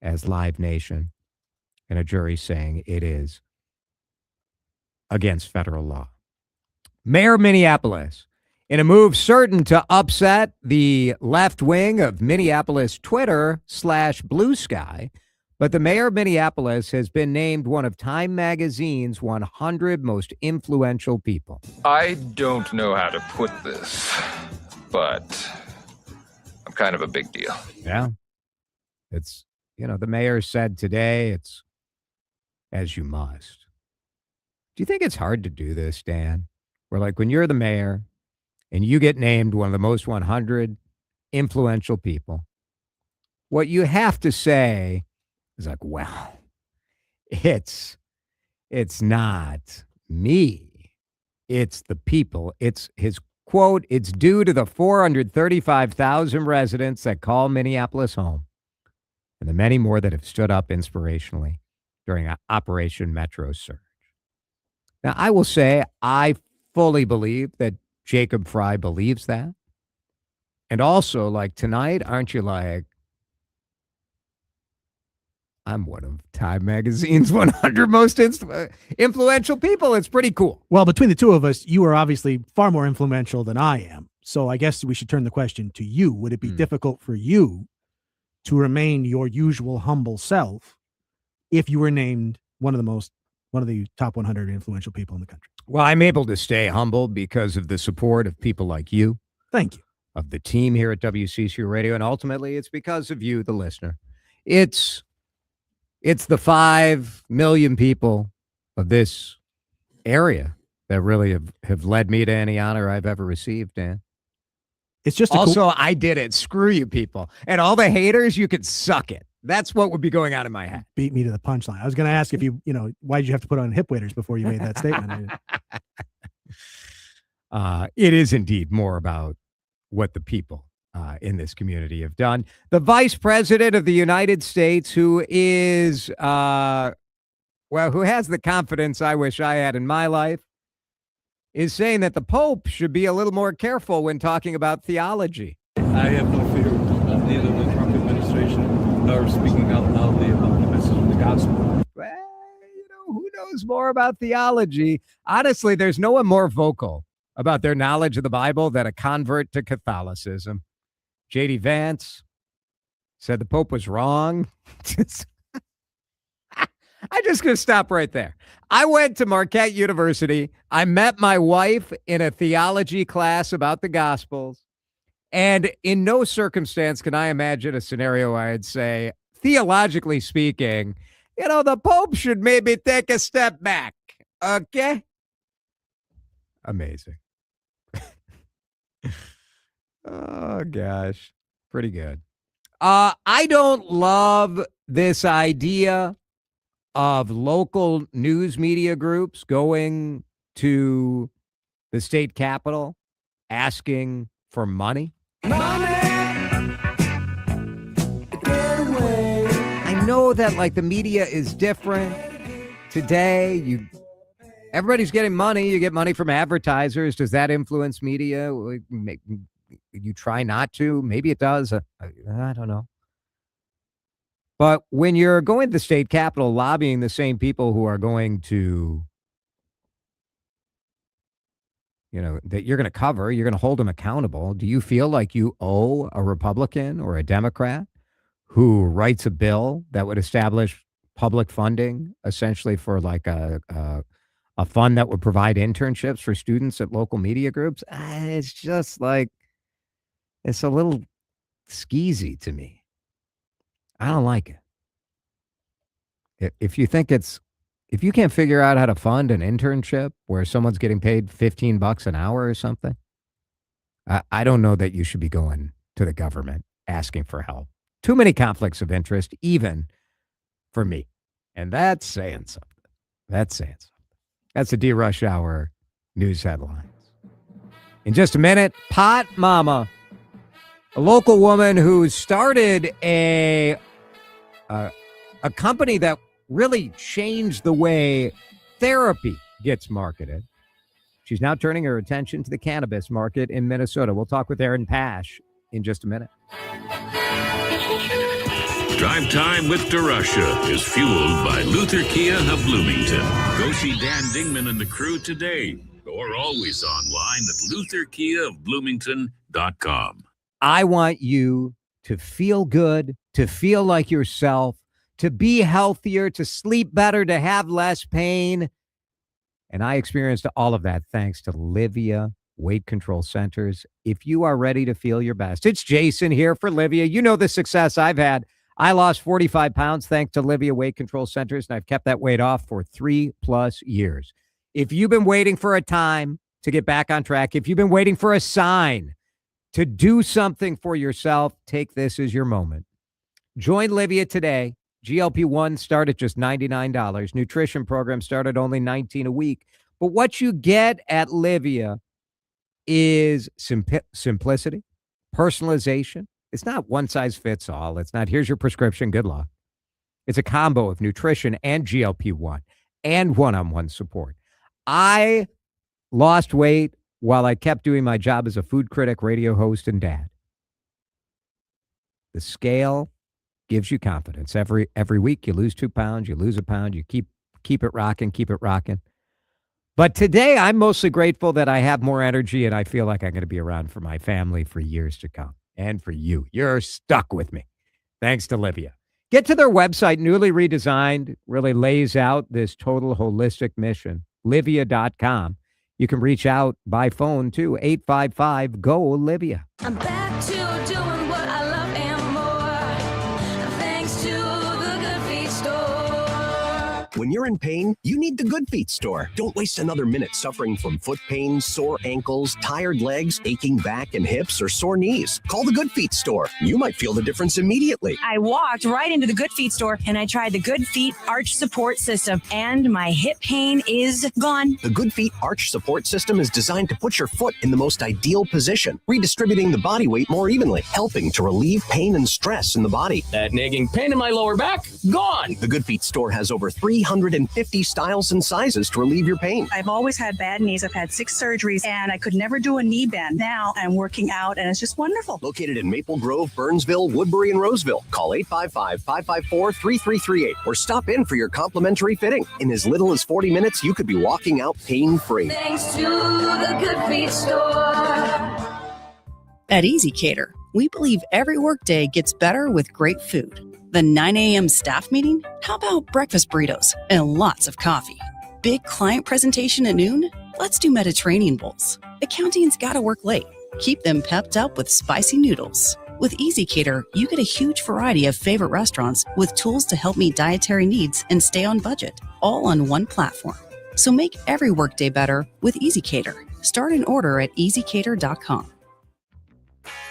Speaker 4: as Live Nation. And a jury saying it is against federal law. Mayor of Minneapolis, in a move certain to upset the left wing of Minneapolis Twitter /Blue Sky, but the mayor of Minneapolis has been named one of Time Magazine's 100 most influential people.
Speaker 8: I don't know how to put this, but I'm kind of a big deal.
Speaker 4: Yeah. It's, you know, the mayor said today, it's as you must. Do you think it's hard to do this, Dan? Where like when you're the mayor and you get named one of the most 100 influential people, what you have to say is like, well, it's not me. It's the people. It's his quote, it's due to the 435,000 residents that call Minneapolis home and the many more that have stood up inspirationally during Operation Metro Surge. Now, I will say I fully believe that Jacob Fry believes that. And also, like tonight, aren't you like, I'm one of Time Magazine's 100 most influential people. It's pretty cool.
Speaker 6: Well, between the two of us, you are obviously far more influential than I am. So I guess we should turn the question to you. Would it be difficult for you to remain your usual humble self if you were named one of the top 100 influential people in the country?
Speaker 4: Well, I'm able to stay humble because of the support of people like you.
Speaker 6: Thank you.
Speaker 4: Of the team here at WCCO Radio, and ultimately it's because of you, the listener. It's the 5 million people of this area that really have led me to any honor I've ever received, Dan.
Speaker 6: It's just
Speaker 4: also, I did it. Screw you people. And all the haters, you could suck it. That's what would be going on in my head.
Speaker 6: Beat me to the punchline. I was going to ask if why did you have to put on hip waders before you made that statement?
Speaker 4: It is indeed more about what the people in this community have done. The Vice President of the United States, who is, who has the confidence I wish I had in my life, is saying that the Pope should be a little more careful when talking about theology.
Speaker 9: I have no fear of neither the Trump administration nor speaking out loudly about the message of the gospel.
Speaker 4: Well, who knows more about theology? Honestly, there's no one more vocal about their knowledge of the Bible than a convert to Catholicism. J.D. Vance said the Pope was wrong. I'm just going to stop right there. I went to Marquette University. I met my wife in a theology class about the Gospels. And in no circumstance can I imagine a scenario where I'd say, theologically speaking, the Pope should maybe take a step back. Okay? Amazing. Oh, gosh. Pretty good. I don't love this idea of local news media groups going to the state capitol asking for money. I know that the media is different today. Everybody's getting money. You get money from advertisers. Does that influence media? You try not to. Maybe it does. I don't know. But when you're going to the state capitol lobbying the same people who are going to, that you're going to cover, you're going to hold them accountable. Do you feel like you owe a Republican or a Democrat who writes a bill that would establish public funding essentially for a fund that would provide internships for students at local media groups? It's just it's a little skeezy to me. I don't like it. If you can't figure out how to fund an internship where someone's getting paid $15 an hour or something, I don't know that you should be going to the government asking for help. Too many conflicts of interest, even for me. And that's saying something. That's the DeRUSH Hour News Headlines. In just a minute, Pot Mama, a local woman who started a company that really changed the way therapy gets marketed. She's now turning her attention to the cannabis market in Minnesota. We'll talk with Erin Pash in just a minute.
Speaker 7: Drive Time with DeRUSHA is fueled by Luther Kia of Bloomington. Go see Dan Dingman and the crew today, or always online at lutherkiaofbloomington.com.
Speaker 4: I want you to feel good, to feel like yourself, to be healthier, to sleep better, to have less pain. And I experienced all of that thanks to Livia Weight Control Centers. If you are ready to feel your best, it's Jason here for Livia. You know the success I've had. I lost 45 pounds thanks to Livia Weight Control Centers, and I've kept that weight off for 3+ years. If you've been waiting for a time to get back on track, if you've been waiting for a sign to do something for yourself, take this as your moment. Join Livia today. GLP-1 start at just $99. Nutrition programs start at only $19 a week. But what you get at Livia is simplicity, personalization. It's not one size fits all. It's not, here's your prescription, good luck. It's a combo of nutrition and GLP-1 and one-on-one support. I lost weight while I kept doing my job as a food critic, radio host, and dad. The scale gives you confidence. Every week you lose 2 pounds, you lose a pound, you keep it rocking, keep it rocking. But today, I'm mostly grateful that I have more energy and I feel like I'm going to be around for my family for years to come. And for you. You're stuck with me. Thanks to Livia. Get to their website, newly redesigned, really lays out this total holistic mission, livia.com. You can reach out by phone too, 855-GO-LIVIA.
Speaker 10: I'm back to doing what I love and more, thanks to the Good Feet store.
Speaker 11: When you're in pain, you need the Good Feet store. Don't waste another minute suffering from foot pain, sore ankles, tired legs, aching back and hips, or sore knees. Call the Good Feet store. You might feel the difference immediately.
Speaker 12: I walked right into the Good Feet store and I tried the Good Feet Arch Support System, and my hip pain is gone.
Speaker 11: The Good Feet Arch Support System is designed to put your foot in the most ideal position, redistributing the body weight more evenly, helping to relieve pain and stress in the body.
Speaker 13: That nagging pain in my lower back, gone.
Speaker 11: The Good Feet store has over 350 styles and sizes to relieve your pain.
Speaker 12: I've always had bad knees. I've had 6 surgeries and I could never do a knee bend. Now I'm working out and it's just wonderful.
Speaker 11: Located in Maple Grove, Burnsville, Woodbury, and Roseville. Call 855-554-3338 or stop in for your complimentary fitting. In as little as 40 minutes, you could be walking out pain-free.
Speaker 10: Thanks to the Good Feet store.
Speaker 14: At Easy Cater, we believe every workday gets better with great food. The 9 a.m. staff meeting? How about breakfast burritos and lots of coffee? Big client presentation at noon? Let's do Mediterranean bowls. Accounting's gotta work late. Keep them pepped up with spicy noodles. With Easy Cater, you get a huge variety of favorite restaurants with tools to help meet dietary needs and stay on budget, all on one platform. So make every workday better with Easy Cater. Start an order at easycater.com.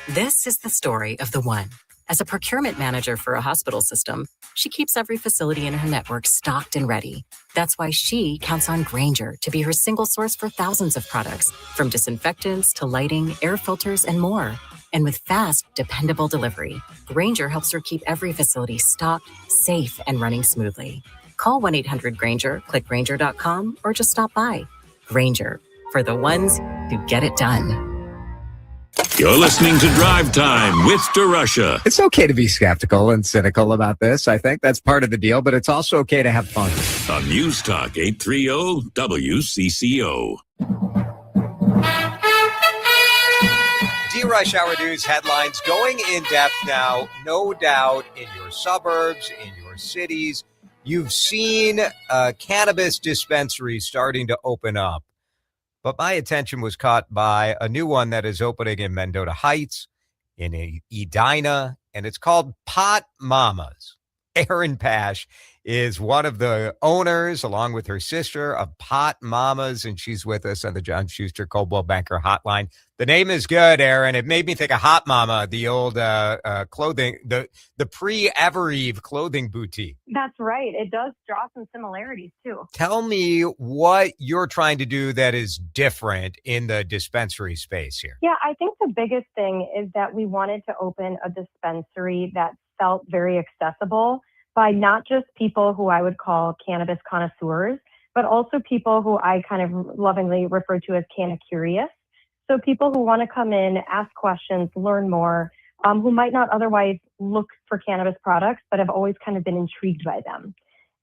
Speaker 15: This is the story of the one. As a procurement manager for a hospital system, she keeps every facility in her network stocked and ready. That's why she counts on Grainger to be her single source for thousands of products, from disinfectants to lighting, air filters, and more. And with fast, dependable delivery, Grainger helps her keep every facility stocked, safe, and running smoothly. Call 1-800-GRAINGER, click Grainger.com, or just stop by. Grainger, for the ones who get it done.
Speaker 7: You're listening to Drive Time with DeRUSHA.
Speaker 4: It's okay to be skeptical and cynical about this. I think that's part of the deal, but it's also okay to have fun.
Speaker 7: On News Talk 830 WCCO.
Speaker 16: DeRUSH Hour News Headlines going in depth now. No doubt in your suburbs, in your cities, you've seen cannabis dispensaries starting to open up. But my attention was caught by a new one that is opening in Mendota Heights, in Edina, and it's called Pot Mamas. Erin Pash is one of the owners, along with her sister, of Pot Mamas, and she's with us on the John Schuster Coldwell Banker Hotline. The name is good, Erin. It made me think of Hot Mama, the old clothing, the pre-Evereve clothing boutique.
Speaker 17: That's right. It does draw some similarities, too.
Speaker 16: Tell me what you're trying to do that is different in the dispensary space here.
Speaker 17: Yeah, I think the biggest thing is that we wanted to open a dispensary that felt very accessible by not just people who I would call cannabis connoisseurs, but also people who I kind of lovingly refer to as canna curious. So people who want to come in, ask questions, learn more, who might not otherwise look for cannabis products, but have always kind of been intrigued by them.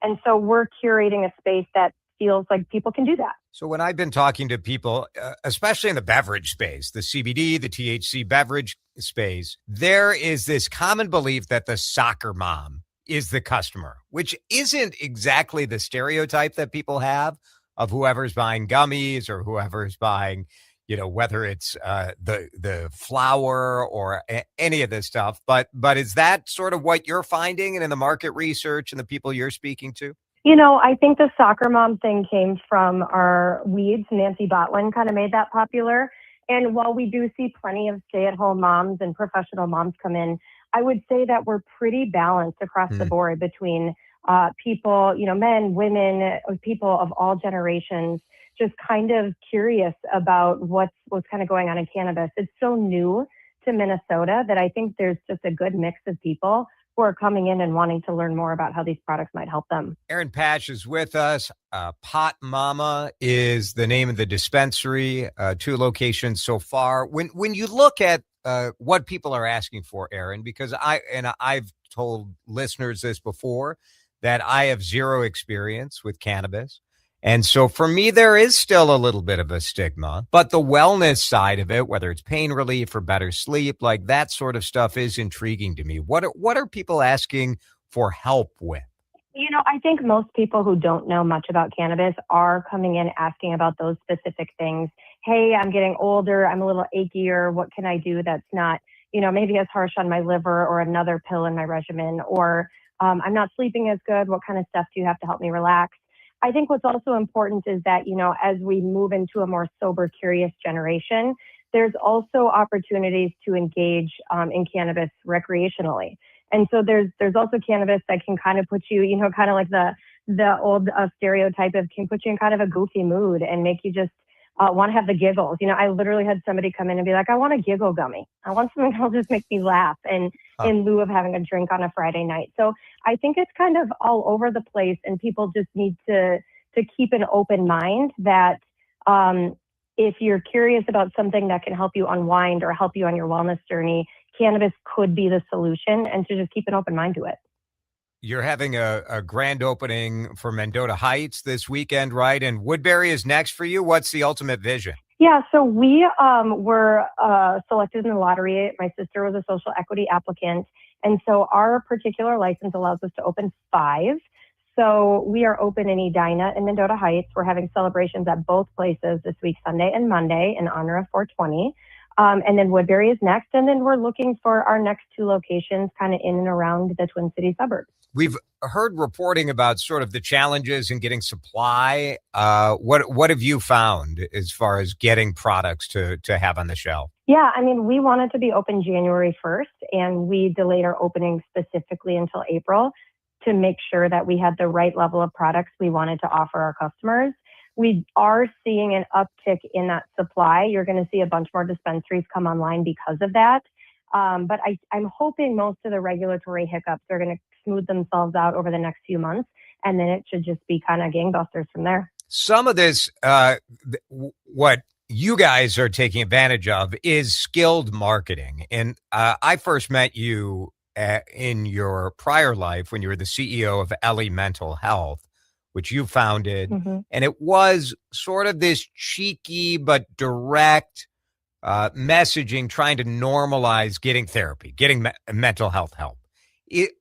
Speaker 17: And so we're curating a space that feels like people can do that.
Speaker 16: So when I've been talking to people, especially in the beverage space, the CBD, the THC beverage space, there is this common belief that the soccer mom is the customer, which isn't exactly the stereotype that people have of whoever's buying gummies or whoever's buying, you know, whether it's the flour or any of this stuff. But is that sort of what you're finding and in the market research and the people you're speaking to?
Speaker 17: You know, I think the soccer mom thing came from our weeds. Nancy Botwin kind of made that popular. And while we do see plenty of stay-at-home moms and professional moms come in, I would say that we're pretty balanced across the board between people, you know, men, women, people of all generations, just kind of curious about what's kind of going on in cannabis. It's so new to Minnesota that I think there's just a good mix of people who are coming in and wanting to learn more about how these products might help them.
Speaker 16: Erin Pash is with us. Pot Mama is the name of the dispensary, 2 locations so far. When you look at what people are asking for, Erin, because I've told listeners this before, that I have zero experience with cannabis. And so for me, there is still a little bit of a stigma, but the wellness side of it, whether it's pain relief or better sleep, like that sort of stuff is intriguing to me. What are people asking for help with?
Speaker 17: I think most people who don't know much about cannabis are coming in asking about those specific things. Hey, I'm getting older. I'm a little achier. What can I do that's not, maybe as harsh on my liver or another pill in my regimen? Or I'm not sleeping as good. What kind of stuff do you have to help me relax? I think what's also important is that, as we move into a more sober, curious generation, there's also opportunities to engage in cannabis recreationally. And so there's also cannabis that can kind of put you, kind of like the old stereotype of can put you in kind of a goofy mood and make you just want to have the giggles. I literally had somebody come in and be like, I want a giggle gummy. I want something that'll just make me laugh and in lieu of having a drink on a Friday night. So I think it's kind of all over the place, and people just need to keep an open mind that if you're curious about something that can help you unwind or help you on your wellness journey, cannabis could be the solution, and to just keep an open mind to it.
Speaker 16: You're having a grand opening for Mendota Heights this weekend, right? And Woodbury is next for you. What's the ultimate vision?
Speaker 17: Yeah, so we were selected in the lottery. My sister was a social equity applicant. And so our particular license allows us to open 5. So we are open in Edina and Mendota Heights. We're having celebrations at both places this week, Sunday and Monday, in honor of 420. And then Woodbury is next. And then we're looking for our next 2 locations kind of in and around the Twin Cities suburbs.
Speaker 16: We've heard reporting about sort of the challenges in getting supply. What have you found as far as getting products to have on the shelf?
Speaker 17: Yeah, I mean, we wanted to be open January 1st, and we delayed our opening specifically until April to make sure that we had the right level of products we wanted to offer our customers. We are seeing an uptick in that supply. You're going to see a bunch more dispensaries come online because of that. But I'm hoping most of the regulatory hiccups are going to smooth themselves out over the next few months, and then it should just be kind of gangbusters from there.
Speaker 16: Some of this, what you guys are taking advantage of is skilled marketing. And I first met you in your prior life when you were the CEO of Ellie Mental Health, which you founded. Mm-hmm. And it was sort of this cheeky but direct messaging, trying to normalize getting therapy, getting mental health help.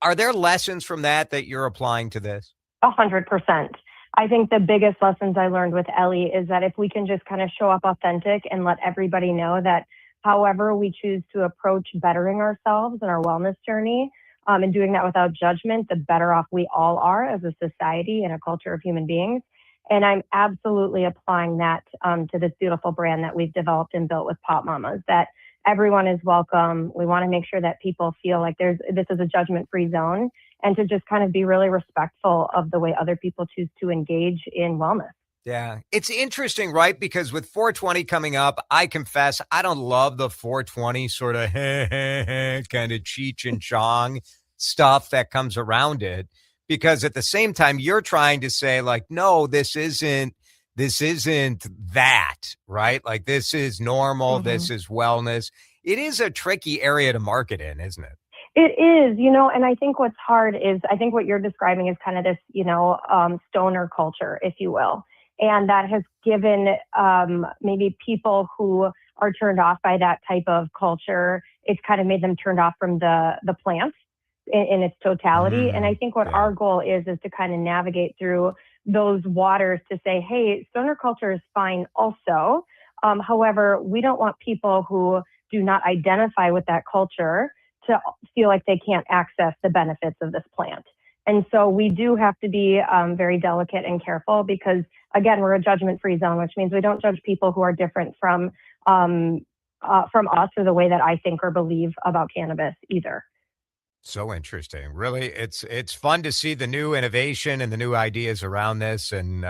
Speaker 16: Are there lessons from that you're applying to this?
Speaker 17: 100%. I think the biggest lessons I learned with Ellie is that if we can just kind of show up authentic and let everybody know that however we choose to approach bettering ourselves and our wellness journey, and doing that without judgment, the better off we all are as a society and a culture of human beings. And I'm absolutely applying that to this beautiful brand that we've developed and built with Pop Mamas, that everyone is welcome. We want to make sure that people feel like this is a judgment-free zone, and to just kind of be really respectful of the way other people choose to engage in wellness.
Speaker 16: Yeah, it's interesting, right? Because with 420 coming up, I confess, I don't love the 420 sort of kind of Cheech and Chong stuff that comes around it. Because at the same time, you're trying to say like, no, this isn't that, right? Like this is normal. Mm-hmm. This is wellness. It is a tricky area to market in, isn't it?
Speaker 17: It is, and I think what's hard is, I think what you're describing is kind of this, stoner culture, if you will. And that has given maybe people who are turned off by that type of culture, it's kind of made them turned off from the plant in its totality. And I think what our goal is to kind of navigate through those waters to say, hey, stoner culture is fine also. However, we don't want people who do not identify with that culture to feel like they can't access the benefits of this plant. And so we do have to be very delicate and careful because, again, we're a judgment-free zone, which means we don't judge people who are different from us or the way that I think or believe about cannabis either.
Speaker 16: So interesting. Really, it's fun to see the new innovation and the new ideas around this. And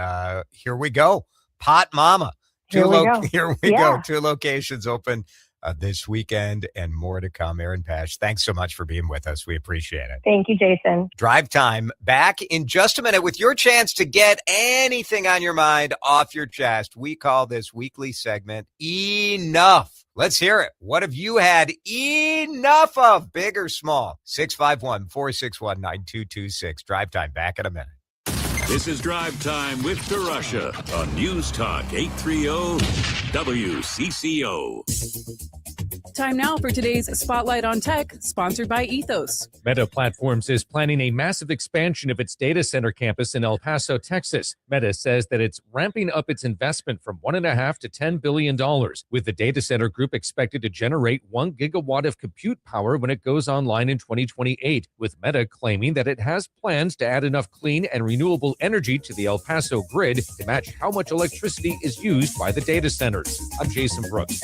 Speaker 16: here we go. Pot Mama. Here we go. 2 locations open this weekend and more to come. Erin Pash, thanks so much for being with us. We appreciate it.
Speaker 17: Thank you, Jason.
Speaker 16: Drive Time back in just a minute with your chance to get anything on your mind off your chest. We call this weekly segment Enough. Let's hear it. What have you had enough of, big or small? 651-461-9226. Drive Time back in a minute.
Speaker 7: This is Drive Time with DeRUSHA on News Talk 830 WCCO.
Speaker 18: Time now for today's Spotlight on Tech, sponsored by Ethos.
Speaker 19: Meta Platforms is planning a massive expansion of its data center campus in El Paso, Texas. Meta says that it's ramping up its investment from $1.5 to $10 billion, with the data center group expected to generate 1 gigawatt of compute power when it goes online in 2028, with Meta claiming that it has plans to add enough clean and renewable energy to the El Paso grid to match how much electricity is used by the data centers. I'm Jason Brooks.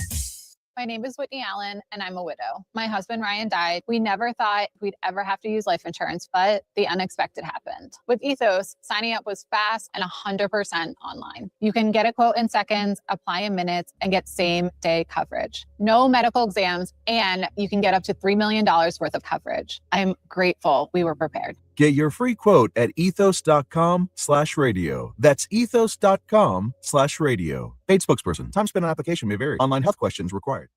Speaker 20: My name is Whitney Allen, and I'm a widow. My husband, Ryan, died. We never thought we'd ever have to use life insurance, but the unexpected happened. With Ethos, signing up was fast and 100% online. You can get a quote in seconds, apply in minutes, and get same-day coverage. No medical exams, and you can get up to $3 million worth of coverage. I'm grateful we were prepared.
Speaker 21: Get your free quote at ethos.com/radio. That's ethos.com/radio. Paid spokesperson. Time spent on application may vary. Online health questions required.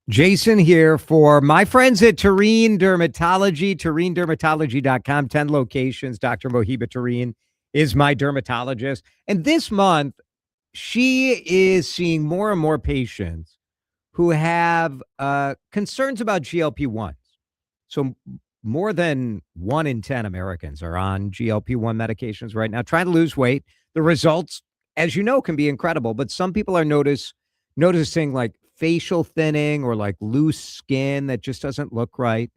Speaker 4: Jason here for my friends at Tureen Dermatology, TureenDermatology.com, 10 locations. Dr. Mohiba Tureen is my dermatologist. And this month, she is seeing more and more patients who have concerns about GLP-1s. So more than 1 in 10 Americans are on GLP-1 medications right now, trying to lose weight. The results, as you know, can be incredible, but some people are noticing like facial thinning or like loose skin that just doesn't look right.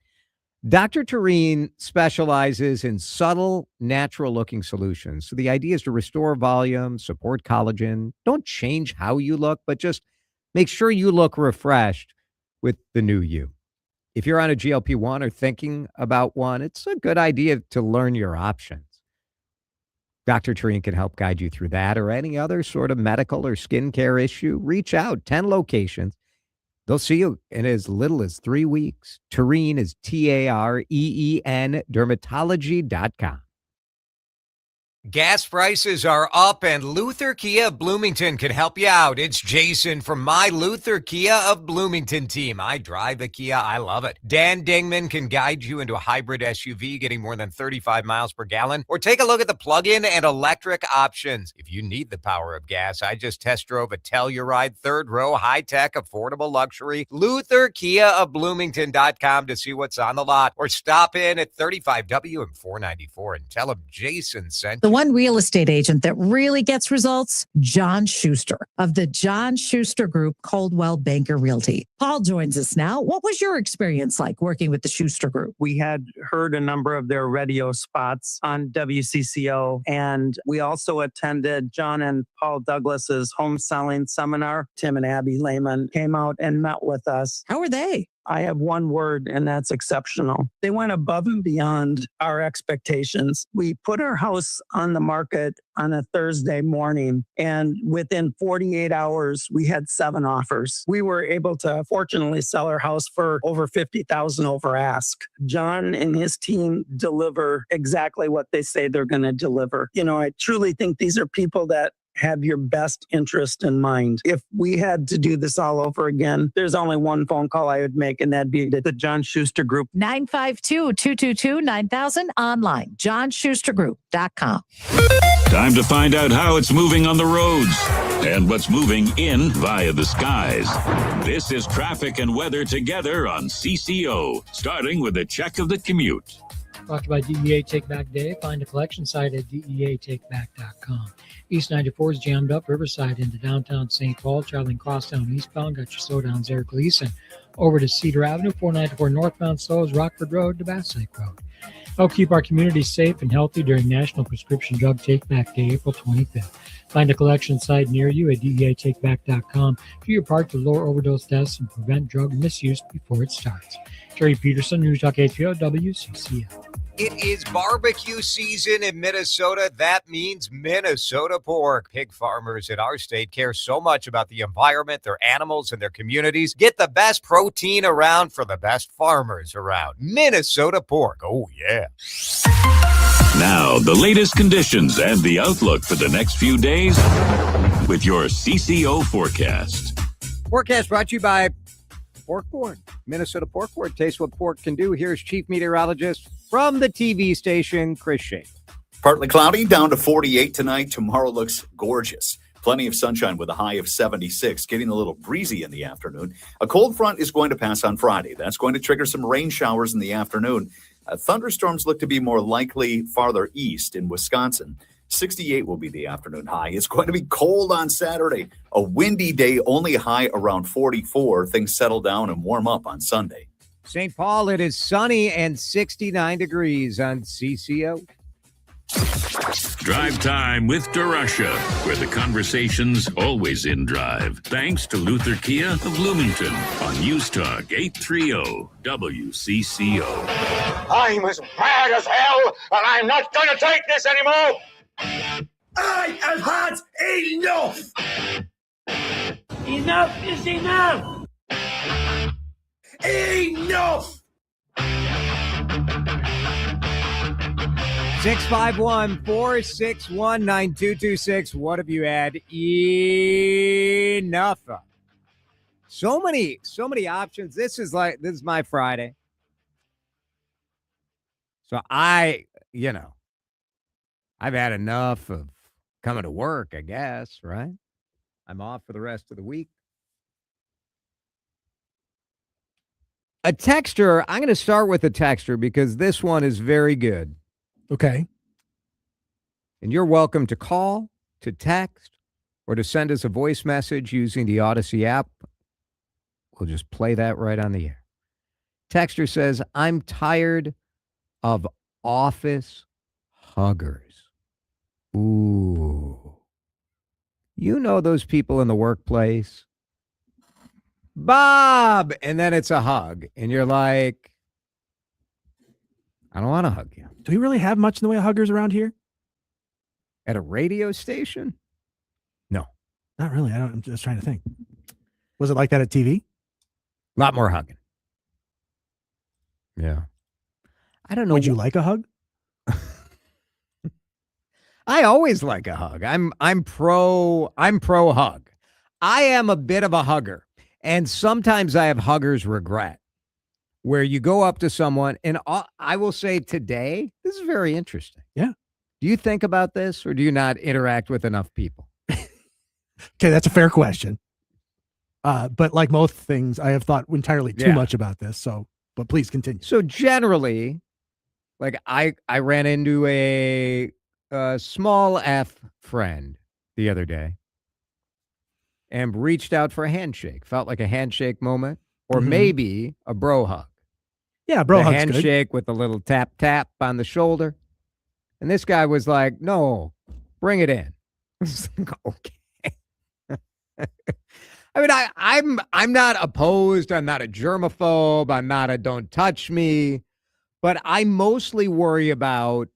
Speaker 4: Dr. Tureen specializes in subtle, natural-looking solutions. So the idea is to restore volume, support collagen. Don't change how you look, but just make sure you look refreshed with the new you. If you're on a GLP-1 or thinking about one, it's a good idea to learn your options. Dr. Tureen can help guide you through that or any other sort of medical or skincare issue. Reach out, 10 locations. They'll see you in as little as 3 weeks. Tureen is Tareen, dermatology.com.
Speaker 16: Gas prices are up, and Luther Kia of Bloomington can help you out. It's Jason from my Luther Kia of Bloomington team. I drive a Kia. I love it. Dan Dingman can guide you into a hybrid SUV getting more than 35 miles per gallon, or take a look at the plug-in and electric options. If you need the power of gas, I just test drove a Telluride third row, high-tech, affordable luxury. Luther Kia of Bloomington.com to see what's on the lot, or stop in at 35W and 494 and tell them Jason sent you.
Speaker 22: The one real estate agent that really gets results, John Schuster of the John Schuster Group, Coldwell Banker Realty. Paul joins us now. What was your experience like working with the Schuster Group?
Speaker 23: We had heard a number of their radio spots on WCCO, and we also attended John and Paul Douglas's home selling seminar. Tim and Abby Lehman came out and met with us.
Speaker 22: How were they?
Speaker 23: I have one word, and that's exceptional. They went above and beyond our expectations. We put our house on the market on a Thursday morning, and within 48 hours, we had 7 offers. We were able to fortunately sell our house for over $50,000 over ask. John and his team deliver exactly what they say they're going to deliver. You know, I truly think these are people that have your best interest in mind. If we had to do this all over again, there's only one phone call I would make, and that'd be the John Schuster Group.
Speaker 22: 952-222-9000 online, johnschustergroup.com.
Speaker 7: Time to find out how it's moving on the roads and what's moving in via the skies. This is traffic and weather together on CCO, starting with a check of the commute.
Speaker 3: Brought to you by DEA Take Back Day. Find a collection site at DEATakeback.com. East 94 is jammed up Riverside into downtown St. Paul, traveling crosstown eastbound. Got your slowdowns there, Gleason. Over to Cedar Avenue, 494 northbound slows, Rockford Road to Bass Lake Road. Help keep our community safe and healthy during National Prescription Drug Take Back Day, April 25th. Find a collection site near you at DEATakeback.com. Do your part to lower overdose deaths and prevent drug misuse before it starts. Terry Peterson, News Talk 830 WCCO.
Speaker 16: It is barbecue season in Minnesota. That means Minnesota pork. Pig farmers in our state care so much about the environment, their animals, and their communities. Get the best protein around for the best farmers around. Minnesota pork. Oh, yeah.
Speaker 7: Now, the latest conditions and the outlook for the next few days with your CCO forecast.
Speaker 4: Forecast brought to you by Pork Board. Minnesota Pork Board. Taste what pork can do. Here's Chief Meteorologist from the TV station, Chris Shea.
Speaker 1: Partly cloudy, down to 48 tonight. Tomorrow looks gorgeous. Plenty of sunshine with a high of 76, getting a little breezy in the afternoon. A cold front is going to pass on Friday. That's going to trigger some rain showers in the afternoon. Thunderstorms look to be more likely farther east in Wisconsin. 68 will be the afternoon high. It's going to be cold on Saturday. A windy day, only high around 44. Things settle down and warm up on Sunday.
Speaker 16: St. Paul, it is sunny and 69 degrees on CCO.
Speaker 7: Drive time with DeRUSHA, where the conversation's always in drive. Thanks to Luther Kia of Bloomington on News Talk 830 WCCO.
Speaker 2: I'm as mad as hell, and I'm not going to take this anymore. I have had enough. Enough is enough. Enough.
Speaker 16: 651-461-9226. What have you had enough of? So many options. This is my Friday. So I've had enough of coming to work, I guess, right? I'm off for the rest of the week. A texter, I'm going to start with a texter because this one is very good.
Speaker 6: Okay.
Speaker 16: And you're welcome to call, to text, or to send us a voice message using the Odyssey app. We'll just play that right on the air. Texter says, I'm tired of office huggers. Ooh. You know those people in the workplace? Bob! And then it's a hug. And you're like, I don't want to hug you.
Speaker 6: Do we really have much in the way of huggers around here?
Speaker 16: At a radio station? No.
Speaker 6: Not really. I'm just trying to think. Was it like that at TV?
Speaker 16: A lot more hugging. Yeah. I don't know.
Speaker 6: Would you like a hug?
Speaker 16: I always like a hug. I'm pro hug. I am a bit of a hugger. And sometimes I have huggers regret, where you go up to someone, and I will say today, this is very interesting.
Speaker 6: Yeah.
Speaker 16: Do you think about this, or do you not interact with enough people?
Speaker 6: Okay, that's a fair question. But like most things, I have thought entirely too much about this. But please continue.
Speaker 16: So generally, like I ran into a small F friend the other day and reached out for a handshake. Felt like a handshake moment, or maybe a bro hug.
Speaker 6: Yeah, bro hug's
Speaker 16: handshake
Speaker 6: good.
Speaker 16: with a little tap on the shoulder. And this guy was like, "No, bring it in." Okay. I mean, I'm not opposed. I'm not a germaphobe. I'm not a don't touch me. But I mostly worry about,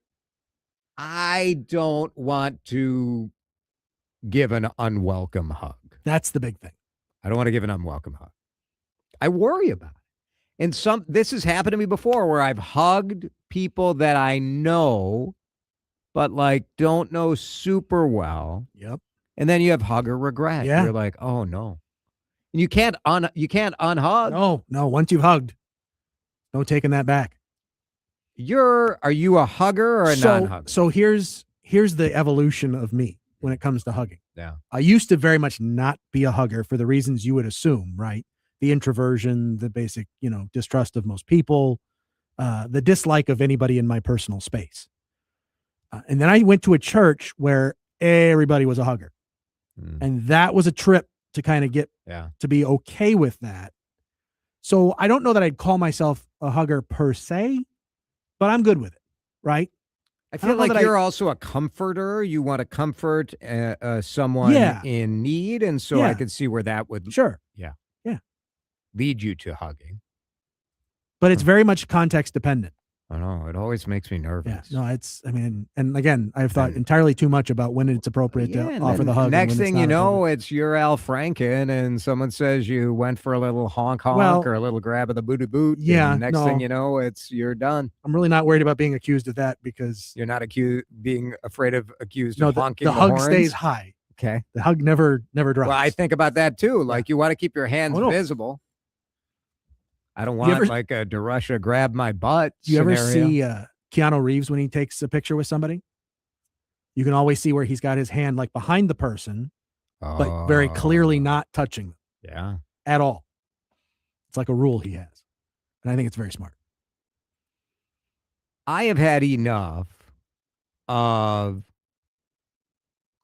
Speaker 16: I don't want to give an unwelcome hug.
Speaker 6: That's the big thing.
Speaker 16: I don't want to give an unwelcome hug. I worry about it. And this has happened to me before, where I've hugged people that I know, but like don't know super well.
Speaker 6: Yep.
Speaker 16: And then you have hugger regret.
Speaker 6: Yeah.
Speaker 16: You're like, oh no. And you can't unhug.
Speaker 6: No. Once you've hugged, no taking that back.
Speaker 16: Are you a hugger or a non-hugger?
Speaker 6: So here's the evolution of me when it comes to hugging.
Speaker 16: Yeah.
Speaker 6: I used to very much not be a hugger for the reasons you would assume, right? The introversion, the basic, distrust of most people, the dislike of anybody in my personal space. And then I went to a church where everybody was a hugger. And that was a trip to kind of get to be okay with that. So I don't know that I'd call myself a hugger per se, but I'm good with it, right?
Speaker 16: I feel like you're also a comforter. You want to comfort someone in need. And so I could see where that would lead you to hugging.
Speaker 6: But it's very much context dependent.
Speaker 16: I know. It always makes me nervous.
Speaker 6: Yeah. No, and again, I've thought entirely too much about when it's appropriate to offer the hug.
Speaker 16: Next thing you know, it's you're Al Franken and someone says you went for a little honk or a little grab of the booty boot.
Speaker 6: Yeah.
Speaker 16: And next thing you know, you're done.
Speaker 6: I'm really not worried about being accused of that because
Speaker 16: you're not being afraid of accused of honking
Speaker 6: the hug
Speaker 16: horns.
Speaker 6: stays high.
Speaker 16: Okay.
Speaker 6: The hug never drops.
Speaker 16: Well, I think about that too. Like you want to keep your hands visible. I don't want like a DeRUSHA grab my butt.
Speaker 6: Do you
Speaker 16: scenario.
Speaker 6: ever see Keanu Reeves when he takes a picture with somebody? You can always see where he's got his hand like behind the person, but very clearly not touching them.
Speaker 4: Yeah.
Speaker 6: At all. It's like a rule he has. And I think it's very smart.
Speaker 4: I have had enough of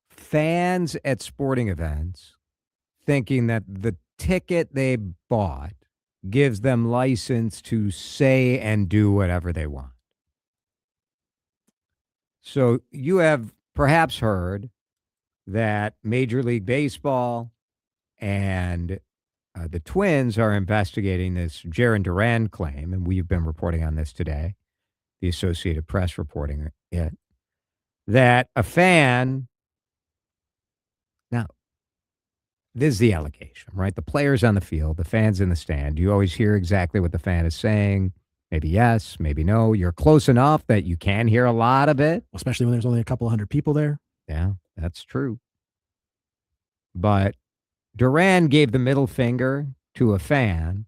Speaker 4: fans at sporting events thinking that the ticket they bought gives them license to say and do whatever they want. So you have perhaps heard that Major League Baseball and the Twins are investigating this Jaron Duran claim, and we've been reporting on this today, the Associated Press reporting it, that a fan, now, this is the allegation, right? The players on the field, the fans in the stand, you always hear exactly what the fan is saying. Maybe yes, maybe no. You're close enough that you can hear a lot of it.
Speaker 6: Especially when there's only a couple hundred people there.
Speaker 4: Yeah, that's true. But Duran gave the middle finger to a fan,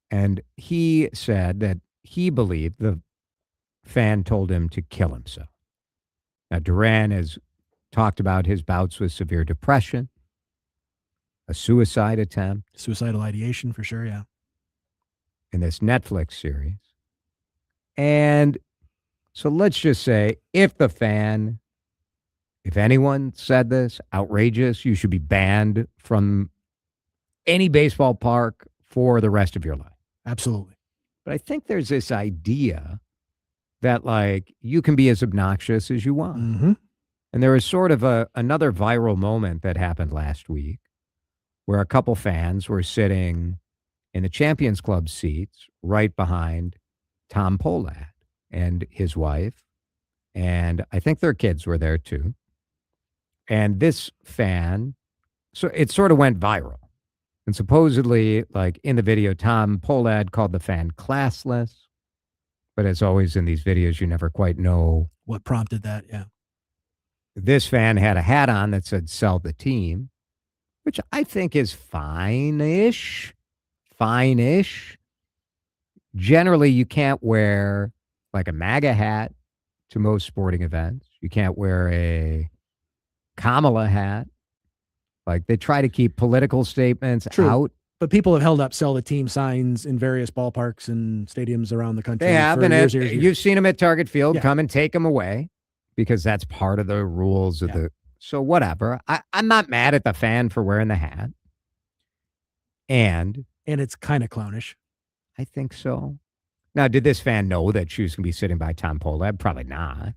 Speaker 4: and he said that he believed the fan told him to kill himself. Now, Duran has talked about his bouts with severe depression, a suicide attempt.
Speaker 6: Suicidal ideation for sure, yeah.
Speaker 4: In this Netflix series. And so let's just say if anyone said this, outrageous, you should be banned from any baseball park for the rest of your life.
Speaker 6: Absolutely.
Speaker 4: But I think there's this idea that, like, you can be as obnoxious as you want.
Speaker 6: Mm-hmm.
Speaker 4: And there was sort of another viral moment that happened last week where a couple fans were sitting in the Champions Club seats right behind Tom Pohlad and his wife. And I think their kids were there too. And this fan, so it sort of went viral. And supposedly, like in the video, Tom Pohlad called the fan classless. But as always in these videos, you never quite know
Speaker 6: what prompted that. Yeah.
Speaker 4: This fan had a hat on that said sell the team, which I think is fine-ish. Generally, you can't wear like a MAGA hat to most sporting events. You can't wear a Kamala hat. Like, they try to keep political statements out.
Speaker 6: But people have held up sell the team signs in various ballparks and stadiums around the country.
Speaker 4: They have, and
Speaker 6: years.
Speaker 4: You've seen them at Target Field.
Speaker 6: Yeah.
Speaker 4: Come and take them away because that's part of the rules of the. So whatever. I'm not mad at the fan for wearing the hat. And
Speaker 6: it's kind of clownish.
Speaker 4: I think so. Now, did this fan know that she was going to be sitting by Tom Pohlad? Probably not.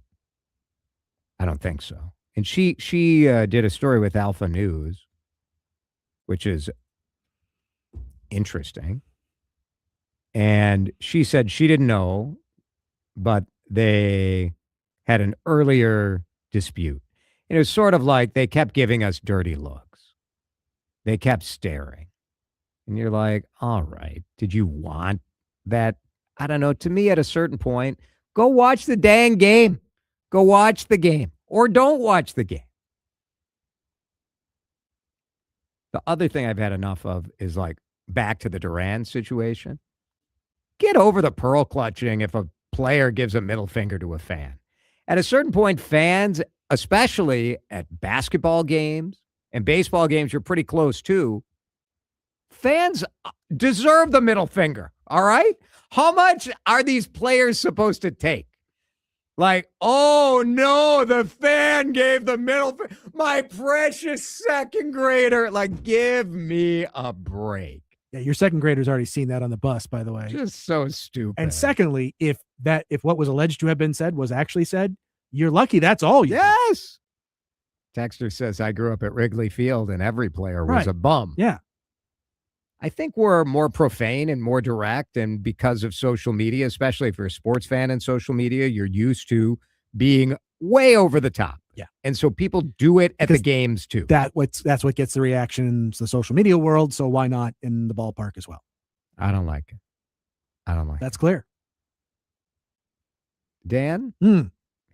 Speaker 4: I don't think so. And she did a story with Alpha News, which is interesting. And she said she didn't know, but they had an earlier dispute. It was sort of like they kept giving us dirty looks. They kept staring. And you're like, all right, did you want that? I don't know. To me, at a certain point, go watch the dang game. Go watch the game. Or don't watch the game. The other thing I've had enough of is, like, back to the Duran situation. Get over the pearl clutching if a player gives a middle finger to a fan. At a certain point, fans, especially at basketball games and baseball games, you're pretty close to, fans deserve the middle finger, all right? How much are these players supposed to take? Like, oh, no, the fan gave the middle finger. My precious second grader. Like, give me a break.
Speaker 6: Yeah, your second grader's already seen that on the bus, by the way.
Speaker 4: Just so stupid.
Speaker 6: And secondly, if what was alleged to have been said was actually said, you're lucky that's all you
Speaker 4: Yes. Texter says, I grew up at Wrigley Field and every player was a bum.
Speaker 6: Yeah.
Speaker 4: I think we're more profane and more direct, and because of social media, especially if you're a sports fan and social media, you're used to being way over the top.
Speaker 6: Yeah.
Speaker 4: And so people do it at the games too.
Speaker 6: That's what gets the reaction in the social media world, so why not in the ballpark as well?
Speaker 4: I don't like it.
Speaker 6: That's clear.
Speaker 4: Dan,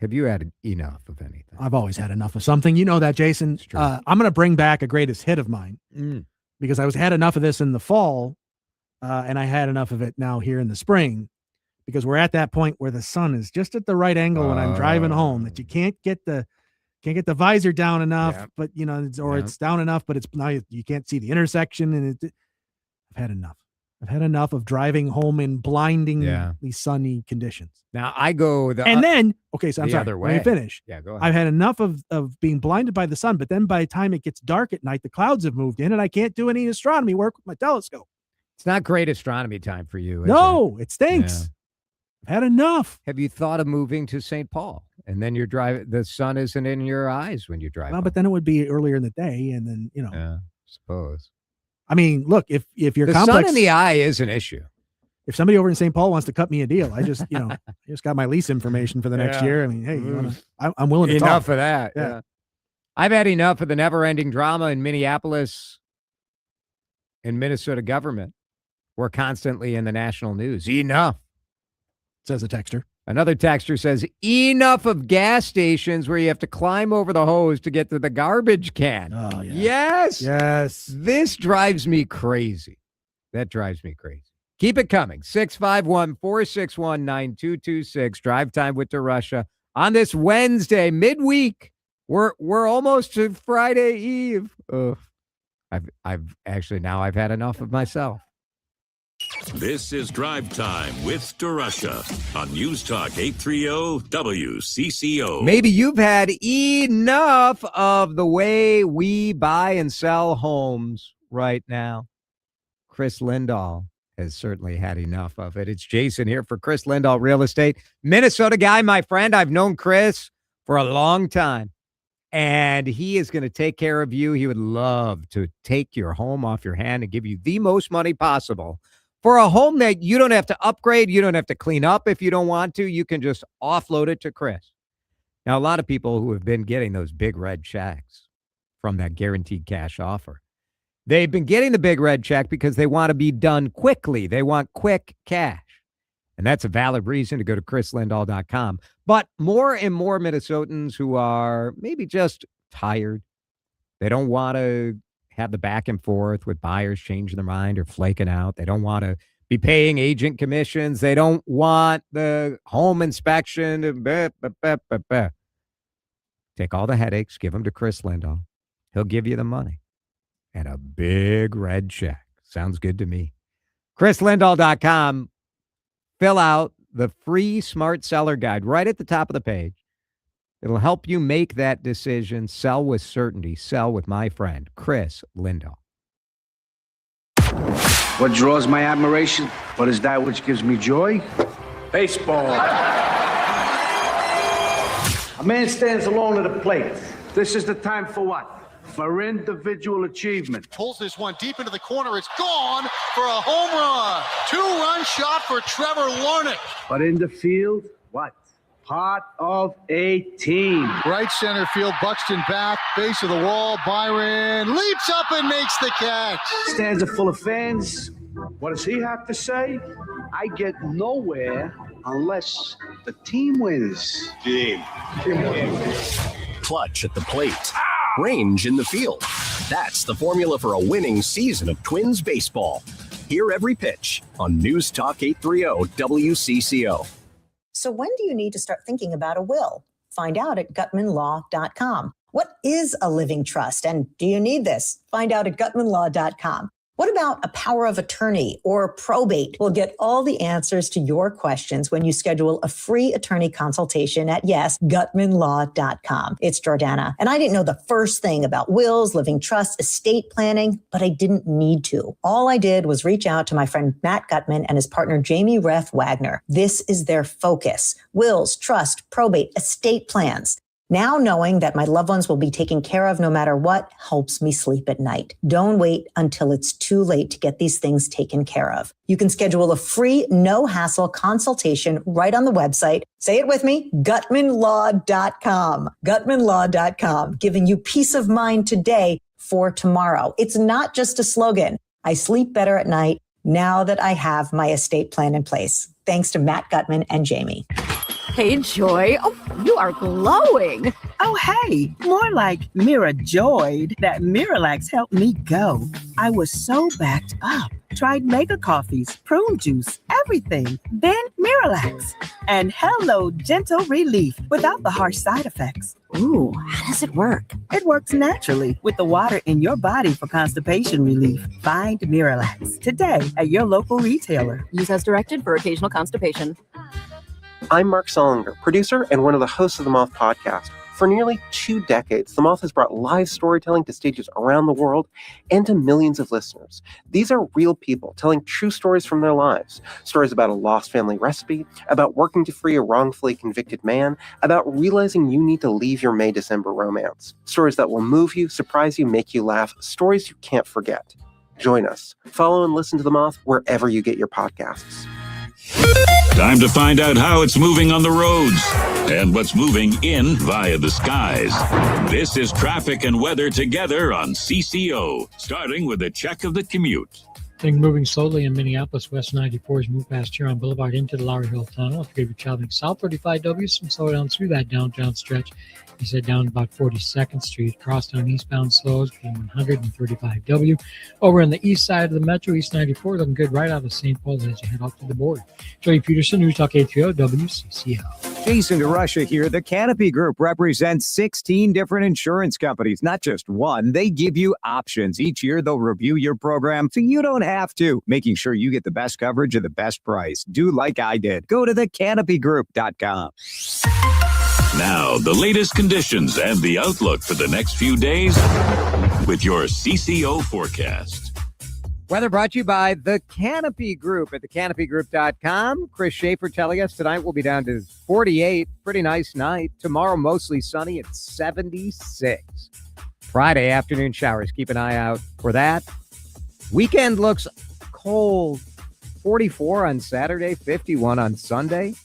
Speaker 4: have you had enough of anything?
Speaker 6: I've always had enough of something. You know that, Jason. I'm going to bring back a greatest hit of mine. Because I had enough of this in the fall, and I had enough of it now here in the spring, because we're at that point where the sun is just at the right angle when I'm driving home, that you can't get the can't get the visor down enough,
Speaker 4: Yeah.
Speaker 6: but
Speaker 4: Yeah.
Speaker 6: it's down enough, but it's now you can't see the intersection, and I've had enough. I've had enough of driving home in blindingly sunny conditions.
Speaker 4: Now I go
Speaker 6: So I'm
Speaker 4: the
Speaker 6: sorry.
Speaker 4: other way.
Speaker 6: Let me finish.
Speaker 4: Yeah, go ahead.
Speaker 6: I've had enough of being blinded by the sun, but then by the time it gets dark at night, the clouds have moved in, and I can't do any astronomy work with my telescope.
Speaker 4: It's not great astronomy time for you. Is
Speaker 6: No, it stinks.
Speaker 4: Yeah.
Speaker 6: I've had enough.
Speaker 4: Have you thought of moving to St. Paul? And then you're driving, the sun isn't in your eyes when you drive.
Speaker 6: Well, but then it would be earlier in the day, and then
Speaker 4: Yeah, suppose.
Speaker 6: I mean, look, if your
Speaker 4: The
Speaker 6: complex
Speaker 4: sun in the eye is an issue.
Speaker 6: if somebody over in St. Paul wants to cut me a deal, I just I just got my lease information for the next
Speaker 4: Yeah.
Speaker 6: year. I mean, hey, I'm willing to talk.
Speaker 4: Enough of that.
Speaker 6: Yeah.
Speaker 4: Yeah. I've had enough of the never-ending drama in Minneapolis and Minnesota government. We're constantly in the national news. Enough,
Speaker 6: says a texter.
Speaker 4: Another texter says, enough of gas stations where you have to climb over the hose to get to the garbage can.
Speaker 6: Oh, yeah.
Speaker 4: Yes.
Speaker 6: Yes.
Speaker 4: This drives me crazy. That drives me crazy. Keep it coming. 651-461-9226. Drive time with DeRUSHA on this Wednesday, midweek. We're almost to Friday Eve. Ugh. I've had enough of myself.
Speaker 7: This is Drive Time with DeRUSHA on News Talk 830 WCCO.
Speaker 4: Maybe you've had enough of the way we buy and sell homes right now. Chris Lindahl has certainly had enough of it. It's Jason here for Chris Lindahl Real Estate. Minnesota guy, my friend. I've known Chris for a long time, and he is going to take care of you. He would love to take your home off your hand and give you the most money possible for a home that you don't have to upgrade. You don't have to clean up if you don't want to. You can just offload it to Chris. Now, a lot of people who have been getting those big red checks from that guaranteed cash offer, they've been getting the big red check because they want to be done quickly. They want quick cash. And that's a valid reason to go to chrislindahl.com. But more and more Minnesotans who are maybe just tired, they don't want to have the back and forth with buyers changing their mind or flaking out. They don't want to be paying agent commissions. They don't want the home inspection. Take all the headaches, give them to Chris Lindahl. He'll give you the money and a big red check. Sounds good to me. chrislindahl.com. Fill out the free Smart Seller Guide right at the top of the page. It'll help you make that decision. Sell with certainty. Sell with my friend, Chris Lindahl.
Speaker 5: What draws my admiration? What is that which gives me joy? Baseball. A man stands alone at a plate. This is the time for what? For individual achievement.
Speaker 8: Pulls this one deep into the corner. It's gone for a home run. 2-run shot for Trevor Larnach.
Speaker 5: But in the field, what? Part of a team.
Speaker 8: Right center field, Buxton back, base of the wall. Byron leaps up and makes the catch.
Speaker 5: Stands are full of fans. What does he have to say? I get nowhere unless the team wins.
Speaker 11: Team wins. Clutch at the plate. Range in the field. That's the formula for a winning season of Twins baseball. Hear every pitch on News Talk 830 WCCO.
Speaker 9: So when do you need to start thinking about a will? Find out at gutmanlaw.com. What is a living trust, and do you need this? Find out at gutmanlaw.com. What about a power of attorney or probate? We'll get all the answers to your questions when you schedule a free attorney consultation at, gutmanlaw.com. It's Jordana. And I didn't know the first thing about wills, living trusts, estate planning, but I didn't need to. All I did was reach out to my friend Matt Gutman and his partner Jamie Reth Wagner. This is their focus: wills, trust, probate, estate plans. Now knowing that my loved ones will be taken care of no matter what helps me sleep at night. Don't wait until it's too late to get these things taken care of. You can schedule a free, no-hassle consultation right on the website. Say it with me, gutmanlaw.com. Gutmanlaw.com, giving you peace of mind today for tomorrow. It's not just a slogan. I sleep better at night now that I have my estate plan in place. Thanks to Matt Gutman and Jamie.
Speaker 24: Hey, Joy. Oh, you are glowing.
Speaker 25: Oh, hey, more like Mira joyed that Miralax helped me go. I was so backed up. Tried mega coffees, prune juice, everything. Then Miralax. And hello, gentle relief without the harsh side effects.
Speaker 24: Ooh, how does it work?
Speaker 25: It works naturally with the water in your body for constipation relief. Find Miralax today at your local retailer.
Speaker 24: Use as directed for occasional constipation.
Speaker 10: I'm Mark Solinger, producer and one of the hosts of the Moth podcast. For nearly 2 decades, The Moth has brought live storytelling to stages around the world and to millions of listeners. These are real people telling true stories from their lives. Stories about a lost family recipe, about working to free a wrongfully convicted man, about realizing you need to leave your May-December romance. Stories that will move you, surprise you, make you laugh. Stories you can't forget. Join us. Follow and listen to The Moth wherever you get your podcasts.
Speaker 7: Time to find out how it's moving on the roads and what's moving in via the skies. This is traffic and weather together on CCO, starting with a check of the commute.
Speaker 3: Things moving slowly in Minneapolis. West 94 has moved past Huron Boulevard into the Lowry Hill Tunnel. If you're traveling south 35W, some slowdown through that downtown stretch. You said down about 42nd Street. Crosstown eastbound slows between 100 and 35W. Over on the east side of the metro, East 94, looking good right out of St. Paul as you head off to the border. Joey Peterson, News Talk 830 WCCO.
Speaker 12: Jason DeRUSHA here. The Canopy Group represents 16 different insurance companies, not just one. They give you options. Each year, they'll review your program so you don't have to, making sure you get the best coverage at the best price. Do like I did. Go to thecanopygroup.com.
Speaker 7: Now, the latest conditions and the outlook for the next few days with your CCO forecast.
Speaker 4: Weather brought to you by the Canopy Group at thecanopygroup.com. Chris Schaefer telling us tonight we'll be down to 48. Pretty nice night. Tomorrow, mostly sunny at 76. Friday, afternoon showers. Keep an eye out for that. Weekend looks cold. 44 on Saturday, 51 on Sunday.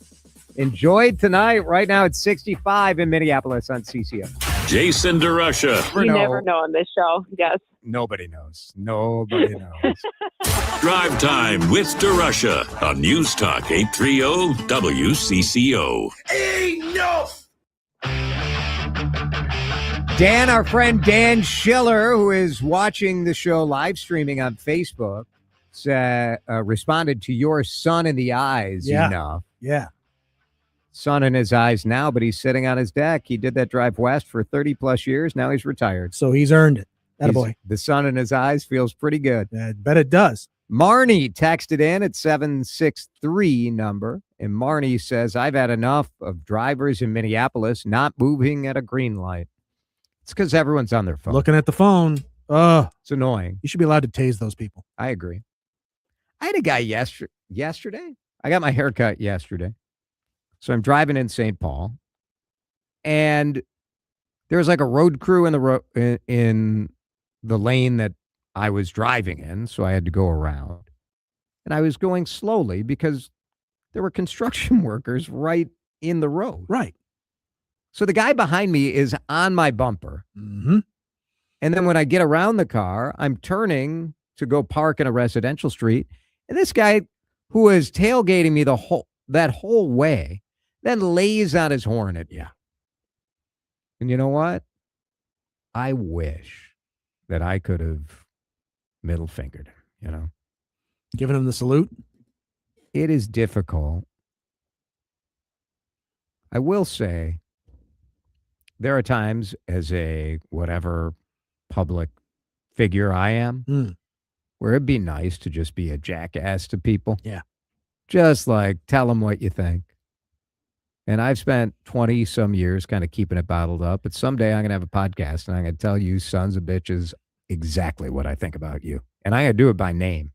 Speaker 4: Enjoy tonight. Right now it's 65 in Minneapolis on CCO.
Speaker 7: Jason DeRusha.
Speaker 13: You never know on this show. Yes.
Speaker 4: Nobody knows. Nobody knows.
Speaker 7: Drive time with DeRusha on News Talk 830 WCCO.
Speaker 2: Enough!
Speaker 4: Dan, our friend Dan Schiller, who is watching the show live streaming on Facebook, responded to your sun in the eyes enough.
Speaker 6: Yeah.
Speaker 4: Sun in his eyes now, but he's sitting on his deck. He did that drive west for 30 plus years. Now he's retired.
Speaker 6: So he's earned it. Attaboy.
Speaker 4: The sun in his eyes feels pretty good.
Speaker 6: I bet it does.
Speaker 4: Marnie texted in at 763 number, and Marnie says, I've had enough of drivers in Minneapolis not moving at a green light. It's because everyone's on their phone.
Speaker 6: Looking at the phone.
Speaker 4: It's annoying.
Speaker 6: You should be allowed to tase those people.
Speaker 4: I agree. I had a guy yesterday. I got my hair cut yesterday. So I'm driving in St. Paul, and there was like a road crew in the lane that I was driving in, so I had to go around. And I was going slowly because there were construction workers right in the road.
Speaker 6: Right.
Speaker 4: So the guy behind me is on my bumper.
Speaker 6: Mm-hmm.
Speaker 4: And then when I get around the car, I'm turning to go park in a residential street, and this guy who is tailgating me that whole way then lays on his horn at you. And you know what? I wish that I could have middle fingered him,
Speaker 6: Giving him the salute?
Speaker 4: It is difficult. I will say there are times as a whatever public figure I am where it'd be nice to just be a jackass to people.
Speaker 6: Yeah.
Speaker 4: Just like tell them what you think. And I've spent 20 some years kind of keeping it bottled up. But someday I'm going to have a podcast and I'm going to tell you sons of bitches exactly what I think about you. And I'm going to do it by name.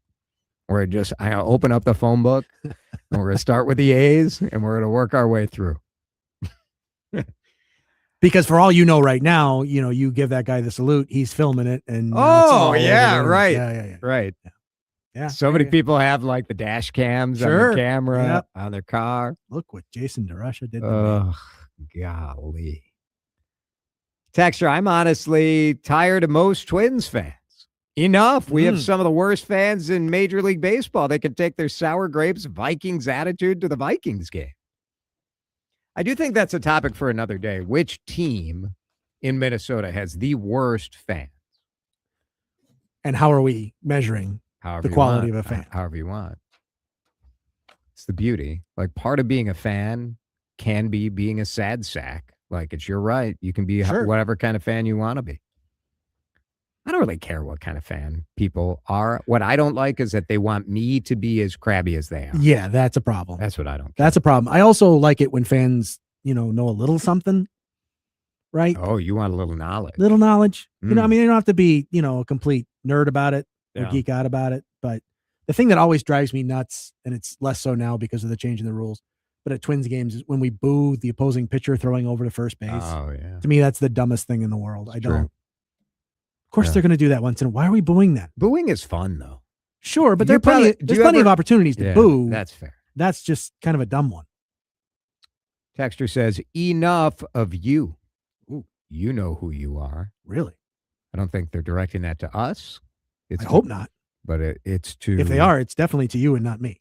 Speaker 4: Where I'm going to open up the phone book and we're going to start with the A's and we're going to work our way through.
Speaker 6: Because for all you know right now, you give that guy the salute, he's filming it. And
Speaker 4: right.
Speaker 6: Yeah.
Speaker 4: Right.
Speaker 6: Yeah.
Speaker 4: So many people have like the dash cams on their camera, on their car.
Speaker 6: Look what Jason DeRusha did.
Speaker 4: Oh, golly. Texter, I'm honestly tired of most Twins fans. Enough. We have some of the worst fans in Major League Baseball. They can take their sour grapes Vikings attitude to the Vikings game. I do think that's a topic for another day. Which team in Minnesota has the worst fans?
Speaker 6: And how are we measuring the quality of a fan?
Speaker 4: However you want. It's the beauty. Like part of being a fan can be being a sad sack Like, it's your right. You can be whatever kind of fan you want to be. I don't really care what kind of fan people are. What I don't like is that they want me to be as crabby as they are.
Speaker 6: Yeah, that's a problem.
Speaker 4: That's what I don't care.
Speaker 6: That's a problem. I also like it when fans, know a little something, right?
Speaker 4: Oh, you want a little knowledge.
Speaker 6: Little knowledge. I mean, you don't have to be, a complete nerd about it or geek out about it. But the thing that always drives me nuts, and it's less so now because of the change in the rules, but at Twins games is when we boo the opposing pitcher throwing over to first base.
Speaker 4: Oh, yeah.
Speaker 6: To me, that's the dumbest thing in the world. I don't. Of course, they're going to do that once in a while. Why are we booing that?
Speaker 4: Booing is fun, though.
Speaker 6: Sure, but there's plenty of opportunities to boo.
Speaker 4: That's fair.
Speaker 6: That's just kind of a dumb one.
Speaker 4: Texter says, enough of you. Ooh, you know who you are.
Speaker 6: Really?
Speaker 4: I don't think they're directing that to us.
Speaker 6: I hope not.
Speaker 4: But it's to...
Speaker 6: If they are, it's definitely to you and not me.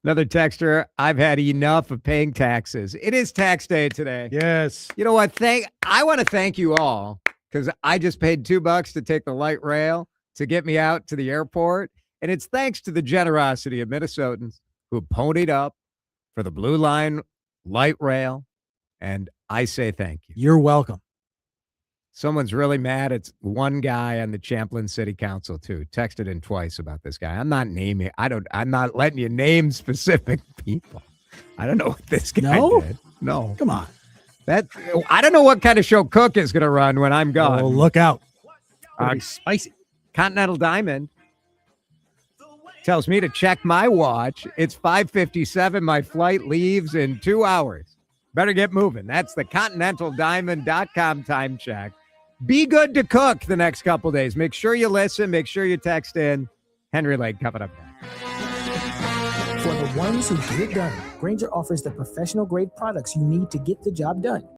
Speaker 4: Another texter, I've had enough of paying taxes. It is tax day today.
Speaker 6: Yes.
Speaker 4: You know what? I want to thank you all because I just paid $2 to take the light rail to get me out to the airport. And it's thanks to the generosity of Minnesotans who ponied up for the Blue Line light rail. And I say thank you.
Speaker 6: You're welcome.
Speaker 4: Someone's really mad. It's one guy on the Champlain City Council too. Texted in twice about this guy. I'm not letting you name specific people. I don't know what this guy did. No.
Speaker 6: Come on.
Speaker 4: I don't know what kind of show Cook is going to run when I'm gone.
Speaker 6: Oh, look out. Spicy.
Speaker 4: Continental Diamond tells me to check my watch. It's 5:57. My flight leaves in 2 hours. Better get moving. That's the ContinentalDiamond.com time check. Be good to Cook the next couple days. Make sure you listen. Make sure you text in. Henry Lake coming up next.
Speaker 14: For the ones who get it done, Grainger offers the professional-grade products you need to get the job done.